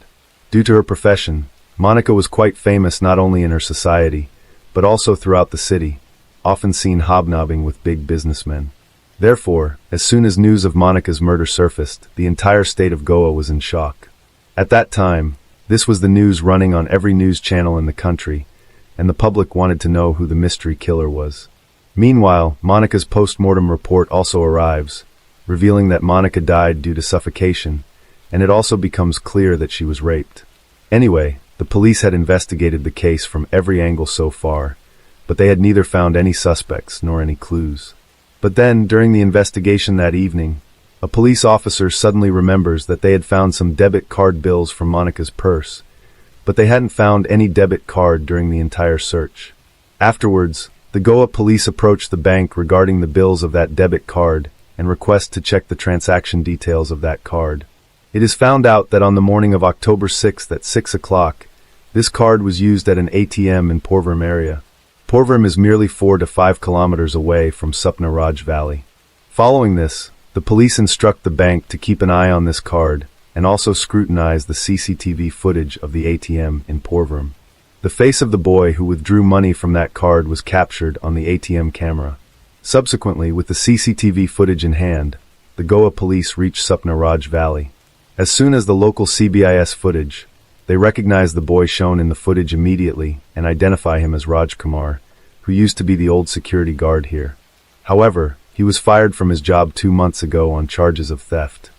Speaker 1: Due to her profession, Monica was quite famous not only in her society, but also throughout the city, often seen hobnobbing with big businessmen. Therefore, as soon as news of Monica's murder surfaced, the entire state of Goa was in shock. At that time, this was the news running on every news channel in the country, and the public wanted to know who the mystery killer was. Meanwhile, Monica's post-mortem report also arrives, revealing that Monica died due to suffocation, and it also becomes clear that she was raped. Anyway, the police had investigated the case from every angle so far, but they had neither found any suspects nor any clues. But then, during the investigation that evening, a police officer suddenly remembers that they had found some debit card bills from Monica's purse, but they hadn't found any debit card during the entire search. Afterwards, the Goa police approached the bank regarding the bills of that debit card and request to check the transaction details of that card. It is found out that on the morning of October 6th at 6 o'clock, this card was used at an ATM in Porvorim area. Porvorim is merely 4 to 5 kilometers away from Supna Raj Valley. Following this, the police instruct the bank to keep an eye on this card and also scrutinize the CCTV footage of the ATM in Porvorim. The face of the boy who withdrew money from that card was captured on the ATM camera. Subsequently, with the CCTV footage in hand, the Goa police reached Supna Raj Valley. As soon as the local CBIS footage, they recognize the boy shown in the footage immediately and identify him as Raj Kumar, who used to be the old security guard here. However, he was fired from his job 2 months ago on charges of theft.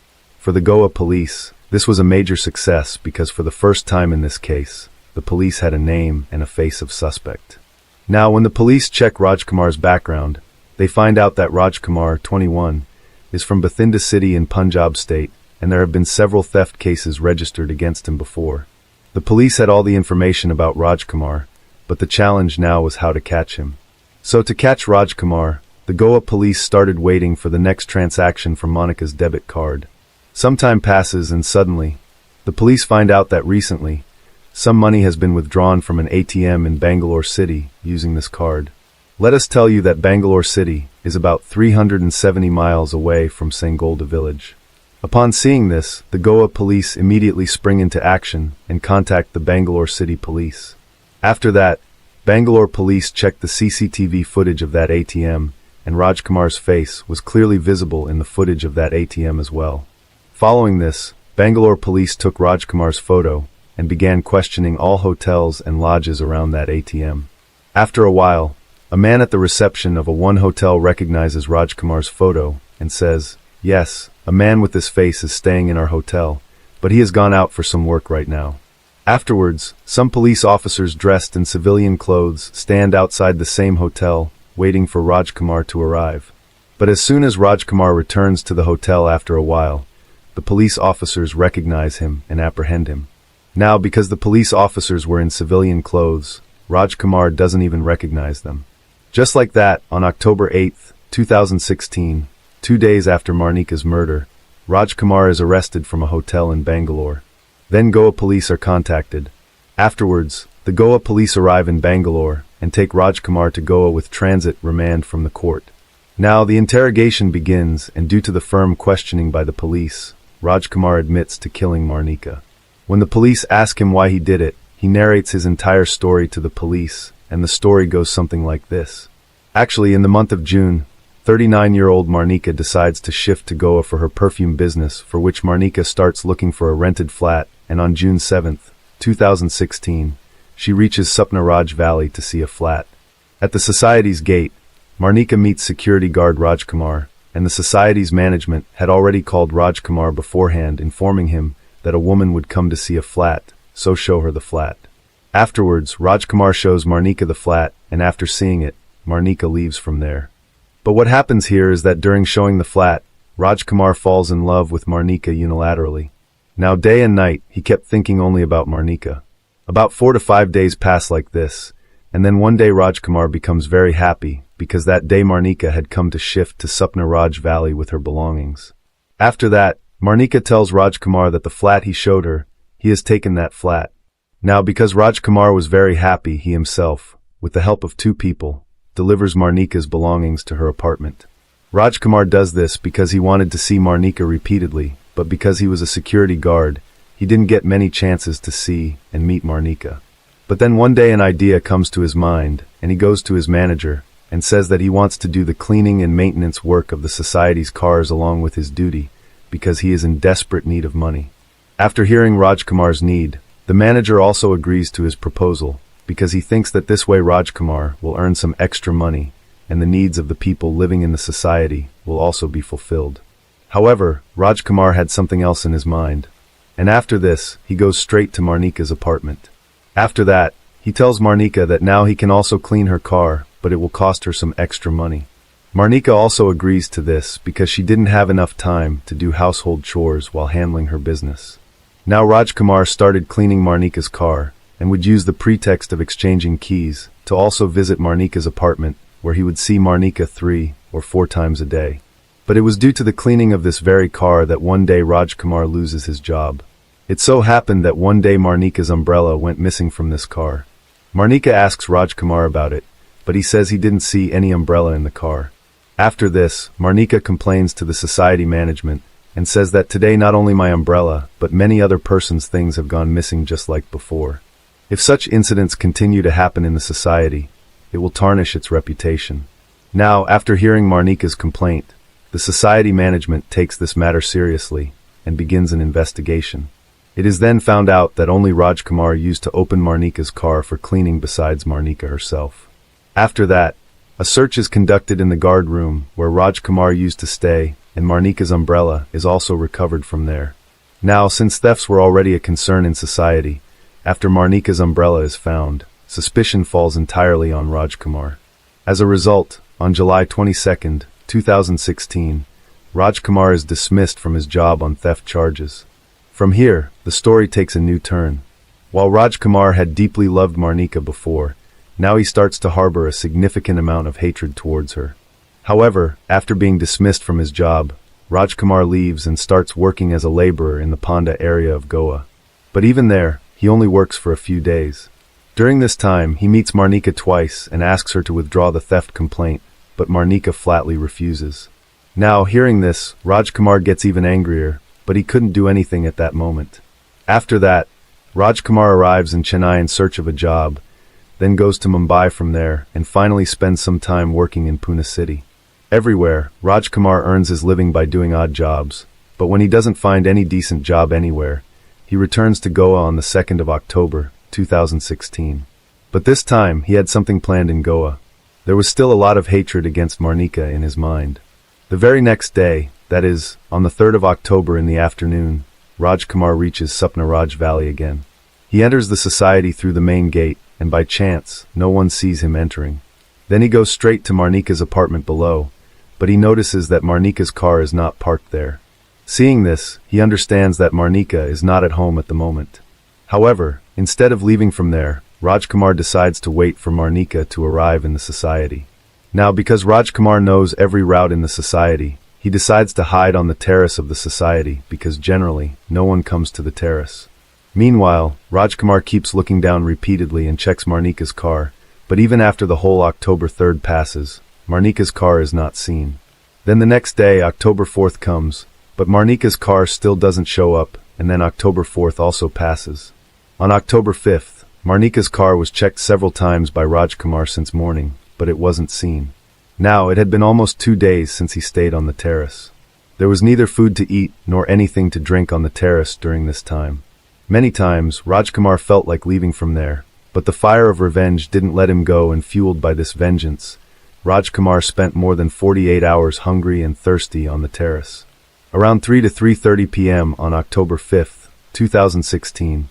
Speaker 1: For the Goa police, this was a major success because for the first time in this case, the police had a name and a face of suspect. Now, when the police check Rajkumar's background, they find out that Rajkumar, 21, is from Bathinda city in Punjab state, and there have been several theft cases registered against him before. The police had all the information about Rajkumar, but the challenge now was how to catch him. So to catch Rajkumar, the Goa police started waiting for the next transaction from Monika's debit card. Some time passes and suddenly, the police find out that recently, some money has been withdrawn from an ATM in Bangalore city using this card. Let us tell you that Bangalore city is about 370 miles away from Sangolda village. Upon seeing this, the Goa police immediately spring into action and contact the Bangalore city police. After that, Bangalore police checked the CCTV footage of that ATM, and Rajkumar's face was clearly visible in the footage of that ATM as well. Following this, Bangalore police took Rajkumar's photo and began questioning all hotels and lodges around that ATM. After a while, a man at the reception of one hotel recognizes Rajkumar's photo and says, "Yes, a man with this face is staying in our hotel, but he has gone out for some work right now." Afterwards, some police officers dressed in civilian clothes stand outside the same hotel, waiting for Rajkumar to arrive. But as soon as Rajkumar returns to the hotel after a while, the police officers recognize him and apprehend him. Now, because the police officers were in civilian clothes, Rajkumar doesn't even recognize them. Just like that, on October 8, 2016, 2 days after Marnika's murder, Rajkumar is arrested from a hotel in Bangalore. Then Goa police are contacted. Afterwards, the Goa police arrive in Bangalore and take Rajkumar to Goa with transit remand from the court. Now the interrogation begins, and due to the firm questioning by the police, Rajkumar admits to killing Marnika. When the police ask him why he did it, he narrates his entire story to the police, and the story goes something like this. Actually, in the month of June, 39-year-old Marnika decides to shift to Goa for her perfume business, for which Marnika starts looking for a rented flat, and on June 7, 2016, she reaches Sapna Raj Valley to see a flat. At the society's gate, Marnika meets security guard Rajkumar, and the society's management had already called Rajkumar beforehand, informing him that a woman would come to see a flat, so show her the flat. Afterwards, Rajkumar shows Marnika the flat, and after seeing it, Marnika leaves from there. But what happens here is that during showing the flat, Rajkumar falls in love with Marnika unilaterally. Now day and night, he kept thinking only about Marnika. About 4 to 5 days pass like this, and then one day Rajkumar becomes very happy, because that day Marnika had come to shift to Sapna Raj Valley with her belongings. After that, Marnika tells Rajkumar that the flat he showed her, he has taken that flat. Now because Rajkumar was very happy, he himself, with the help of 2 people, delivers Marnika's belongings to her apartment. Rajkumar does this because he wanted to see Marnika repeatedly, but because he was a security guard, he didn't get many chances to see and meet Marnika. But then one day an idea comes to his mind, and he goes to his manager and says that he wants to do the cleaning and maintenance work of the society's cars along with his duty, because he is in desperate need of money. After hearing Rajkumar's need, the manager also agrees to his proposal, because he thinks that this way Rajkumar will earn some extra money, and the needs of the people living in the society will also be fulfilled. However, Rajkumar had something else in his mind, and after this, he goes straight to Marnika's apartment. After that, he tells Marnika that now he can also clean her car, but it will cost her some extra money. Marnika also agrees to this because she didn't have enough time to do household chores while handling her business. Now Rajkumar started cleaning Marnika's car, and would use the pretext of exchanging keys to also visit Marnika's apartment, where he would see Marnika 3 or 4 times a day. But it was due to the cleaning of this very car that one day Rajkumar loses his job. It so happened that one day Marnika's umbrella went missing from this car. Marnika asks Rajkumar about it, but he says he didn't see any umbrella in the car. After this, Marnika complains to the society management and says that today not only my umbrella, but many other persons' things have gone missing just like before. If such incidents continue to happen in the society, it will tarnish its reputation. Now, after hearing Marnika's complaint, the society management takes this matter seriously and begins an investigation. It is then found out that only Rajkumar used to open Marnika's car for cleaning besides Marnika herself. After that, a search is conducted in the guard room where Rajkumar used to stay, and Marnika's umbrella is also recovered from there. Now, since thefts were already a concern in society, after Marnika's umbrella is found, suspicion falls entirely on Rajkumar. As a result, on July 22, 2016, Rajkumar is dismissed from his job on theft charges. From here, the story takes a new turn. While Rajkumar had deeply loved Marnika before, now he starts to harbor a significant amount of hatred towards her. However, after being dismissed from his job, Rajkumar leaves and starts working as a laborer in the Ponda area of Goa. But even there, he only works for a few days. During this time, he meets Marnika twice and asks her to withdraw the theft complaint, but Marnika flatly refuses. Now, hearing this, Rajkumar gets even angrier, but he couldn't do anything at that moment. After that, Rajkumar arrives in Chennai in search of a job, then goes to Mumbai from there, and finally spends some time working in Pune city. Everywhere, Rajkumar earns his living by doing odd jobs, but when he doesn't find any decent job anywhere, he returns to Goa on the 2nd of October, 2016. But this time, he had something planned in Goa. There was still a lot of hatred against Marnika in his mind. The very next day, that is, on the 3rd of October in the afternoon, Rajkumar reaches Sapnaraj Valley again. He enters the society through the main gate, and by chance, no one sees him entering. Then he goes straight to Marnika's apartment below, but he notices that Marnika's car is not parked there. Seeing this, he understands that Marnika is not at home at the moment. However, instead of leaving from there, Rajkumar decides to wait for Marnika to arrive in the society. Now, because Rajkumar knows every route in the society, he decides to hide on the terrace of the society because generally, no one comes to the terrace. Meanwhile, Rajkumar keeps looking down repeatedly and checks Marnika's car, but even after the whole October 3rd passes, Marnika's car is not seen. Then the next day, October 4th comes, but Marnika's car still doesn't show up, and then October 4th also passes. On October 5th, Marnika's car was checked several times by Rajkumar since morning, but it wasn't seen. Now, it had been almost 2 days since he stayed on the terrace. There was neither food to eat nor anything to drink on the terrace during this time. Many times, Rajkumar felt like leaving from there, but the fire of revenge didn't let him go, and fueled by this vengeance, Rajkumar spent more than 48 hours hungry and thirsty on the terrace. Around 3 to 3:30 p.m. on October 5th, 2016,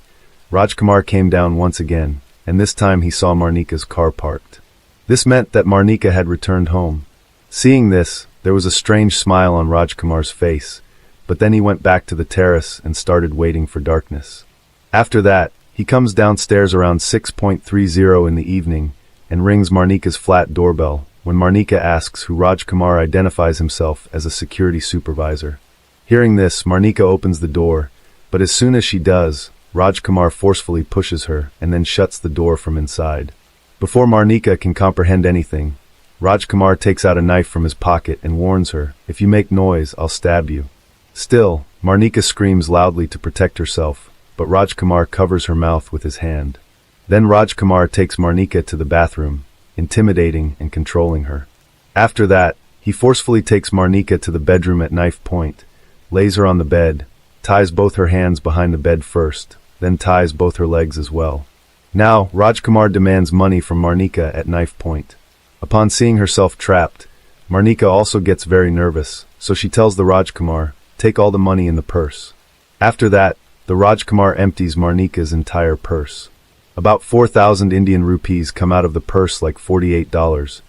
Speaker 1: Rajkumar came down once again, and this time he saw Marnika's car parked. This meant that Marnika had returned home. Seeing this, there was a strange smile on Rajkumar's face, but then he went back to the terrace and started waiting for darkness. After that, he comes downstairs around 6:30 in the evening and rings Marnika's flat doorbell. When Marnika asks who Rajkumar identifies himself as a security supervisor. Hearing this, Marnika opens the door, but as soon as she does, Rajkumar forcefully pushes her and then shuts the door from inside. Before Marnika can comprehend anything, Rajkumar takes out a knife from his pocket and warns her, "If you make noise, I'll stab you." Still, Marnika screams loudly to protect herself, but Rajkumar covers her mouth with his hand. Then Rajkumar takes Marnika to the bathroom, intimidating and controlling her. After that, he forcefully takes Marnika to the bedroom at knife point, lays her on the bed, ties both her hands behind the bed first, then ties both her legs as well. Now, Rajkumar demands money from Marnika at knife point. Upon seeing herself trapped, Marnika also gets very nervous, so she tells the Rajkumar, "Take all the money in the purse." After that, the Rajkumar empties Marnika's entire purse. About 4,000 Indian rupees come out of the purse, like $48,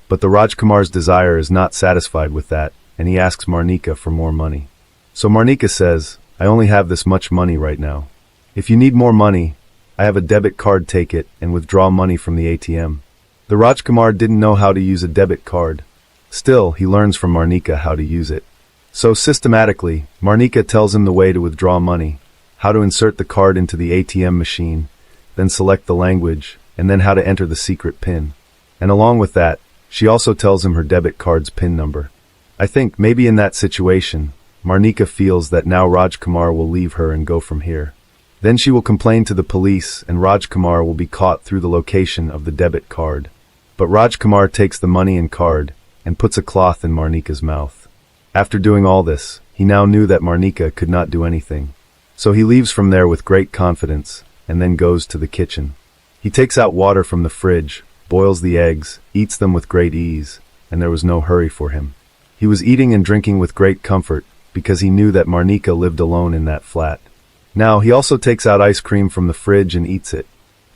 Speaker 1: but the Rajkumar's desire is not satisfied with that, and he asks Marnika for more money. So Marnika says, "I only have this much money right now. If you need more money, I have a debit card, take it and withdraw money from the ATM." The Rajkumar didn't know how to use a debit card. Still, he learns from Marnika how to use it. So systematically, Marnika tells him the way to withdraw money, how to insert the card into the ATM machine, then select the language, and then how to enter the secret PIN. And along with that, she also tells him her debit card's PIN number. I think maybe in that situation, Marnika feels that now Rajkumar will leave her and go from here. Then she will complain to the police and Rajkumar will be caught through the location of the debit card. But Rajkumar takes the money and card and puts a cloth in Marnika's mouth. After doing all this, he now knew that Marnika could not do anything. So he leaves from there with great confidence and then goes to the kitchen. He takes out water from the fridge, boils the eggs, eats them with great ease, and there was no hurry for him. He was eating and drinking with great comfort, because he knew that Marnika lived alone in that flat. Now, he also takes out ice cream from the fridge and eats it.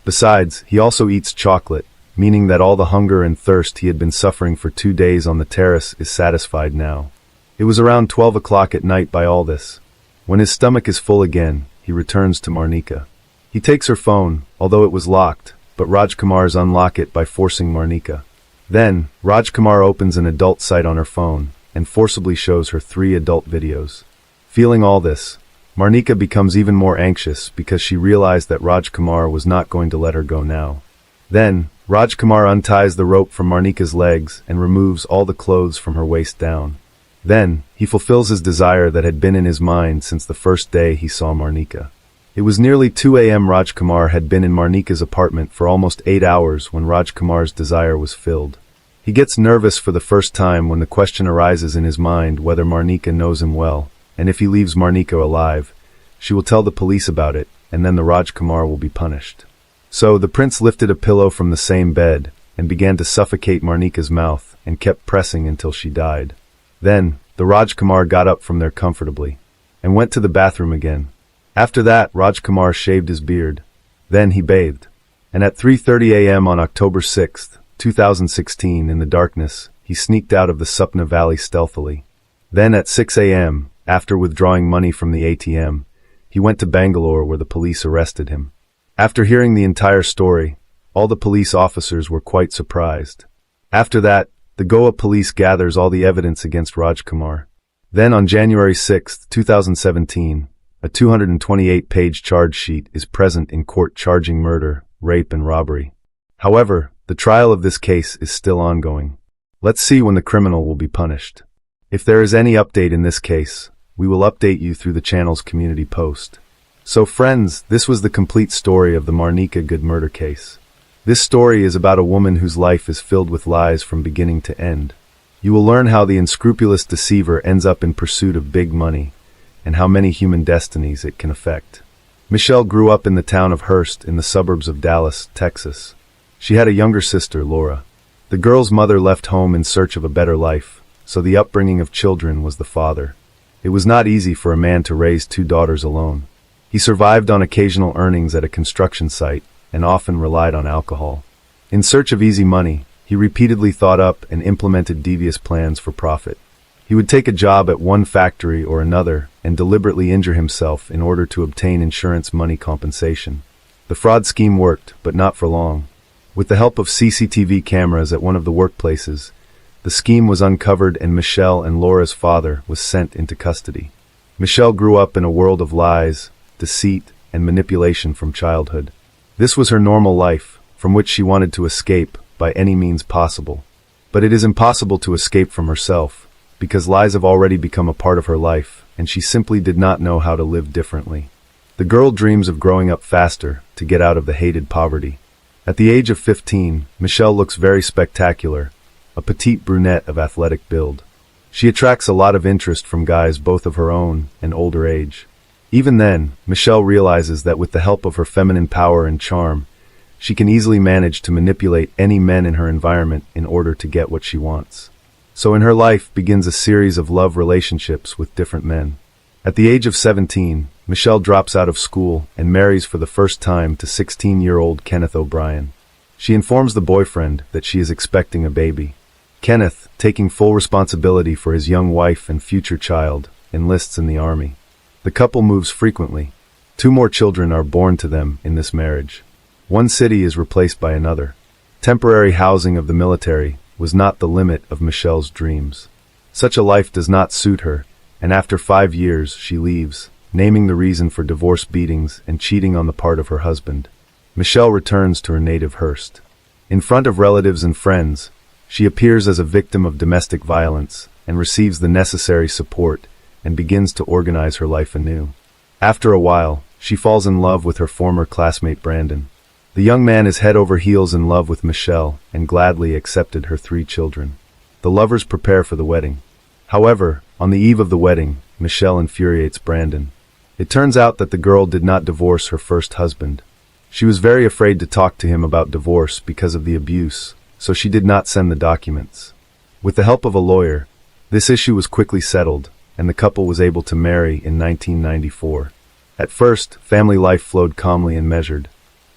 Speaker 1: Besides, he also eats chocolate, meaning that all the hunger and thirst he had been suffering for 2 days on the terrace is satisfied now. It was around 12 o'clock at night by all this. When his stomach is full again, he returns to Marnika. He takes her phone, although it was locked, but Rajkumar's unlock it by forcing Marnika. Then, Rajkumar opens an adult site on her phone, and forcibly shows her 3 adult videos. Feeling all this, Marnika becomes even more anxious because she realized that Rajkumar was not going to let her go now. Then, Rajkumar unties the rope from Marnika's legs and removes all the clothes from her waist down. Then, he fulfills his desire that had been in his mind since the first day he saw Marnika. It was nearly 2 a.m. Rajkumar had been in Marnika's apartment for almost 8 hours when Rajkumar's desire was filled. He gets nervous for the first time when the question arises in his mind whether Marnika knows him well, and if he leaves Marnika alive, she will tell the police about it, and then the Rajkumar will be punished. So the prince lifted a pillow from the same bed and began to suffocate Marnika's mouth and kept pressing until she died. Then, the Rajkumar got up from there comfortably and went to the bathroom again. After that, Rajkumar shaved his beard. Then he bathed. And at 3:30 a.m. on October 6, 2016, in the darkness, he sneaked out of the Supna Valley stealthily. Then at 6 a.m., after withdrawing money from the ATM, he went to Bangalore where the police arrested him. After hearing the entire story, all the police officers were quite surprised. After that, the Goa police gathers all the evidence against Rajkumar. Then on January 6, 2017, a 228-page charge sheet is present in court charging murder, rape and robbery. However, the trial of this case is still ongoing. Let's see when the criminal will be punished. If there is any update in this case, we will update you through the channel's community post. So friends, this was the complete story of the Marnika Good murder case. This story is about a woman whose life is filled with lies from beginning to end. You will learn how the unscrupulous deceiver ends up in pursuit of big money, and how many human destinies it can affect. Michelle grew up in the town of Hearst in the suburbs of Dallas, Texas. She had a younger sister, Laura. The girl's mother left home in search of a better life, so the upbringing of children was the father. It was not easy for a man to raise 2 daughters alone. He survived on occasional earnings at a construction site, and often relied on alcohol. In search of easy money, he repeatedly thought up and implemented devious plans for profit. He would take a job at one factory or another and deliberately injure himself in order to obtain insurance money compensation. The fraud scheme worked, but not for long. With the help of CCTV cameras at one of the workplaces, the scheme was uncovered and Michelle and Laura's father was sent into custody. Michelle grew up in a world of lies, deceit, and manipulation from childhood. This was her normal life, from which she wanted to escape by any means possible. But it is impossible to escape from herself, because lies have already become a part of her life, and she simply did not know how to live differently. The girl dreams of growing up faster, to get out of the hated poverty. At the age of 15, Michelle looks very spectacular, a petite brunette of athletic build. She attracts a lot of interest from guys both of her own and older age. Even then, Michelle realizes that with the help of her feminine power and charm, she can easily manage to manipulate any men in her environment in order to get what she wants. So in her life begins a series of love relationships with different men. At the age of 17, Michelle drops out of school and marries for the first time to 16-year-old Kenneth O'Brien. She informs the boyfriend that she is expecting a baby. Kenneth, taking full responsibility for his young wife and future child, enlists in the army. The couple moves frequently. 2 more children are born to them in this marriage. One city is replaced by another. Temporary housing of the military was not the limit of Michelle's dreams. Such a life does not suit her, and after 5 years she leaves, naming the reason for divorce beatings and cheating on the part of her husband. Michelle returns to her native Hearst. In front of relatives and friends, she appears as a victim of domestic violence and receives the necessary support and begins to organize her life anew. After a while, she falls in love with her former classmate Brandon. The young man is head over heels in love with Michelle and gladly accepted her 3 children. The lovers prepare for the wedding. However, on the eve of the wedding, Michelle infuriates Brandon. It turns out that the girl did not divorce her first husband. She was very afraid to talk to him about divorce because of the abuse, so she did not send the documents. With the help of a lawyer, This issue was quickly settled, and the couple was able to marry in 1994. At first, family life flowed calmly and measured.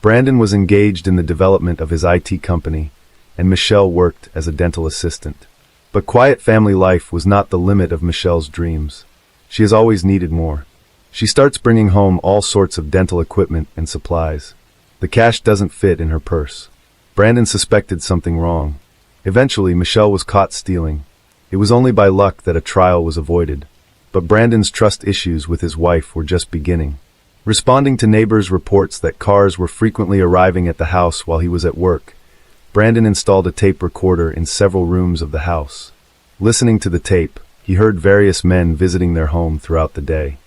Speaker 1: Brandon was engaged in the development of his IT company, and Michelle worked as a dental assistant. But quiet family life was not the limit of Michelle's dreams. She has always needed more. She starts bringing home all sorts of dental equipment and supplies. The cash doesn't fit in her purse. Brandon suspected something wrong. Eventually, Michelle was caught stealing. It was only by luck that a trial was avoided. But Brandon's trust issues with his wife were just beginning. Responding to neighbors' reports that cars were frequently arriving at the house while he was at work, Brandon installed a tape recorder in several rooms of the house. Listening to the tape, he heard various men visiting their home throughout the day.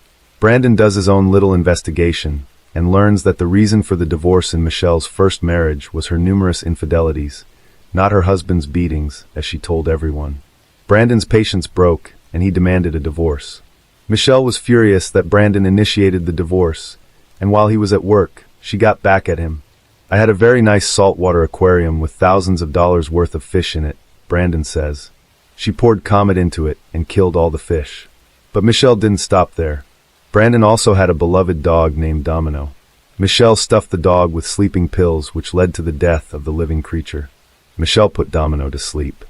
Speaker 1: Brandon does his own little investigation and learns that the reason for the divorce in Michelle's first marriage was her numerous infidelities, not her husband's beatings, as she told everyone. Brandon's patience broke, and he demanded a divorce. Michelle was furious that Brandon initiated the divorce, and while he was at work, she got back at him. "I had a very nice saltwater aquarium with thousands of dollars worth of fish in it," Brandon says. "She poured Comet into it and killed all the fish." But Michelle didn't stop there. Brandon also had a beloved dog named Domino. Michelle stuffed the dog with sleeping pills, which led to the death of the living creature. Michelle put Domino to sleep.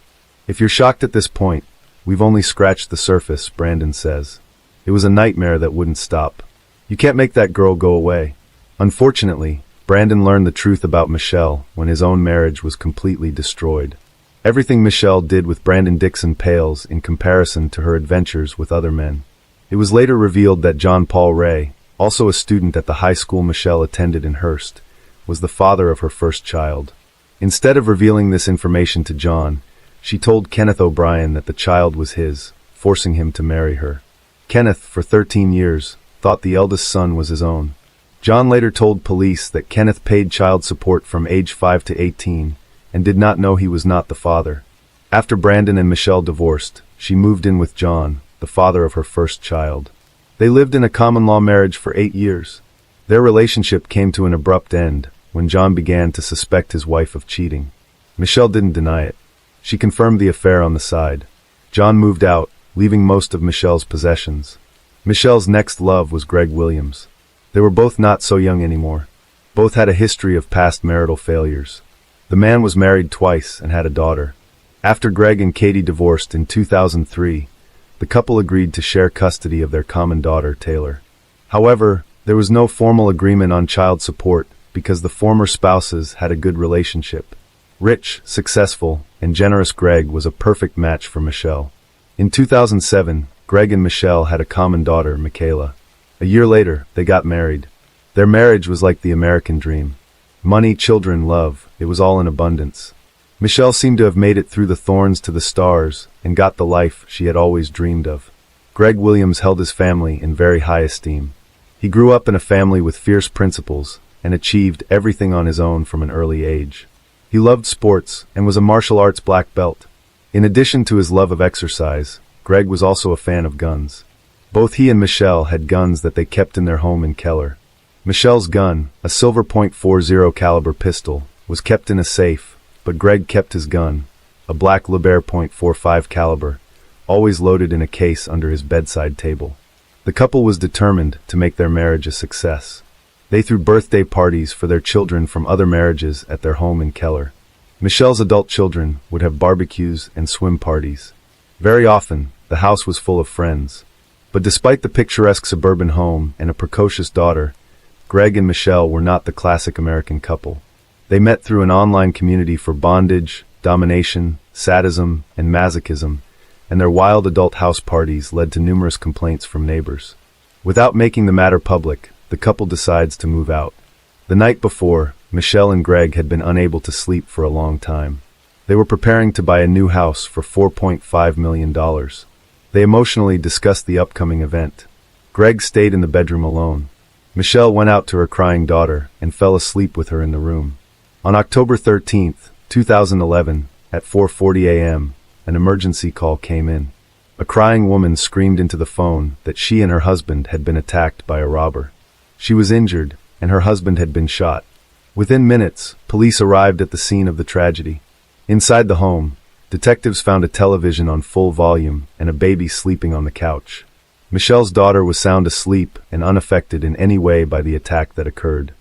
Speaker 1: "If you're shocked at this point, we've only scratched the surface," Brandon says. "It was a nightmare that wouldn't stop. You can't make that girl go away." Unfortunately, Brandon learned the truth about Michelle when his own marriage was completely destroyed. Everything Michelle did with Brandon Dixon pales in comparison to her adventures with other men. It was later revealed that John Paul Ray, also a student at the high school Michelle attended in Hearst, was the father of her first child. Instead of revealing this information to John, she told Kenneth O'Brien that the child was his, forcing him to marry her. Kenneth, for 13 years, thought the eldest son was his own. John later told police that Kenneth paid child support from age 5 to 18 and did not know he was not the father. After Brandon and Michelle divorced, she moved in with John, the father of her first child. They lived in a common-law marriage for 8 years. Their relationship came to an abrupt end when John began to suspect his wife of cheating. Michelle didn't deny it. She confirmed the affair on the side. John moved out, leaving most of Michelle's possessions. Michelle's next love was Greg Williams. They were both not so young anymore. Both had a history of past marital failures. The man was married twice and had a daughter. After Greg and Katie divorced in 2003, the couple agreed to share custody of their common daughter, Taylor. However, there was no formal agreement on child support because the former spouses had a good relationship. Rich, successful, and generous Greg was a perfect match for Michelle. In 2007, Greg and Michelle had a common daughter, Michaela. A year later, they got married. Their marriage was like the American dream. Money, children, love, it was all in abundance. Michelle seemed to have made it through the thorns to the stars and got the life she had always dreamed of. Greg Williams held his family in very high esteem. He grew up in a family with fierce principles and achieved everything on his own from an early age. He loved sports and was a martial arts black belt. In addition to his love of exercise, Greg was also a fan of guns. Both he and Michelle had guns that they kept in their home in Keller. Michelle's gun, a silver .40 caliber pistol, was kept in a safe, but Greg kept his gun, a black Liebherr .45 caliber, always loaded in a case under his bedside table. The couple was determined to make their marriage a success. They threw birthday parties for their children from other marriages at their home in Keller. Michelle's adult children would have barbecues and swim parties. Very often, the house was full of friends. But despite the picturesque suburban home and a precocious daughter, Greg and Michelle were not the classic American couple. They met through an online community for bondage, domination, sadism, and masochism, and their wild adult house parties led to numerous complaints from neighbors. Without making the matter public, the couple decides to move out. The night before, Michelle and Greg had been unable to sleep for a long time. They were preparing to buy a new house for $4.5 million. They emotionally discussed the upcoming event. Greg stayed in the bedroom alone. Michelle went out to her crying daughter and fell asleep with her in the room. On October 13, 2011, at 4:40 a.m., an emergency call came in. A crying woman screamed into the phone that she and her husband had been attacked by a robber. She was injured, and her husband had been shot. Within minutes, police arrived at the scene of the tragedy. Inside the home, Detectives found a television on full volume and a baby sleeping on the couch. Michelle's daughter was sound asleep and unaffected in any way by the attack that occurred.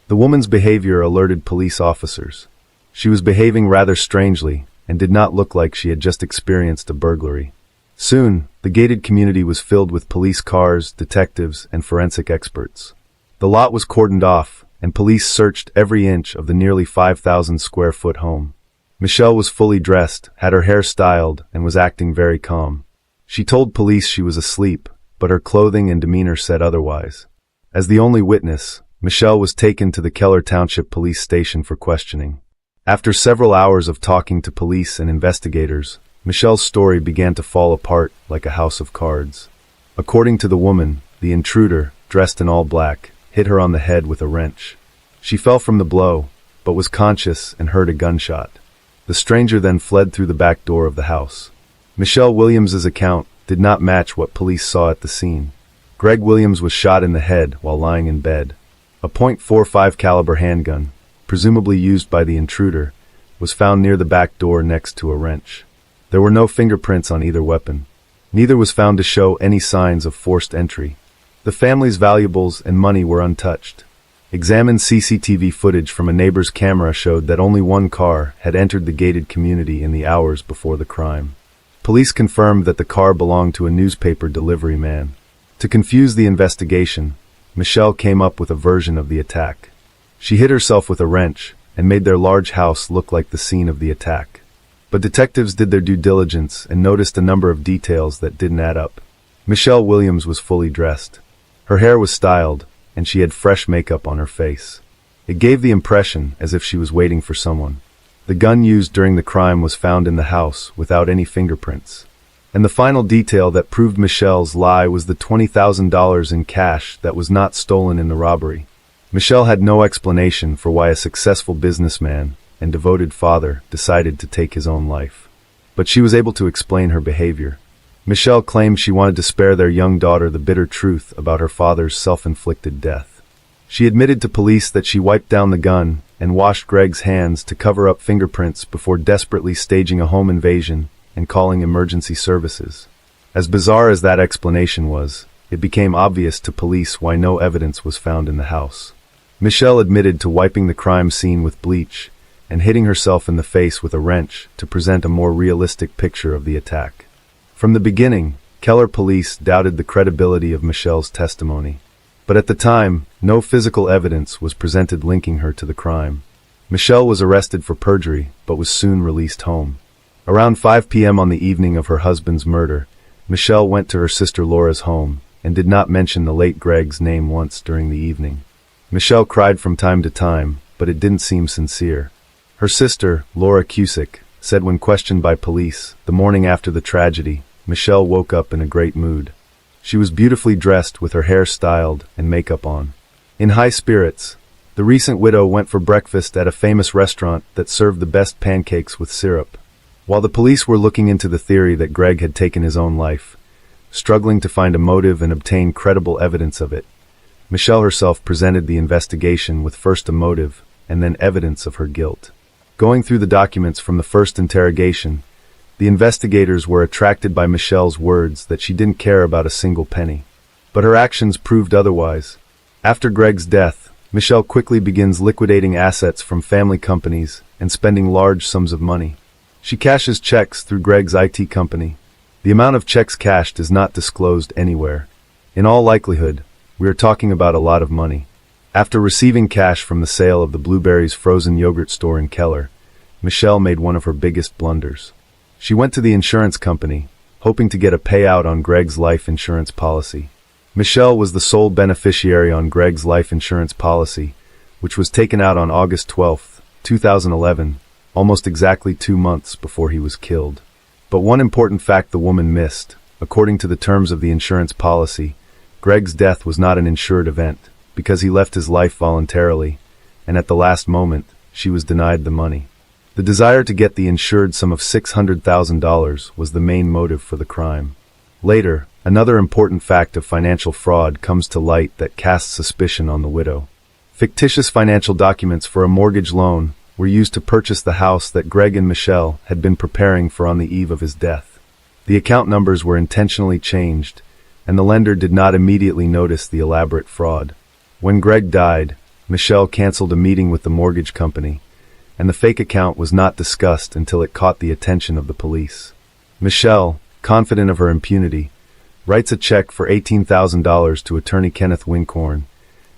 Speaker 1: The woman's behavior alerted police officers. She was behaving rather strangely and did not look like she had just experienced a burglary. Soon, the gated community was filled with police cars, detectives, and forensic experts. The lot was cordoned off, and police searched every inch of the nearly 5,000-square-foot home. Michelle was fully dressed, had her hair styled, and was acting very calm. She told police she was asleep, but her clothing and demeanor said otherwise. As the only witness, Michelle was taken to the Keller Township Police Station for questioning. After several hours of talking to police and investigators, Michelle's story began to fall apart like a house of cards. According to the woman, the intruder, dressed in all black, hit her on the head with a wrench. She fell from the blow, but was conscious and heard a gunshot. The stranger then fled through the back door of the house. Michelle Williams's account did not match what police saw at the scene. Greg Williams was shot in the head while lying in bed. A .45 caliber handgun, presumably used by the intruder, was found near the back door next to a wrench. There were no fingerprints on either weapon. Neither was found to show any signs of forced entry. The family's valuables and money were untouched. Examined CCTV footage from a neighbor's camera showed that only one car had entered the gated community in the hours before the crime. Police confirmed that the car belonged to a newspaper delivery man. To confuse the investigation, Michelle came up with a version of the attack. She hit herself with a wrench and made their large house look like the scene of the attack. But detectives did their due diligence and noticed a number of details that didn't add up. Michelle Williams was fully dressed. Her hair was styled, and she had fresh makeup on her face. It gave the impression as if she was waiting for someone. The gun used during the crime was found in the house without any fingerprints. And the final detail that proved Michelle's lie was the $20,000 in cash that was not stolen in the robbery. Michelle had no explanation for why a successful businessman and devoted father decided to take his own life. But she was able to explain her behavior. Michelle claimed she wanted to spare their young daughter the bitter truth about her father's self-inflicted death. She admitted to police that she wiped down the gun and washed Greg's hands to cover up fingerprints before desperately staging a home invasion and calling emergency services. As bizarre as that explanation was, it became obvious to police why no evidence was found in the house. Michelle admitted to wiping the crime scene with bleach and hitting herself in the face with a wrench to present a more realistic picture of the attack. From the beginning, Keller police doubted the credibility of Michelle's testimony. But at the time, no physical evidence was presented linking her to the crime. Michelle was arrested for perjury, but was soon released home. Around 5 p.m. on the evening of her husband's murder, Michelle went to her sister Laura's home and did not mention the late Greg's name once during the evening. Michelle cried from time to time, but it didn't seem sincere. Her sister, Laura Cusick, said when questioned by police, the morning after the tragedy, Michelle woke up in a great mood. She was beautifully dressed with her hair styled and makeup on. In high spirits, the recent widow went for breakfast at a famous restaurant that served the best pancakes with syrup. While the police were looking into the theory that Greg had taken his own life, struggling to find a motive and obtain credible evidence of it, Michelle herself presented the investigation with first a motive and then evidence of her guilt. Going through the documents from the first interrogation, the investigators were attracted by Michelle's words that she didn't care about a single penny. But her actions proved otherwise. After Greg's death, Michelle quickly begins liquidating assets from family companies and spending large sums of money. She cashes checks through Greg's IT company. The amount of checks cashed is not disclosed anywhere. In all likelihood, we are talking about a lot of money. After receiving cash from the sale of the Blueberries frozen yogurt store in Keller, Michelle made one of her biggest blunders. She went to the insurance company, hoping to get a payout on Greg's life insurance policy. Michelle was the sole beneficiary on Greg's life insurance policy, which was taken out on August 12, 2011, almost exactly 2 months before he was killed. But one important fact the woman missed: according to the terms of the insurance policy, Greg's death was not an insured event, because he left his life voluntarily, and at the last moment, she was denied the money. The desire to get the insured sum of $600,000 was the main motive for the crime. Later, another important fact of financial fraud comes to light that casts suspicion on the widow. Fictitious financial documents for a mortgage loan were used to purchase the house that Greg and Michelle had been preparing for on the eve of his death. The account numbers were intentionally changed, and the lender did not immediately notice the elaborate fraud. When Greg died, Michelle canceled a meeting with the mortgage company, and the fake account was not discussed until it caught the attention of the police. Michelle, confident of her impunity, writes a check for $18,000 to attorney Kenneth Wincorn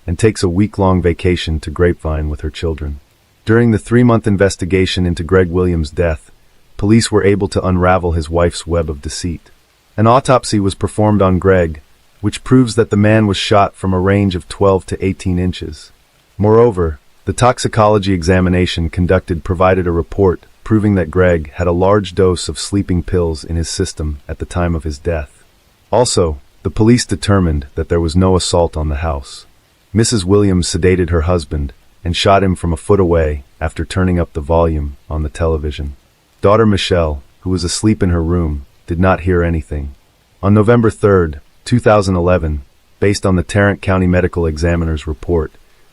Speaker 1: and takes a week-long vacation to Grapevine with her children. During the 3-month investigation into Greg Williams' death, police were able to unravel his wife's web of deceit. An autopsy was performed on Greg, which proves that the man was shot from a range of 12 to 18 inches. Moreover, the toxicology examination conducted provided a report proving that Greg had a large dose of sleeping pills in his system at the time of his death. Also, the police determined that there was no assault on the house. Mrs. Williams sedated her husband and shot him from a foot away after turning up the volume on the television. Daughter Michelle, who was asleep in her room, did not hear anything. On November 3, 2011, based on the Tarrant County Medical Examiner's report,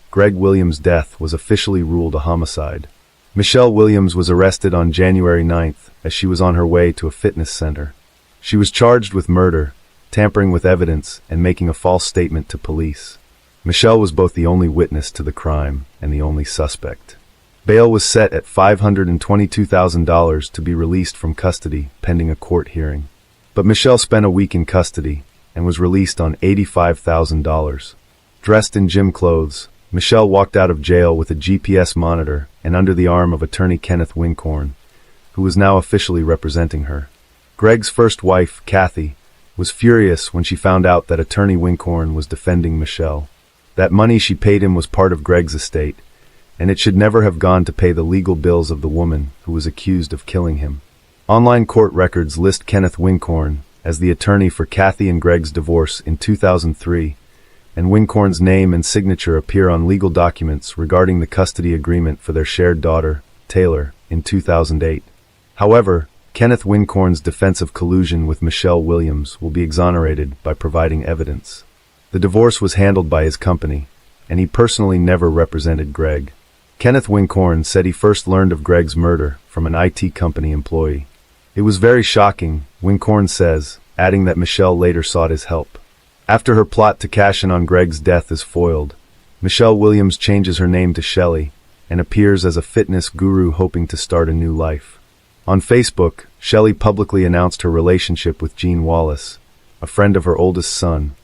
Speaker 1: Greg Williams' death was officially ruled a homicide. Michelle Williams was arrested on January 9th as she was on her way to a fitness center. She was charged with murder, tampering with evidence, and making a false statement to police. Michelle was both the only witness to the crime and the only suspect. Bail was set at $522,000 to be released from custody pending a court hearing. But Michelle spent a week in custody and was released on $85,000. Dressed in gym clothes, Michelle walked out of jail with a GPS monitor and under the arm of attorney Kenneth Wincorn, who was now officially representing her. Greg's first wife, Kathy, was furious when she found out that attorney Wincorn was defending Michelle. That money she paid him was part of Greg's estate, and it should never have gone to pay the legal bills of the woman who was accused of killing him. Online court records list Kenneth Wincorn as the attorney for Kathy and Greg's divorce in 2003, and Wincorn's name and signature appear on legal documents regarding the custody agreement for their shared daughter, Taylor, in 2008. However, Kenneth Wincorn's defense of collusion with Michelle Williams will be exonerated by providing evidence. The divorce was handled by his company, and he personally never represented Greg. Kenneth Wincorn said he first learned of Greg's murder from an IT company employee. It was very shocking, Wincorn says, adding that Michelle later sought his help. After her plot to cash in on Greg's death is foiled, Michelle Williams changes her name to Shelley and appears as a fitness guru hoping to start a new life. On Facebook, Shelley publicly announced her relationship with Gene Wallace, a friend of her oldest son,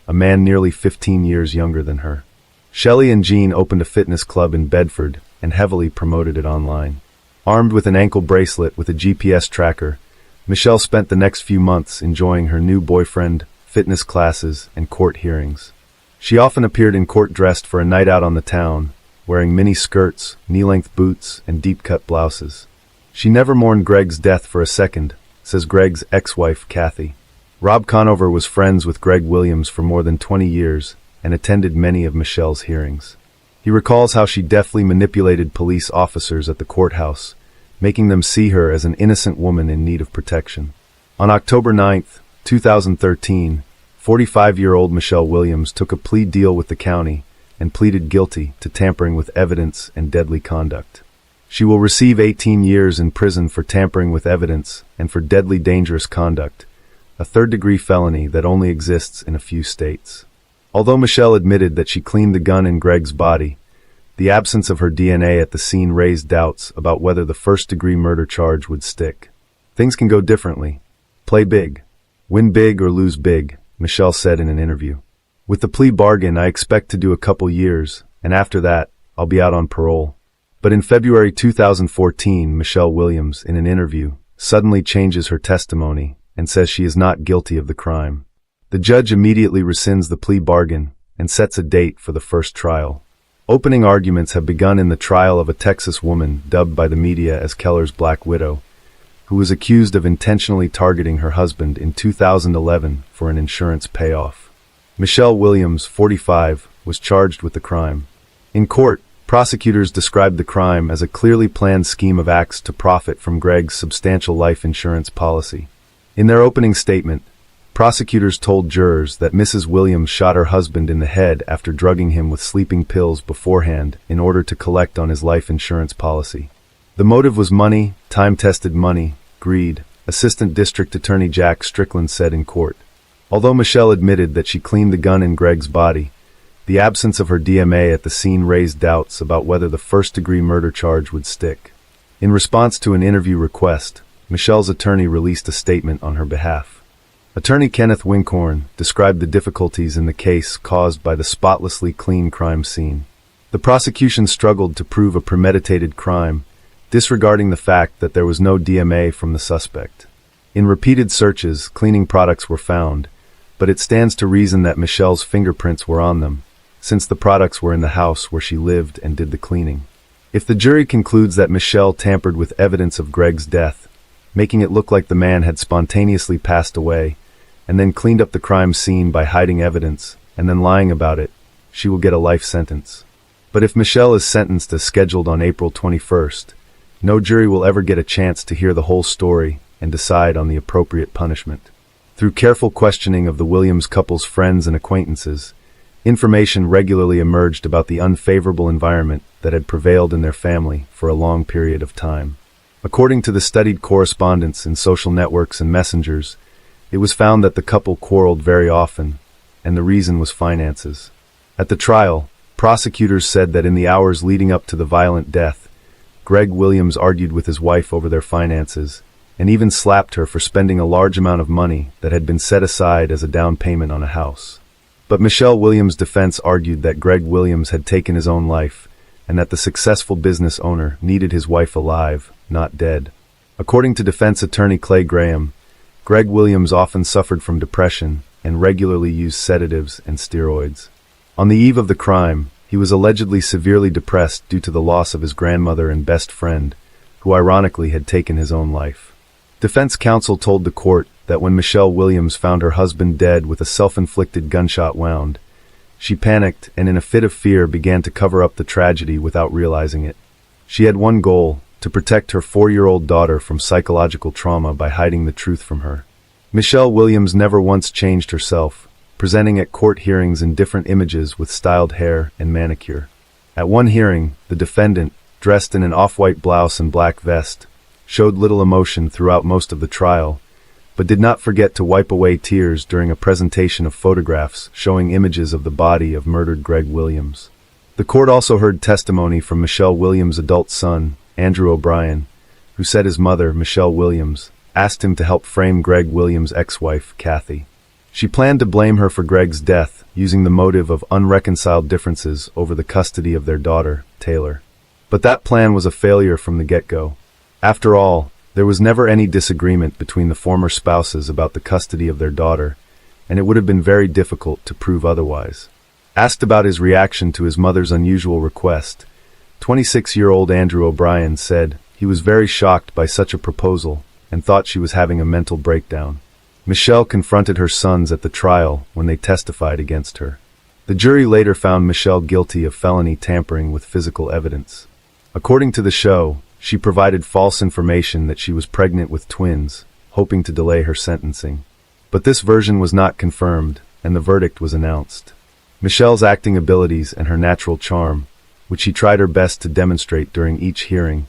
Speaker 1: a man nearly 15 years younger than her. Shelley and Gene opened a fitness club in Bedford and heavily promoted it online. Armed with an ankle bracelet with a GPS tracker, Michelle spent the next few months enjoying her new boyfriend, fitness classes, and court hearings. She often appeared in court dressed for a night out on the town, wearing mini skirts, knee-length boots, and deep-cut blouses. She never mourned Greg's death for a second, says Greg's ex-wife, Kathy. Rob Conover was friends with Greg Williams for more than 20 years and attended many of Michelle's hearings. He recalls how she deftly manipulated police officers at the courthouse, making them see her as an innocent woman in need of protection. On October 9, 2013, 45-year-old Michelle Williams took a plea deal with the county and pleaded guilty to tampering with evidence and deadly conduct. She will receive 18 years in prison for tampering with evidence and for deadly dangerous conduct, a third-degree felony that only exists in a few states. Although Michelle admitted that she cleaned the gun in Greg's body, the absence of her DNA at the scene raised doubts about whether the first-degree murder charge would stick. Things can go differently. Play big. Win big or lose big, Michelle said in an interview. With the plea bargain, I expect to do a couple years, and after that, I'll be out on parole. But in February 2014, Michelle Williams, in an interview, suddenly changes her testimony and says she is not guilty of the crime. The judge immediately rescinds the plea bargain and sets a date for the first trial. Opening arguments have begun in the trial of a Texas woman dubbed by the media as Keller's Black Widow, who was accused of intentionally targeting her husband in 2011 for an insurance payoff. Michelle Williams, 45, was charged with the crime. In court, prosecutors described the crime as a clearly planned scheme of acts to profit from Greg's substantial life insurance policy. In their opening statement, Prosecutors told jurors that Mrs. Williams shot her husband in the head after drugging him with sleeping pills beforehand in order to collect on his life insurance policy. The motive was money, time-tested money, greed, Assistant District Attorney Jack Strickland said in court. Although Michelle admitted that she cleaned the gun in Greg's body, the absence of her DMA at the scene raised doubts about whether the first-degree murder charge would stick. In response to an interview request, Michelle's attorney released a statement on her behalf. Attorney Kenneth Winkhorn described the difficulties in the case caused by the spotlessly clean crime scene. The prosecution struggled to prove a premeditated crime, disregarding the fact that there was no DMA from the suspect. In repeated searches, cleaning products were found, but it stands to reason that Michelle's fingerprints were on them, since the products were in the house where she lived and did the cleaning. If the jury concludes that Michelle tampered with evidence of Greg's death, making it look like the man had spontaneously passed away, and then cleaned up the crime scene by hiding evidence, and then lying about it, she will get a life sentence. But if Michelle is sentenced as scheduled on April 21st, no jury will ever get a chance to hear the whole story and decide on the appropriate punishment. Through careful questioning of the Williams couple's friends and acquaintances, information regularly emerged about the unfavorable environment that had prevailed in their family for a long period of time. According to the studied correspondence in social networks and messengers, it was found that the couple quarreled very often, and the reason was finances. At the trial, prosecutors said that in the hours leading up to the violent death, Greg Williams argued with his wife over their finances, and even slapped her for spending a large amount of money that had been set aside as a down payment on a house. But Michelle Williams' defense argued that Greg Williams had taken his own life, and that the successful business owner needed his wife alive, not dead. According to defense attorney Clay Graham, Greg Williams often suffered from depression and regularly used sedatives and steroids. On the eve of the crime, he was allegedly severely depressed due to the loss of his grandmother and best friend, who ironically had taken his own life. Defense counsel told the court that when Michelle Williams found her husband dead with a self-inflicted gunshot wound, she panicked and in a fit of fear began to cover up the tragedy without realizing it. She had one goal: to protect her 4-year-old daughter from psychological trauma by hiding the truth from her. Michelle Williams never once changed herself, presenting at court hearings in different images with styled hair and manicure. At one hearing, the defendant, dressed in an off-white blouse and black vest, showed little emotion throughout most of the trial, but did not forget to wipe away tears during a presentation of photographs showing images of the body of murdered Greg Williams. The court also heard testimony from Michelle Williams' adult son, Andrew O'Brien, who said his mother, Michelle Williams, asked him to help frame Greg Williams' ex-wife, Kathy. She planned to blame her for Greg's death, using the motive of unreconciled differences over the custody of their daughter, Taylor. But that plan was a failure from the get-go. After all, there was never any disagreement between the former spouses about the custody of their daughter, and it would have been very difficult to prove otherwise. Asked about his reaction to his mother's unusual request, 26-year-old Andrew O'Brien said he was very shocked by such a proposal and thought she was having a mental breakdown. Michelle confronted her sons at the trial when they testified against her. The jury later found Michelle guilty of felony tampering with physical evidence. According to the show, she provided false information that she was pregnant with twins, hoping to delay her sentencing. But this version was not confirmed, and the verdict was announced. Michelle's acting abilities and her natural charm, which she tried her best to demonstrate during each hearing,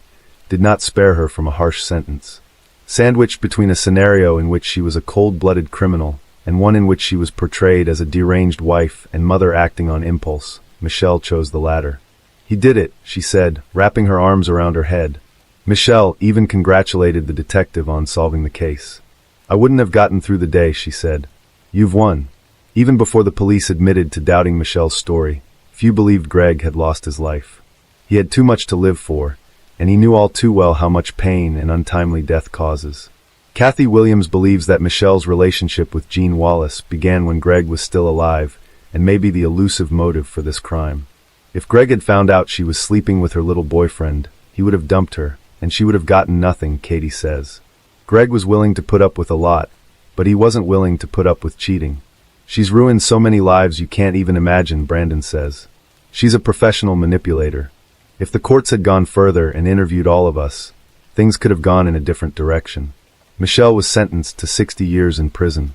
Speaker 1: did not spare her from a harsh sentence. Sandwiched between a scenario in which she was a cold-blooded criminal and one in which she was portrayed as a deranged wife and mother acting on impulse, Michelle chose the latter. "He did it," she said, wrapping her arms around her head. Michelle even congratulated the detective on solving the case. "I wouldn't have gotten through the day," she said. "You've won." Even before the police admitted to doubting Michelle's story, few believed Greg had lost his life. He had too much to live for, and he knew all too well how much pain and untimely death causes. Kathy Williams believes that Michelle's relationship with Gene Wallace began when Greg was still alive, and may be the elusive motive for this crime. If Greg had found out she was sleeping with her little boyfriend, he would have dumped her, and she would have gotten nothing, Katie says. Greg was willing to put up with a lot, but he wasn't willing to put up with cheating. "She's ruined so many lives you can't even imagine," Brandon says. "She's a professional manipulator. If the courts had gone further and interviewed all of us, things could have gone in a different direction." Michelle was sentenced to 60 years in prison.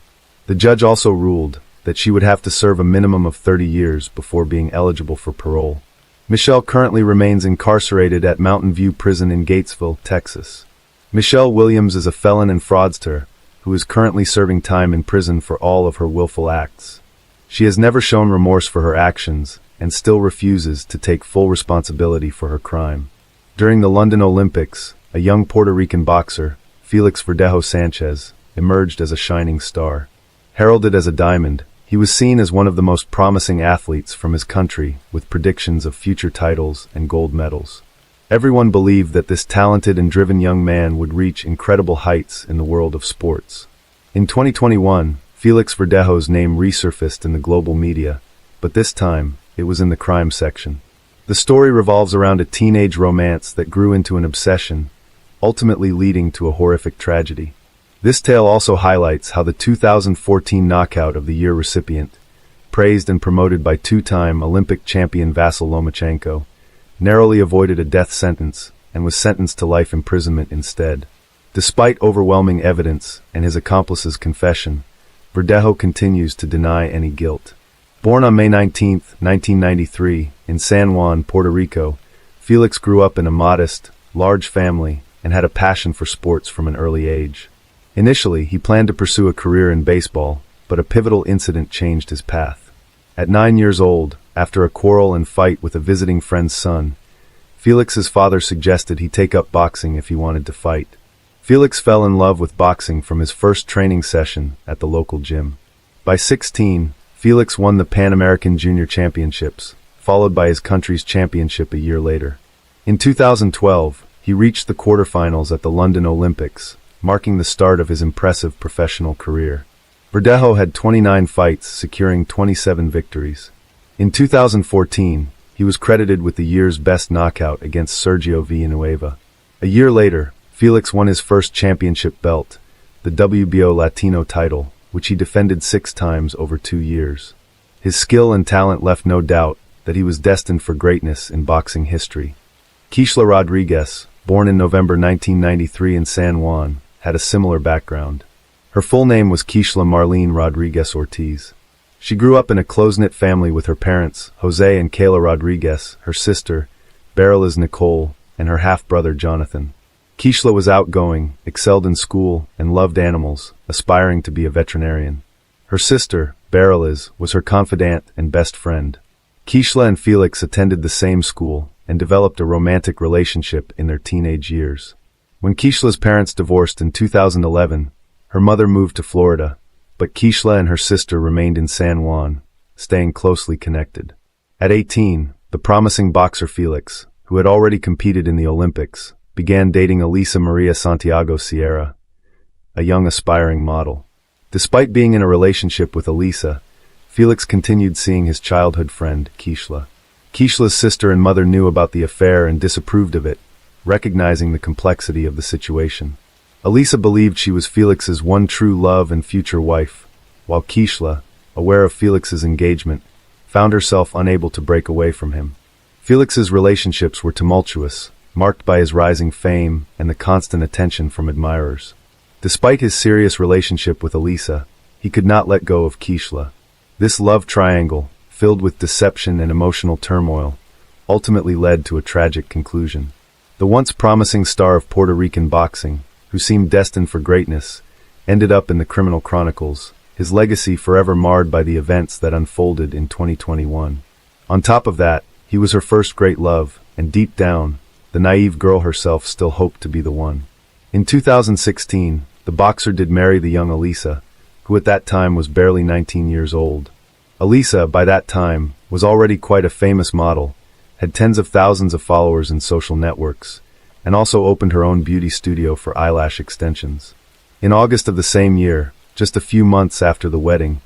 Speaker 1: The judge also ruled that she would have to serve a minimum of 30 years before being eligible for parole. Michelle currently remains incarcerated at Mountain View Prison in Gatesville, Texas. Michelle Williams is a felon and fraudster who is currently serving time in prison for all of her willful acts. She has never shown remorse for her actions and still refuses to take full responsibility for her crime. During the London Olympics, a young Puerto Rican boxer, Felix Verdejo Sanchez, emerged as a shining star. Heralded as a diamond, he was seen as one of the most promising athletes from his country, with predictions of future titles and gold medals. Everyone believed that this talented and driven young man would reach incredible heights in the world of sports. In 2021, Felix Verdejo's name resurfaced in the global media, but this time, it was in the crime section. The story revolves around a teenage romance that grew into an obsession, ultimately leading to a horrific tragedy. This tale also highlights how the 2014 Knockout of the Year recipient, praised and promoted by two-time Olympic champion Vasyl Lomachenko, narrowly avoided a death sentence and was sentenced to life imprisonment instead. Despite overwhelming evidence and his accomplice's confession, Verdejo continues to deny any guilt. Born on May 19, 1993, in San Juan, Puerto Rico, Felix grew up in a modest, large family and had a passion for sports from an early age. Initially, he planned to pursue a career in baseball, but a pivotal incident changed his path. At 9 years old, after a quarrel and fight with a visiting friend's son, Felix's father suggested he take up boxing if he wanted to fight. Felix fell in love with boxing from his first training session at the local gym. By 16, Felix won the Pan American Junior Championships, followed by his country's championship a year later. In 2012, he reached the quarterfinals at the London Olympics, marking the start of his impressive professional career. Verdejo had 29 fights, securing 27 victories. In 2014, he was credited with the year's best knockout against Sergio Villanueva. A year later, Felix won his first championship belt, the WBO Latino title, which he defended 6 times over 2 years. His skill and talent left no doubt that he was destined for greatness in boxing history. Keishla Rodriguez, born in November 1993 in San Juan, had a similar background. Her full name was Keishla Marlene Rodriguez Ortiz. She grew up in a close-knit family with her parents, Jose and Kayla Rodriguez, her sister, Beryl Nicole, and her half-brother Jonathan. Keishla was outgoing, excelled in school, and loved animals, aspiring to be a veterinarian. Her sister, Beryl, was her confidant and best friend. Keishla and Felix attended the same school and developed a romantic relationship in their teenage years. When Keishla's parents divorced in 2011, her mother moved to Florida, but Keishla and her sister remained in San Juan, staying closely connected. At 18, the promising boxer Felix, who had already competed in the Olympics, began dating Elisa Maria Santiago Sierra, a young aspiring model. Despite being in a relationship with Elisa, Felix continued seeing his childhood friend, Keishla. Keishla's sister and mother knew about the affair and disapproved of it, recognizing the complexity of the situation. Elisa believed she was Felix's one true love and future wife, while Keishla, aware of Felix's engagement, found herself unable to break away from him. Felix's relationships were tumultuous, marked by his rising fame and the constant attention from admirers. Despite his serious relationship with Elisa, he could not let go of Keishla. This love triangle, filled with deception and emotional turmoil, ultimately led to a tragic conclusion. The once promising star of Puerto Rican boxing, who seemed destined for greatness, ended up in the criminal chronicles, his legacy forever marred by the events that unfolded in 2021. On top of that, he was her first great love, and deep down, the naive girl herself still hoped to be the one. In 2016, the boxer did marry the young Elisa, who at that time was barely 19 years old. Elisa, by that time, was already quite a famous model, had tens of thousands of followers in social networks, and also opened her own beauty studio for eyelash extensions. In August of the same year, just a few months after the wedding,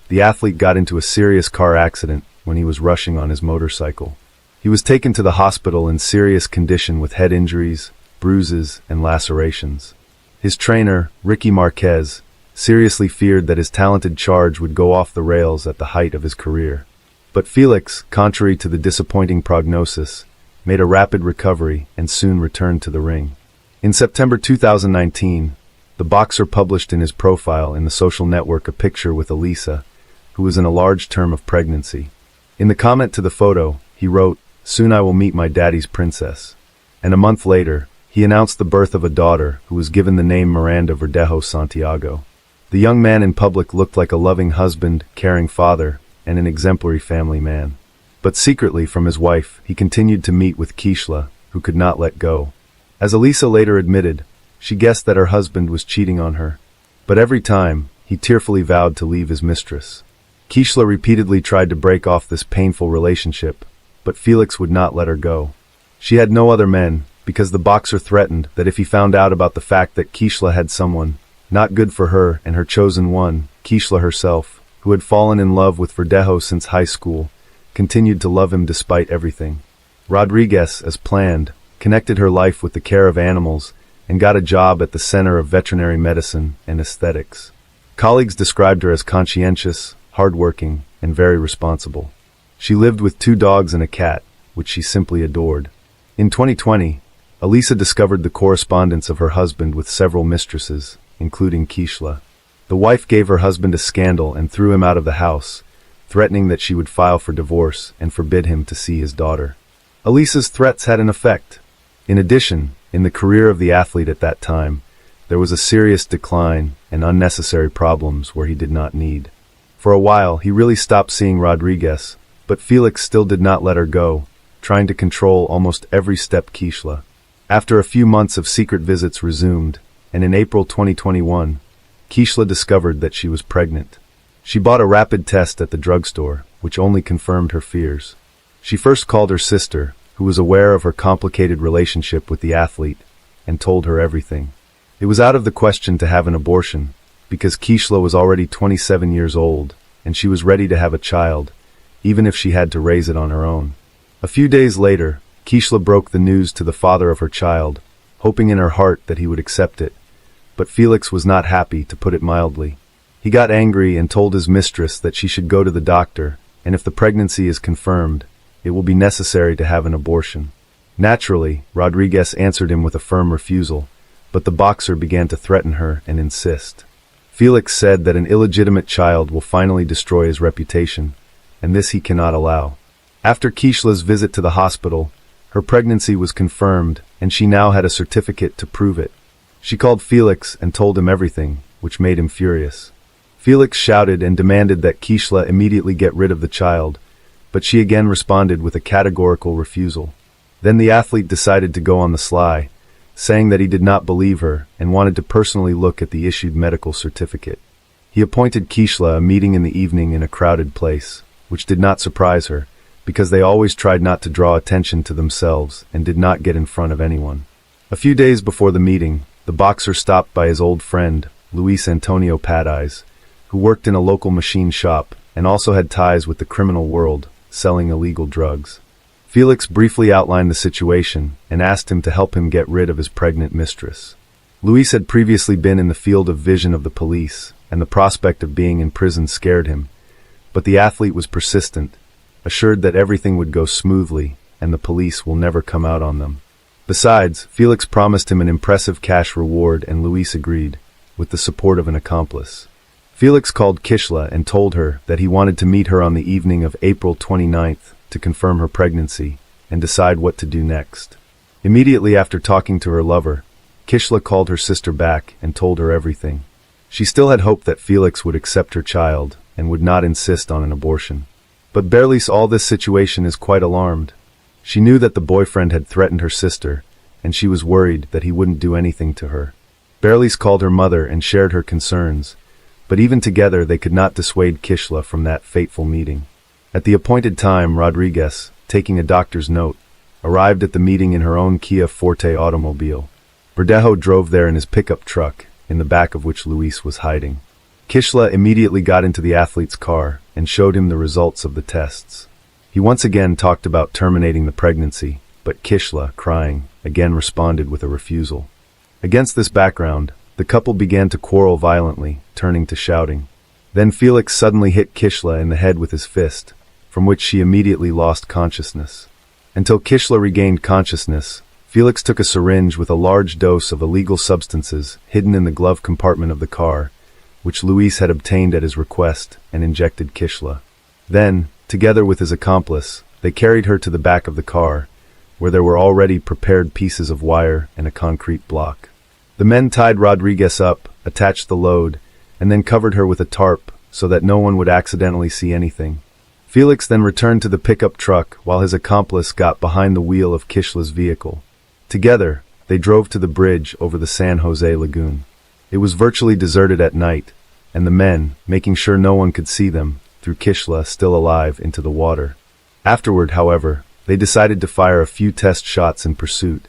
Speaker 1: the athlete got into a serious car accident when he was rushing on his motorcycle. He was taken to the hospital in serious condition with head injuries, bruises, and lacerations. His trainer, Ricky Marquez, seriously feared that his talented charge would go off the rails at the height of his career. But Felix, contrary to the disappointing prognosis, made a rapid recovery and soon returned to the ring. In September 2019, the The boxer published in his profile in the social network a picture with Elisa, who was in a large term of pregnancy. In the comment to the photo, he wrote, "Soon I will meet my daddy's princess." And a month later, he announced the birth of a daughter who was given the name Miranda Verdejo Santiago. The young man in public looked like a loving husband, caring father, and an exemplary family man. But secretly from his wife, he continued to meet with Kishla, who could not let go. As Elisa later admitted, she guessed that her husband was cheating on her. But every time, he tearfully vowed to leave his mistress. Kishla repeatedly tried to break off this painful relationship, but Felix would not let her go. She had no other men, because the boxer threatened that if he found out about the fact that Kishla had someone, not good for her and her chosen one, Kishla herself, who had fallen in love with Verdejo since high school, continued to love him despite everything. Rodriguez, as planned, connected her life with the care of animals and got a job at the Center of Veterinary Medicine and Aesthetics. Colleagues described her as conscientious, hardworking, and very responsible. She lived with 2 dogs and a cat, which she simply adored. In 2020, Elisa discovered the correspondence of her husband with several mistresses, including Kishla. The wife gave her husband a scandal and threw him out of the house, threatening that she would file for divorce and forbid him to see his daughter. Elisa's threats had an effect. In addition, in the career of the athlete at that time, there was a serious decline and unnecessary problems where he did not need. For a while, he really stopped seeing Rodriguez, but Felix still did not let her go, trying to control almost every step Kishla. After a few months of secret visits resumed, and in April 2021, Kishla discovered that she was pregnant. She bought a rapid test at the drugstore, which only confirmed her fears. She first called her sister, who was aware of her complicated relationship with the athlete, and told her everything. It was out of the question to have an abortion, because Kishla was already 27 years old, and she was ready to have a child, even if she had to raise it on her own. A few days later, Kishla broke the news to the father of her child, hoping in her heart that he would accept it. But Felix was not happy, to put it mildly. He got angry and told his mistress that she should go to the doctor, and if the pregnancy is confirmed, it will be necessary to have an abortion. Naturally, Rodriguez answered him with a firm refusal, but the boxer began to threaten her and insist. Felix said that an illegitimate child will finally destroy his reputation, and this he cannot allow. After Kishla's visit to the hospital, her pregnancy was confirmed, and she now had a certificate to prove it. She called Felix and told him everything, which made him furious. Felix shouted and demanded that Kishla immediately get rid of the child, but she again responded with a categorical refusal. Then the athlete decided to go on the sly, saying that he did not believe her and wanted to personally look at the issued medical certificate. He appointed Kishla a meeting in the evening in a crowded place, which did not surprise her, because they always tried not to draw attention to themselves and did not get in front of anyone. A few days before the meeting, the boxer stopped by his old friend, Luis Antonio Padeyes, who worked in a local machine shop and also had ties with the criminal world, selling illegal drugs. Felix briefly outlined the situation and asked him to help him get rid of his pregnant mistress. Luis had previously been in the field of vision of the police, and the prospect of being in prison scared him, but the athlete was persistent, assured that everything would go smoothly and the police will never come out on them. Besides, Felix promised him an impressive cash reward and Luis agreed, with the support of an accomplice. Felix called Kishla and told her that he wanted to meet her on the evening of April 29th to confirm her pregnancy and decide what to do next. Immediately after talking to her lover, Kishla called her sister back and told her everything. She still had hope that Felix would accept her child and would not insist on an abortion. But barely all this situation is quite alarmed. She knew that the boyfriend had threatened her sister, and she was worried that he wouldn't do anything to her. Berlice called her mother and shared her concerns, but even together they could not dissuade Kishla from that fateful meeting. At the appointed time, Rodriguez, taking a doctor's note, arrived at the meeting in her own Kia Forte automobile. Verdejo drove there in his pickup truck, in the back of which Luis was hiding. Kishla immediately got into the athlete's car and showed him the results of the tests. He once again talked about terminating the pregnancy, but Kishla, crying, again responded with a refusal. Against this background, the couple began to quarrel violently, turning to shouting. Then Felix suddenly hit Kishla in the head with his fist, from which she immediately lost consciousness. Until Kishla regained consciousness, Felix took a syringe with a large dose of illegal substances hidden in the glove compartment of the car, which Luis had obtained at his request, and injected Kishla. Then, together with his accomplice, they carried her to the back of the car, where there were already prepared pieces of wire and a concrete block. The men tied Rodriguez up, attached the load, and then covered her with a tarp so that no one would accidentally see anything. Felix then returned to the pickup truck while his accomplice got behind the wheel of Kishla's vehicle. Together, they drove to the bridge over the San Jose Lagoon. It was virtually deserted at night, and the men, making sure no one could see them, threw Kishla, still alive, into the water. Afterward, however, they decided to fire a few test shots in pursuit,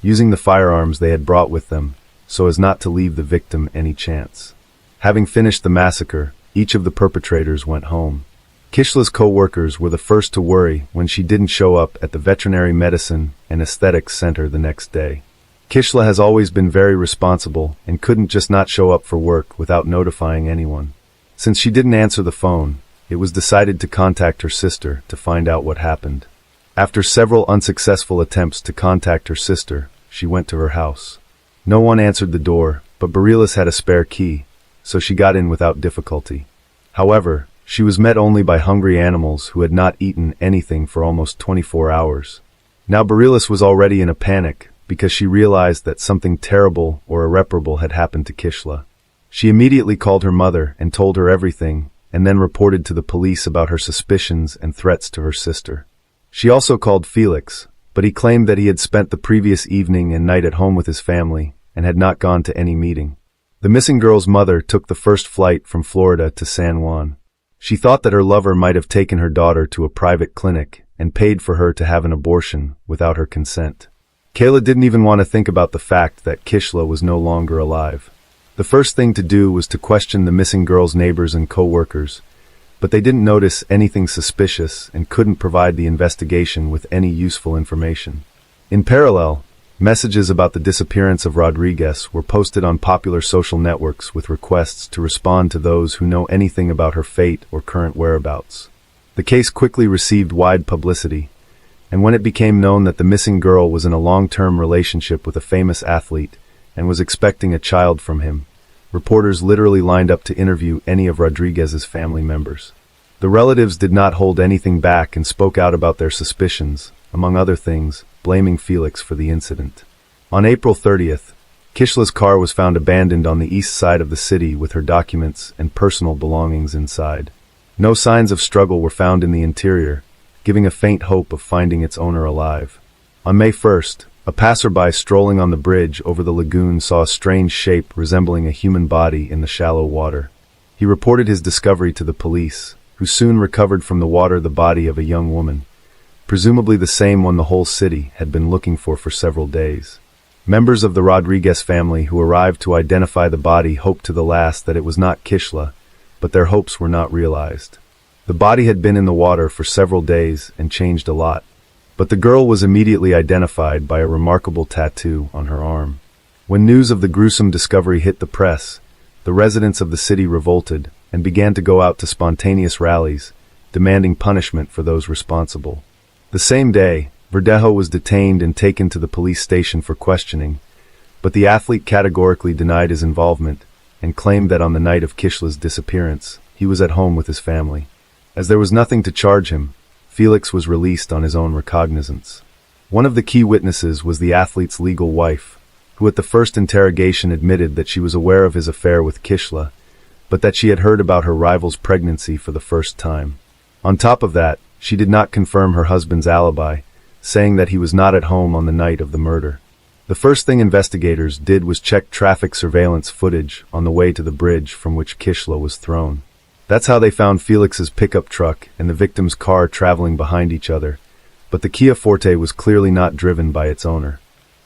Speaker 1: using the firearms they had brought with them, so as not to leave the victim any chance. Having finished the massacre, each of the perpetrators went home. Kishla's co-workers were the first to worry when she didn't show up at the Veterinary Medicine and Aesthetics Center the next day. Kishla has always been very responsible and couldn't just not show up for work without notifying anyone. Since she didn't answer the phone, it was decided to contact her sister to find out what happened. After several unsuccessful attempts to contact her sister, she went to her house. No one answered the door, but Bareilles had a spare key, so she got in without difficulty. However, she was met only by hungry animals who had not eaten anything for almost 24 hours. Now Bareilles was already in a panic because she realized that something terrible or irreparable had happened to Kishla. She immediately called her mother and told her everything, and then reported to the police about her suspicions and threats to her sister. She also called Felix, but he claimed that he had spent the previous evening and night at home with his family and had not gone to any meeting. The missing girl's mother took the first flight from Florida to San Juan. She thought that her lover might have taken her daughter to a private clinic and paid for her to have an abortion without her consent. Kayla didn't even want to think about the fact that Kishla was no longer alive. The first thing to do was to question the missing girl's neighbors and co-workers, but they didn't notice anything suspicious and couldn't provide the investigation with any useful information. In parallel, messages about the disappearance of Rodriguez were posted on popular social networks with requests to respond to those who know anything about her fate or current whereabouts. The case quickly received wide publicity, and when it became known that the missing girl was in a long-term relationship with a famous athlete and was expecting a child from him, reporters literally lined up to interview any of Rodriguez's family members. The relatives did not hold anything back and spoke out about their suspicions, among other things, blaming Felix for the incident. On April 30th, Kishla's car was found abandoned on the east side of the city with her documents and personal belongings inside. No signs of struggle were found in the interior, giving a faint hope of finding its owner alive. On May 1st, a passerby strolling on the bridge over the lagoon saw a strange shape resembling a human body in the shallow water. He reported his discovery to the police, who soon recovered from the water the body of a young woman, presumably the same one the whole city had been looking for several days. Members of the Rodriguez family who arrived to identify the body hoped to the last that it was not Kishla, but their hopes were not realized. The body had been in the water for several days and changed a lot, but the girl was immediately identified by a remarkable tattoo on her arm. When news of the gruesome discovery hit the press, the residents of the city revolted and began to go out to spontaneous rallies, demanding punishment for those responsible. The same day, Verdejo was detained and taken to the police station for questioning, but the athlete categorically denied his involvement and claimed that on the night of Kishla's disappearance, he was at home with his family. As there was nothing to charge him, Felix was released on his own recognizance. One of the key witnesses was the athlete's legal wife, who at the first interrogation admitted that she was aware of his affair with Kishla, but that she had heard about her rival's pregnancy for the first time. On top of that, she did not confirm her husband's alibi, saying that he was not at home on the night of the murder. The first thing investigators did was check traffic surveillance footage on the way to the bridge from which Kishla was thrown. That's how they found Felix's pickup truck and the victim's car traveling behind each other, but the Kia Forte was clearly not driven by its owner.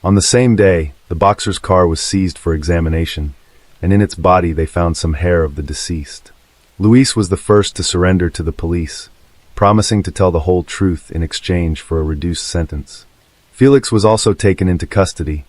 Speaker 1: On the same day, the boxer's car was seized for examination, and in its body they found some hair of the deceased. Luis was the first to surrender to the police, promising to tell the whole truth in exchange for a reduced sentence. Felix was also taken into custody,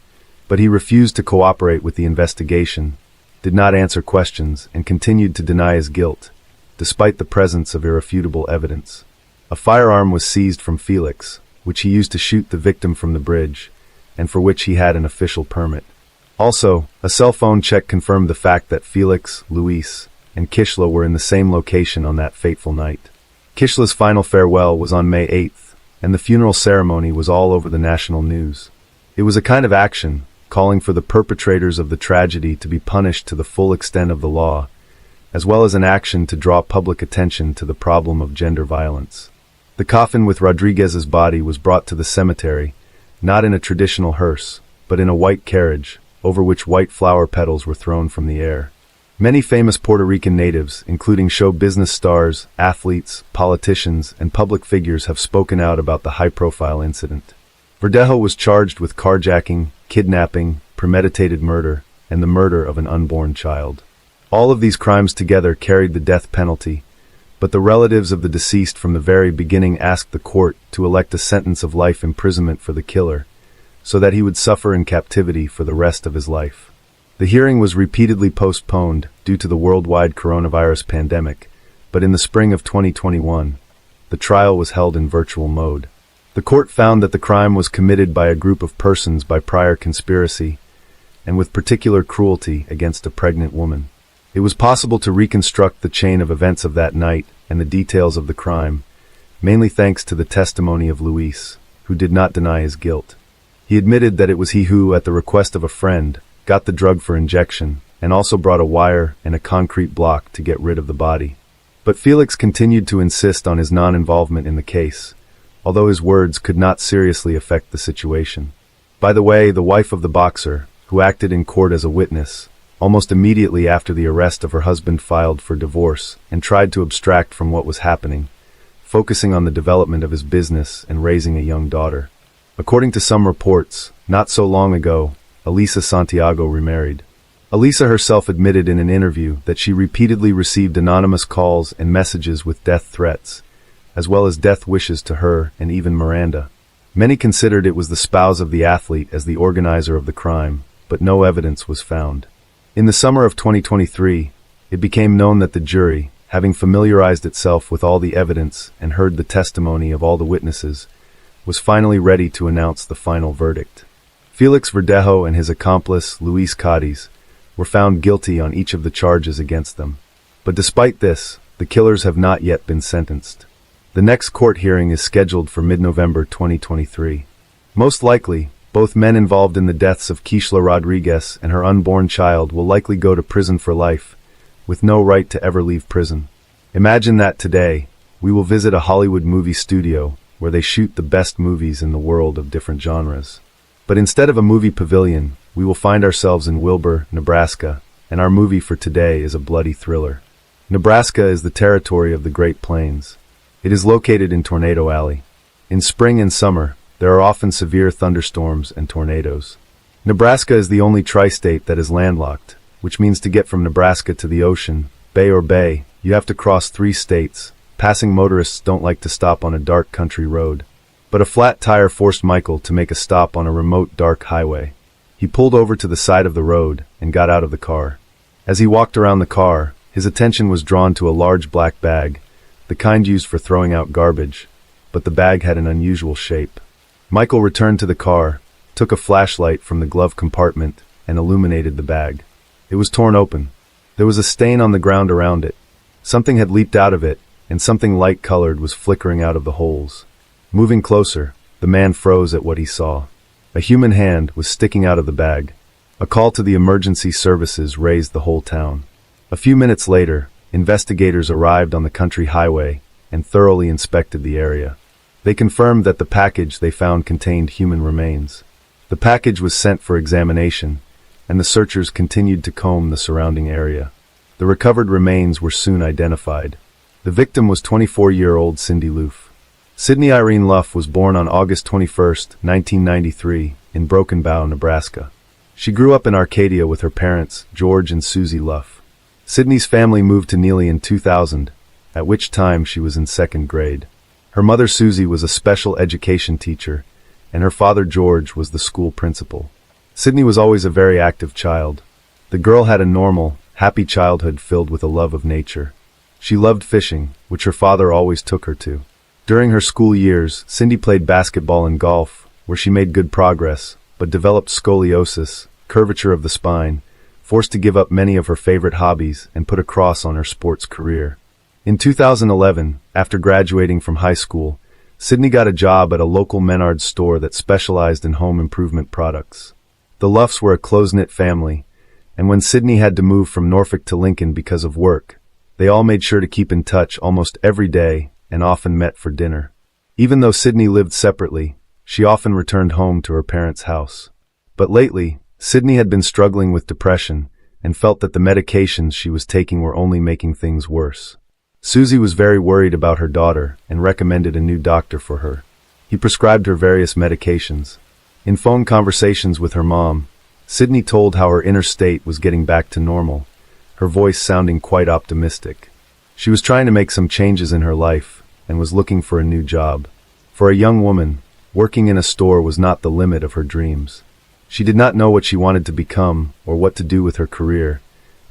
Speaker 1: but he refused to cooperate with the investigation, did not answer questions, and continued to deny his guilt, despite the presence of irrefutable evidence. A firearm was seized from Felix, which he used to shoot the victim from the bridge, and for which he had an official permit. Also, a cell phone check confirmed the fact that Felix, Luis, and Kishla were in the same location on that fateful night. Kishla's final farewell was on May 8th, and the funeral ceremony was all over the national news. It was a kind of action, calling for the perpetrators of the tragedy to be punished to the full extent of the law, as well as an action to draw public attention to the problem of gender violence. The coffin with Rodriguez's body was brought to the cemetery, not in a traditional hearse, but in a white carriage, over which white flower petals were thrown from the air. Many famous Puerto Rican natives, including show business stars, athletes, politicians, and public figures, have spoken out about the high-profile incident. Verdejo was charged with carjacking, kidnapping, premeditated murder, and the murder of an unborn child. All of these crimes together carried the death penalty, but the relatives of the deceased from the very beginning asked the court to elect a sentence of life imprisonment for the killer, so that he would suffer in captivity for the rest of his life. The hearing was repeatedly postponed due to the worldwide coronavirus pandemic, but in the spring of 2021, the trial was held in virtual mode. The court found that the crime was committed by a group of persons by prior conspiracy, and with particular cruelty against a pregnant woman. It was possible to reconstruct the chain of events of that night and the details of the crime, mainly thanks to the testimony of Luis, who did not deny his guilt. He admitted that it was he who, at the request of a friend, got the drug for injection, and also brought a wire and a concrete block to get rid of the body. But Felix continued to insist on his non-involvement in the case, although his words could not seriously affect the situation. By the way, the wife of the boxer, who acted in court as a witness, almost immediately after the arrest of her husband, filed for divorce and tried to abstract from what was happening, focusing on the development of his business and raising a young daughter. According to some reports, not so long ago, Elisa Santiago remarried. Elisa herself admitted in an interview that she repeatedly received anonymous calls and messages with death threats, as well as death wishes to her and even Miranda. Many considered it was the spouse of the athlete as the organizer of the crime, but no evidence was found. In the summer of 2023, it became known that the jury, having familiarized itself with all the evidence and heard the testimony of all the witnesses, was finally ready to announce the final verdict. Felix Verdejo and his accomplice, Luis Cadiz, were found guilty on each of the charges against them. But despite this, the killers have not yet been sentenced. The next court hearing is scheduled for mid-November 2023. Most likely, both men involved in the deaths of Kishla Rodriguez and her unborn child will likely go to prison for life, with no right to ever leave prison. Imagine that today, we will visit a Hollywood movie studio where they shoot the best movies in the world of different genres. But instead of a movie pavilion, we will find ourselves in Wilbur, Nebraska, and our movie for today is a bloody thriller. Nebraska is the territory of the Great Plains. It is located in Tornado Alley. In spring and summer, there are often severe thunderstorms and tornadoes. Nebraska is the only tri-state that is landlocked, which means to get from Nebraska to the ocean, bay, you have to cross 3 states. Passing motorists don't like to stop on a dark country road. But a flat tire forced Michael to make a stop on a remote dark highway. He pulled over to the side of the road and got out of the car. As he walked around the car, his attention was drawn to a large black bag, the kind used for throwing out garbage, but the bag had an unusual shape. Michael returned to the car, took a flashlight from the glove compartment, and illuminated the bag. It was torn open. There was a stain on the ground around it. Something had leaped out of it, and something light-colored was flickering out of the holes. Moving closer, the man froze at what he saw. A human hand was sticking out of the bag. A call to the emergency services raised the whole town. A few minutes later, investigators arrived on the country highway and thoroughly inspected the area. They confirmed that the package they found contained human remains. The package was sent for examination, and the searchers continued to comb the surrounding area. The recovered remains were soon identified. The victim was 24-year-old Cindy Luff. Sydney Irene Luff was born on August 21, 1993, in Broken Bow, Nebraska. She grew up in Arcadia with her parents, George and Susie Luff. Sydney's family moved to Neely in 2000, at which time she was in 2nd grade. Her mother Susie was a special education teacher, and her father George was the school principal. Sydney was always a very active child. The girl had a normal, happy childhood filled with a love of nature. She loved fishing, which her father always took her to. During her school years, Cindy played basketball and golf, where she made good progress, but developed scoliosis, curvature of the spine, forced to give up many of her favorite hobbies and put a cross on her sports career. In 2011, after graduating from high school, Sydney got a job at a local Menards store that specialized in home improvement products. The Luffs were a close-knit family, and when Sydney had to move from Norfolk to Lincoln because of work, they all made sure to keep in touch almost every day and often met for dinner. Even though Sydney lived separately, she often returned home to her parents' house. But lately, Sydney had been struggling with depression and felt that the medications she was taking were only making things worse. Susie was very worried about her daughter and recommended a new doctor for her. He prescribed her various medications. In phone conversations with her mom, Sydney told how her inner state was getting back to normal, her voice sounding quite optimistic. She was trying to make some changes in her life and was looking for a new job. For a young woman, working in a store was not the limit of her dreams. She did not know what she wanted to become or what to do with her career,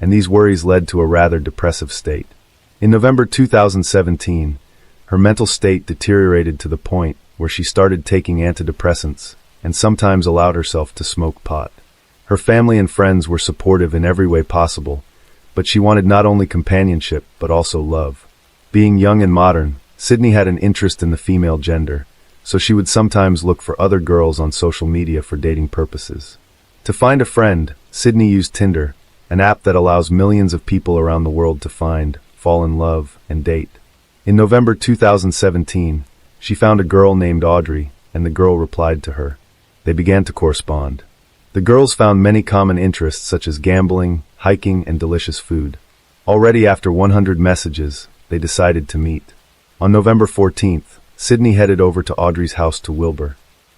Speaker 1: and these worries led to a rather depressive state. In November 2017, her mental state deteriorated to the point where she started taking antidepressants and sometimes allowed herself to smoke pot. Her family and friends were supportive in every way possible, but she wanted not only companionship but also love. Being young and modern, Sydney had an interest in the female gender, so she would sometimes look for other girls on social media for dating purposes. To find a friend, Sydney used Tinder, an app that allows millions of people around the world to find, fall in love, and date. In November 2017, she found a girl named Audrey, and the girl replied to her. They began to correspond. The girls found many common interests such as gambling, hiking, and delicious food. Already after 100 messages, they decided to meet. On November 14th, Sydney headed over to Audrey's house to Wilbur.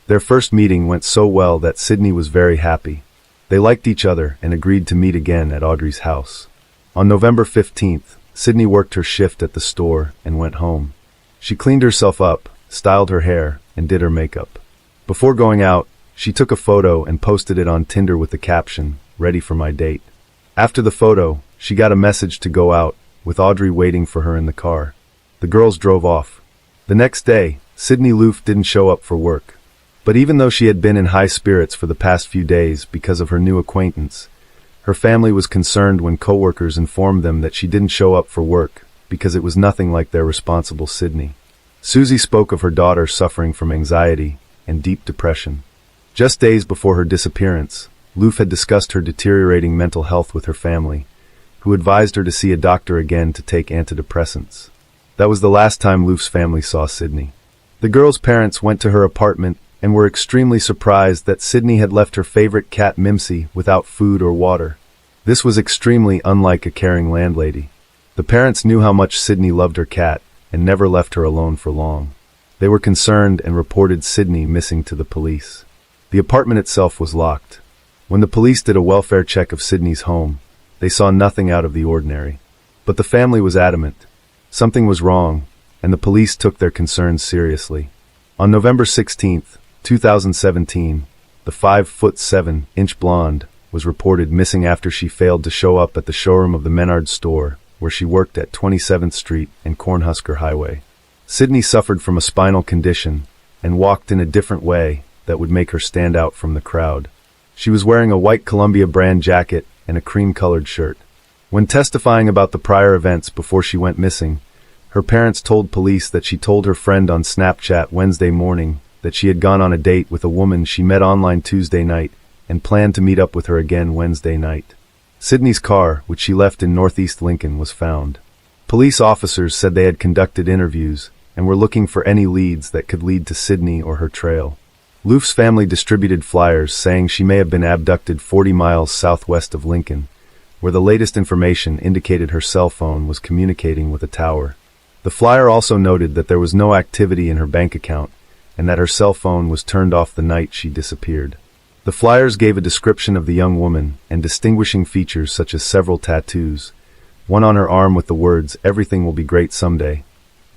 Speaker 1: Their first meeting went so well that Sydney was very happy. They liked each other and agreed to meet again at Audrey's house. On November 15th, Sydney worked her shift at the store and went home. She cleaned herself up, styled her hair, and did her makeup. Before going out, she took a photo and posted it on Tinder with the caption, "Ready for my date." After the photo, she got a message to go out, with Audrey waiting for her in the car. The girls drove off. The next day, Sydney Loof didn't show up for work. But even though she had been in high spirits for the past few days because of her new acquaintance, her family was concerned when coworkers informed them that she didn't show up for work because it was nothing like their responsible Sydney. Susie spoke of her daughter suffering from anxiety and deep depression. Just days before her disappearance, Loof had discussed her deteriorating mental health with her family, who advised her to see a doctor again to take antidepressants. That was the last time Loof's family saw Sydney. The girl's parents went to her apartment and were extremely surprised that Sydney had left her favorite cat Mimsy without food or water. This was extremely unlike a caring landlady. The parents knew how much Sydney loved her cat and never left her alone for long. They were concerned and reported Sydney missing to the police. The apartment itself was locked. When the police did a welfare check of Sydney's home, they saw nothing out of the ordinary. But the family was adamant. Something was wrong, and the police took their concerns seriously. On November 16th, 2017, the 5'7" blonde was reported missing after she failed to show up at the showroom of the Menards store, where she worked at 27th Street and Cornhusker Highway. Sydney suffered from a spinal condition and walked in a different way that would make her stand out from the crowd. She was wearing a white Columbia brand jacket and a cream-colored shirt. When testifying about the prior events before she went missing, her parents told police that she told her friend on Snapchat Wednesday morning that she had gone on a date with a woman she met online Tuesday night and planned to meet up with her again Wednesday night. Sydney's car, which she left in Northeast Lincoln, was found. Police officers said they had conducted interviews and were looking for any leads that could lead to Sydney or her trail. Loof's family distributed flyers saying she may have been abducted 40 miles southwest of Lincoln, where the latest information indicated her cell phone was communicating with a tower. The flyer also noted that there was no activity in her bank account and that her cell phone was turned off the night she disappeared. The flyers gave a description of the young woman and distinguishing features such as several tattoos, one on her arm with the words, "Everything will be great someday,"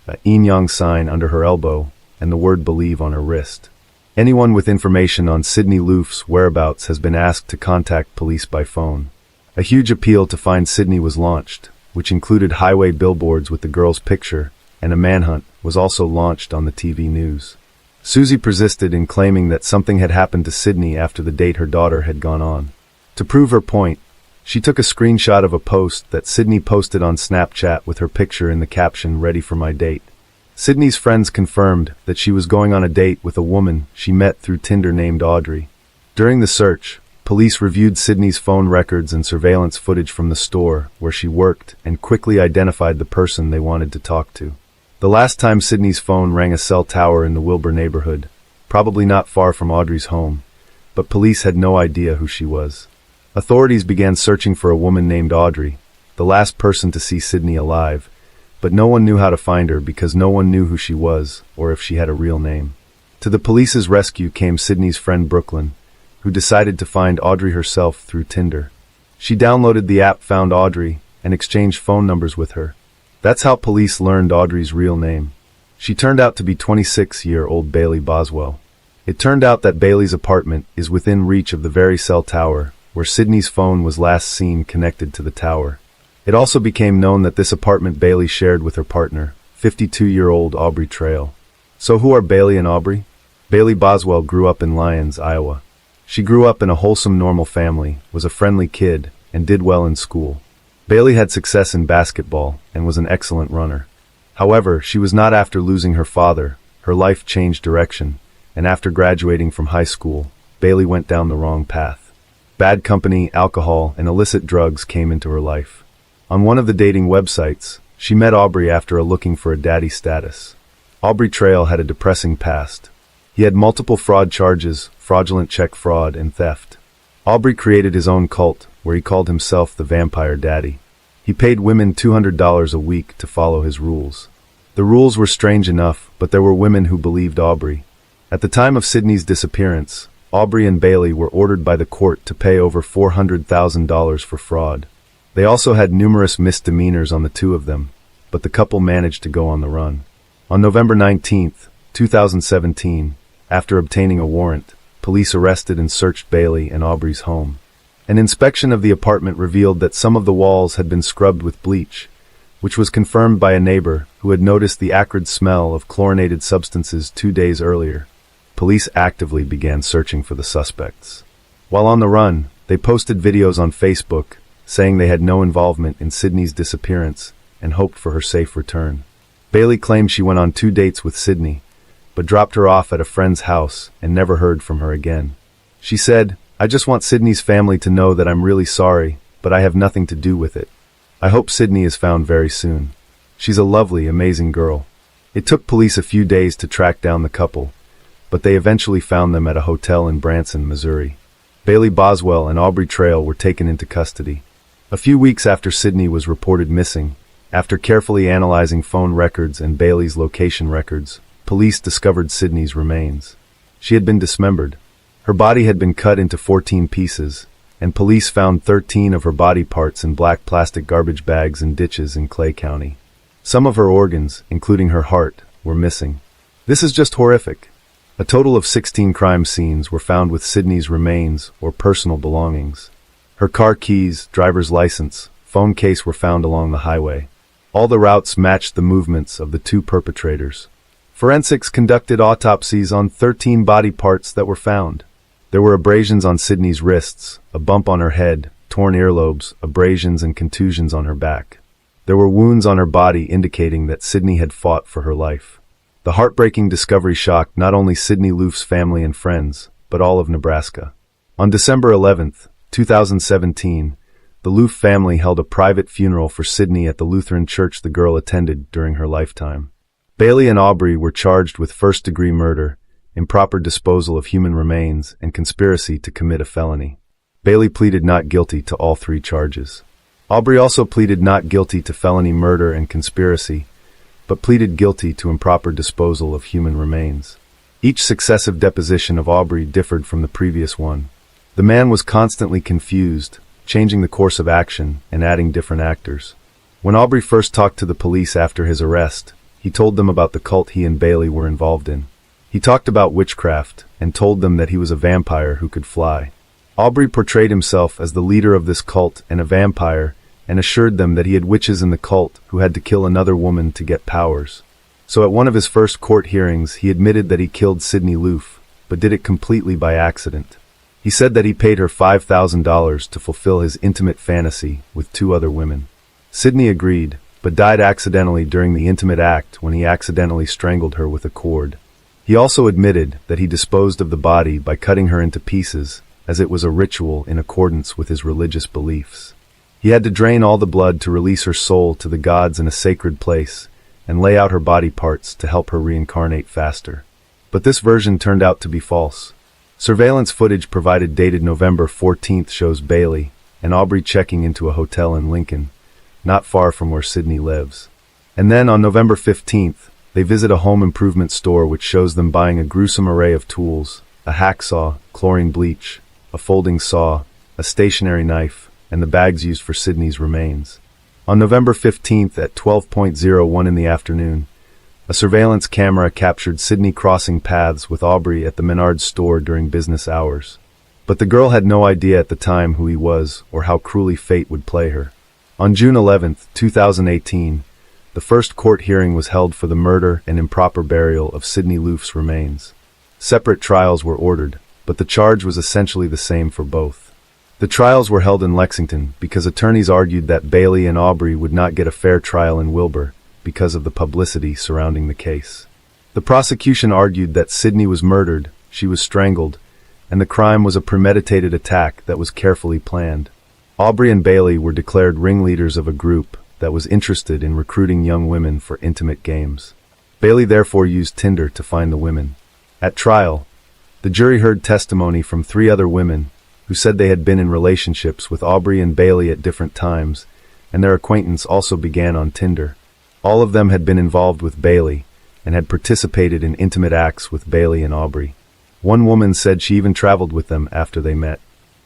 Speaker 1: a yin-yang sign under her elbow, and the word "believe" on her wrist. Anyone with information on Sydney Loof's whereabouts has been asked to contact police by phone. A huge appeal to find Sydney was launched, which included highway billboards with the girl's picture, and a manhunt was also launched on the TV news. Susie persisted in claiming that something had happened to Sydney after the date her daughter had gone on. To prove her point, she took a screenshot of a post that Sydney posted on Snapchat with her picture in the caption, "Ready for my date." Sydney's friends confirmed that she was going on a date with a woman she met through Tinder named Audrey. During the search, police reviewed Sydney's phone records and surveillance footage from the store where she worked and quickly identified the person they wanted to talk to. The last time Sydney's phone rang a cell tower in the Wilbur neighborhood, probably not far from Audrey's home, but police had no idea who she was. Authorities began searching for a woman named Audrey, the last person to see Sydney alive, but no one knew how to find her because no one knew who she was or if she had a real name. To the police's rescue came Sydney's friend Brooklyn, who decided to find Audrey herself through Tinder. She downloaded the app, found Audrey, and exchanged phone numbers with her. That's how police learned Audrey's real name. She turned out to be 26-year-old Bailey Boswell. It turned out that Bailey's apartment is within reach of the very cell tower where Sydney's phone was last seen connected to the tower. It also became known that this apartment Bailey shared with her partner, 52-year-old Aubrey Trail. So who are Bailey and Aubrey? Bailey Boswell grew up in Lyons, Iowa. She grew up in a wholesome, normal family, was a friendly kid, and did well in school. Bailey had success in basketball and was an excellent runner. However, she was not after losing her father. Her life changed direction, and after graduating from high school, Bailey went down the wrong path. Bad company, alcohol, and illicit drugs came into her life. On one of the dating websites, she met Aubrey after a looking for a daddy status. Aubrey Trail had a depressing past. He had multiple fraud charges, fraudulent check fraud, and theft. Aubrey created his own cult, where he called himself the Vampire Daddy. He paid women $200 a week to follow his rules. The rules were strange enough, but there were women who believed Aubrey. At the time of Sydney's disappearance, Aubrey and Bailey were ordered by the court to pay over $400,000 for fraud. They also had numerous misdemeanors on the two of them, but the couple managed to go on the run. On November 19, 2017, after obtaining a warrant, police arrested and searched Bailey and Aubrey's home. An inspection of the apartment revealed that some of the walls had been scrubbed with bleach, which was confirmed by a neighbor who had noticed the acrid smell of chlorinated substances 2 days earlier. Police actively began searching for the suspects. While on the run, they posted videos on Facebook saying they had no involvement in Sydney's disappearance and hoped for her safe return. Bailey claimed she went on 2 dates with Sydney, but dropped her off at a friend's house and never heard from her again. She said, "I just want Sydney's family to know that I'm really sorry, but I have nothing to do with it. I hope Sydney is found very soon. She's a lovely, amazing girl." It took police a few days to track down the couple, but they eventually found them at a hotel in Branson, Missouri. Bailey Boswell and Aubrey Trail were taken into custody. A few weeks after Sydney was reported missing, after carefully analyzing phone records and Bailey's location records, police discovered Sydney's remains. She had been dismembered. Her body had been cut into 14 pieces, and police found 13 of her body parts in black plastic garbage bags in ditches in Clay County. Some of her organs, including her heart, were missing. This is just horrific. A total of 16 crime scenes were found with Sydney's remains or personal belongings. Her car keys, driver's license, phone case were found along the highway. All the routes matched the movements of the two perpetrators. Forensics conducted autopsies on 13 body parts that were found. There were abrasions on Sydney's wrists, a bump on her head, torn earlobes, abrasions and contusions on her back. There were wounds on her body indicating that Sydney had fought for her life. The heartbreaking discovery shocked not only Sydney Loof's family and friends, but all of Nebraska. On December 11, 2017, the Loof family held a private funeral for Sydney at the Lutheran church the girl attended during her lifetime. Bailey and Aubrey were charged with first-degree murder, improper disposal of human remains, and conspiracy to commit a felony. Bailey pleaded not guilty to all 3 charges. Aubrey also pleaded not guilty to felony murder and conspiracy, but pleaded guilty to improper disposal of human remains. Each successive deposition of Aubrey differed from the previous one. The man was constantly confused, changing the course of action and adding different actors. When Aubrey first talked to the police after his arrest, he told them about the cult he and Bailey were involved in. He talked about witchcraft and told them that he was a vampire who could fly. Aubrey portrayed himself as the leader of this cult and a vampire, and assured them that he had witches in the cult who had to kill another woman to get powers. So at one of his first court hearings, he admitted that he killed Sidney Loof, but did it completely by accident. He said that he paid her $5,000 to fulfill his intimate fantasy with 2 other women. Sidney agreed, but died accidentally during the intimate act when he accidentally strangled her with a cord. He also admitted that he disposed of the body by cutting her into pieces, as it was a ritual in accordance with his religious beliefs. He had to drain all the blood to release her soul to the gods in a sacred place, and lay out her body parts to help her reincarnate faster. But this version turned out to be false. Surveillance footage provided dated November 14th shows Bailey and Aubrey checking into a hotel in Lincoln, not far from where Sidney lives. And then on November 15th, they visit a home improvement store which shows them buying a gruesome array of tools: a hacksaw, chlorine bleach, a folding saw, a stationary knife, and the bags used for Sidney's remains. On November 15th at 12:01 in the afternoon, a surveillance camera captured Sidney crossing paths with Aubrey at the Menards store during business hours. But the girl had no idea at the time who he was or how cruelly fate would play her. On June 11, 2018, the first court hearing was held for the murder and improper burial of Sidney Loof's remains. Separate trials were ordered, but the charge was essentially the same for both. The trials were held in Lexington because attorneys argued that Bailey and Aubrey would not get a fair trial in Wilbur because of the publicity surrounding the case. The prosecution argued that Sidney was murdered, she was strangled, and the crime was a premeditated attack that was carefully planned. Aubrey and Bailey were declared ringleaders of a group that was interested in recruiting young women for intimate games. Bailey therefore used Tinder to find the women. At trial, the jury heard testimony from 3 other women who said they had been in relationships with Aubrey and Bailey at different times, and their acquaintance also began on Tinder. All of them had been involved with Bailey and had participated in intimate acts with Bailey and Aubrey. One woman said she even traveled with them after they met.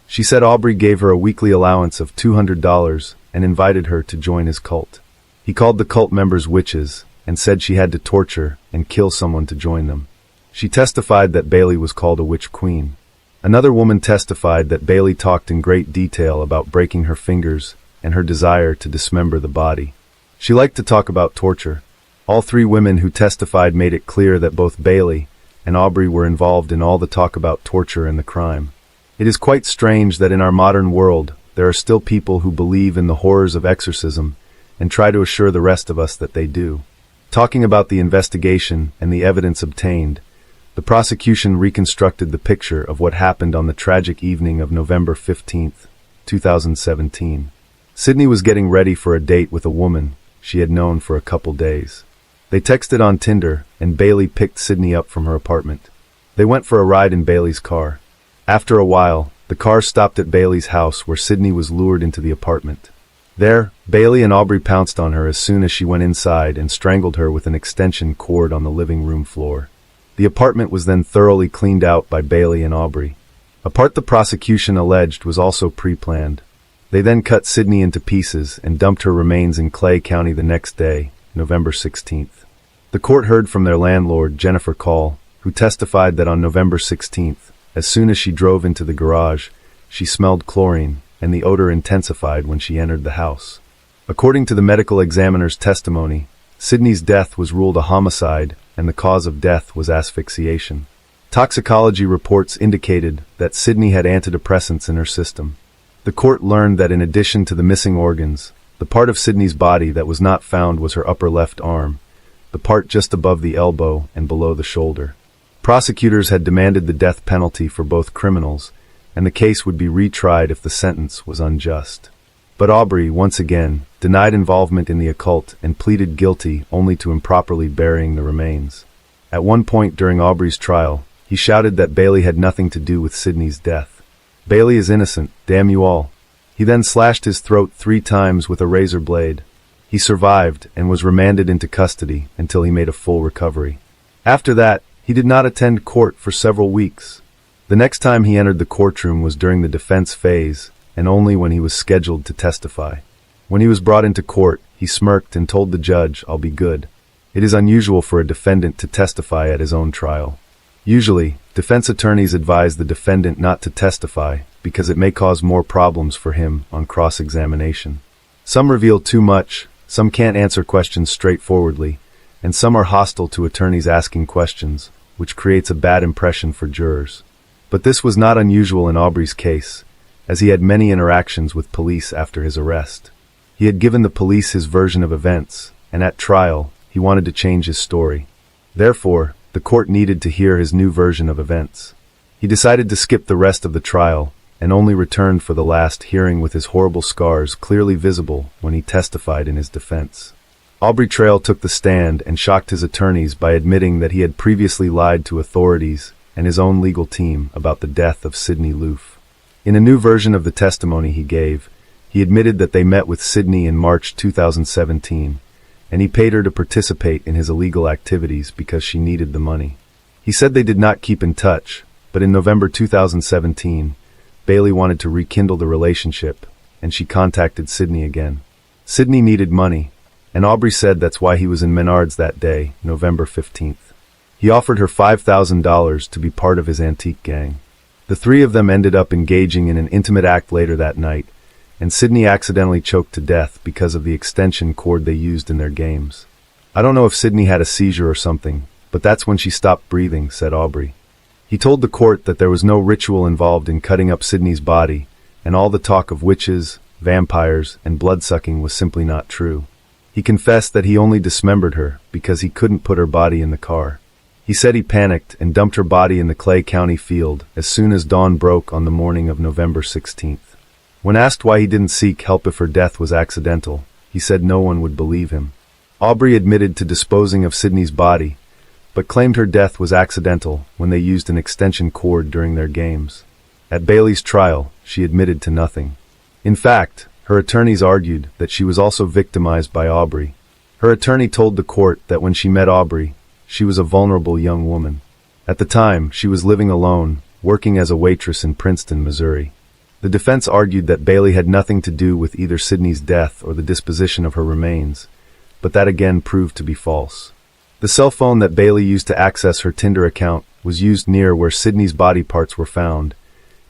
Speaker 1: She said Aubrey gave her a weekly allowance of $200 and invited her to join his cult. He called the cult members witches and said she had to torture and kill someone to join them. She testified that Bailey was called a witch queen. Another woman testified that Bailey talked in great detail about breaking her fingers and her desire to dismember the body. She liked to talk about torture. All 3 women who testified made it clear that both Bailey and Aubrey were involved in all the talk about torture and the crime. It is quite strange that in our modern world, there are still people who believe in the horrors of exorcism and try to assure the rest of us that they do. Talking about the investigation and the evidence obtained, the prosecution reconstructed the picture of what happened on the tragic evening of November 15th, 2017. Sidney was getting ready for a date with a woman she had known for a couple days. They texted on Tinder, and Bailey picked Sidney up from her apartment. They went for a ride in Bailey's car. After a while, the car stopped at Bailey's house where Sidney was lured into the apartment. There, Bailey and Aubrey pounced on her as soon as she went inside and strangled her with an extension cord on the living room floor. The apartment was then thoroughly cleaned out by Bailey and Aubrey. A part the prosecution alleged was also pre-planned. They then cut Sidney into pieces and dumped her remains in Clay County the next day, November 16th. The court heard from their landlord, Jennifer Call, who testified that on November 16th, as soon as she drove into the garage, she smelled chlorine, and the odor intensified when she entered the house. According to the medical examiner's testimony, Sidney's death was ruled a homicide, and the cause of death was asphyxiation. Toxicology reports indicated that Sidney had antidepressants in her system. The court learned that in addition to the missing organs, the part of Sidney's body that was not found was her upper left arm, the part just above the elbow and below the shoulder. Prosecutors had demanded the death penalty for both criminals, and the case would be retried if the sentence was unjust. But Aubrey, once again, denied involvement in the occult and pleaded guilty only to improperly burying the remains. At one point during Aubrey's trial, he shouted that Bailey had nothing to do with Sidney's death. "Bailey is innocent, damn you all." He then slashed his throat 3 times with a razor blade. He survived and was remanded into custody until he made a full recovery. After that, he did not attend court for several weeks. The next time he entered the courtroom was during the defense phase, and only when he was scheduled to testify. When he was brought into court, he smirked and told the judge, "I'll be good." It is unusual for a defendant to testify at his own trial. Usually, defense attorneys advise the defendant not to testify because it may cause more problems for him on cross-examination. Some reveal too much, some can't answer questions straightforwardly, and some are hostile to attorneys asking questions, which creates a bad impression for jurors. But this was not unusual in Aubrey's case, as he had many interactions with police after his arrest. He had given the police his version of events, and at trial, he wanted to change his story. Therefore, the court needed to hear his new version of events. He decided to skip the rest of the trial, and only returned for the last hearing with his horrible scars clearly visible when he testified in his defense. Aubrey Trail took the stand and shocked his attorneys by admitting that he had previously lied to authorities and his own legal team about the death of Sidney Loof. In a new version of the testimony he gave, he admitted that they met with Sidney in March 2017, and he paid her to participate in his illegal activities because she needed the money. He said they did not keep in touch, but in November 2017, Bailey wanted to rekindle the relationship, and she contacted Sidney again. Sidney needed money, and Aubrey said that's why he was in Menards that day, November 15th. He offered her $5,000 to be part of his antique gang. The three of them ended up engaging in an intimate act later that night, and Sidney accidentally choked to death because of the extension cord they used in their games. "I don't know if Sidney had a seizure or something, but that's when she stopped breathing," said Aubrey. He told the court that there was no ritual involved in cutting up Sidney's body, and all the talk of witches, vampires, and bloodsucking was simply not true. He confessed that he only dismembered her because he couldn't put her body in the car. He said he panicked and dumped her body in the Clay County field as soon as dawn broke on the morning of November 16th. When asked why he didn't seek help if her death was accidental, he said no one would believe him. Aubrey admitted to disposing of Sidney's body, but claimed her death was accidental when they used an extension cord during their games. At Bailey's trial, she admitted to nothing. In fact, her attorneys argued that she was also victimized by Aubrey. Her attorney told the court that when she met Aubrey, she was a vulnerable young woman. At the time, she was living alone, working as a waitress in Princeton, Missouri. The defense argued that Bailey had nothing to do with either Sidney's death or the disposition of her remains, but that again proved to be false. The cell phone that Bailey used to access her Tinder account was used near where Sidney's body parts were found,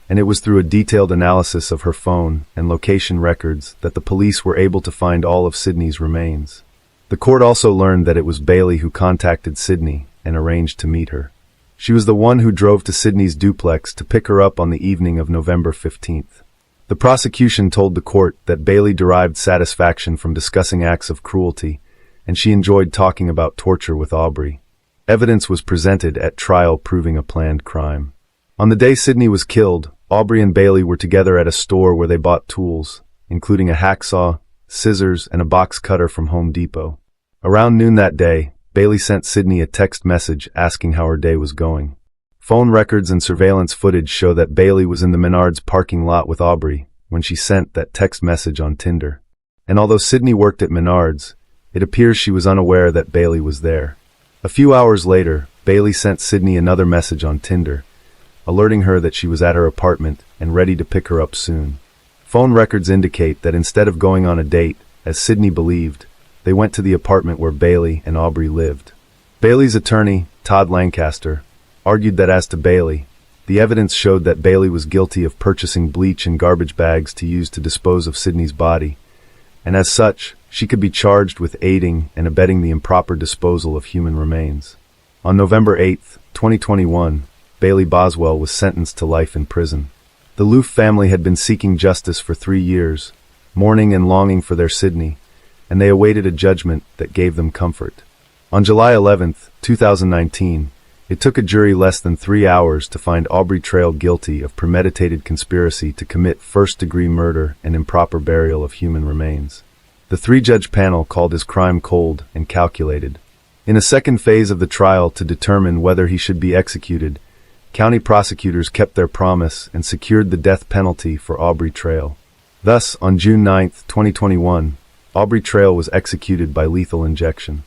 Speaker 1: and it was through a detailed analysis of her phone and location records that the police were able to find all of Sidney's remains. The court also learned that it was Bailey who contacted Sidney and arranged to meet her. She was the one who drove to Sidney's duplex to pick her up on the evening of November 15th. The prosecution told the court that Bailey derived satisfaction from discussing acts of cruelty, and she enjoyed talking about torture with Aubrey. Evidence was presented at trial proving a planned crime. On the day Sidney was killed, Aubrey and Bailey were together at a store where they bought tools, including a hacksaw, scissors, and a box cutter from Home Depot. Around noon that day, Bailey sent Sidney a text message asking how her day was going. Phone records and surveillance footage show that Bailey was in the Menards parking lot with Aubrey when she sent that text message on Tinder. And although Sidney worked at Menards, it appears she was unaware that Bailey was there. A few hours later, Bailey sent Sidney another message on Tinder, alerting her that she was at her apartment and ready to pick her up soon. Phone records indicate that instead of going on a date, as Sidney believed, they went to the apartment where Bailey and Aubrey lived. Bailey's attorney, Todd Lancaster, argued that as to Bailey, the evidence showed that Bailey was guilty of purchasing bleach in garbage bags to use to dispose of Sidney's body, and as such, she could be charged with aiding and abetting the improper disposal of human remains. On November 8, 2021, Bailey Boswell was sentenced to life in prison. The Loof family had been seeking justice for 3 years, mourning and longing for their Sidney, and they awaited a judgment that gave them comfort. On July 11, 2019, it took a jury less than 3 hours to find Aubrey Trail guilty of premeditated conspiracy to commit first-degree murder and improper burial of human remains. The 3-judge panel called his crime cold and calculated. In a second phase of the trial to determine whether he should be executed, county prosecutors kept their promise and secured the death penalty for Aubrey Trail. Thus, on June 9, 2021, Aubrey Trail was executed by lethal injection.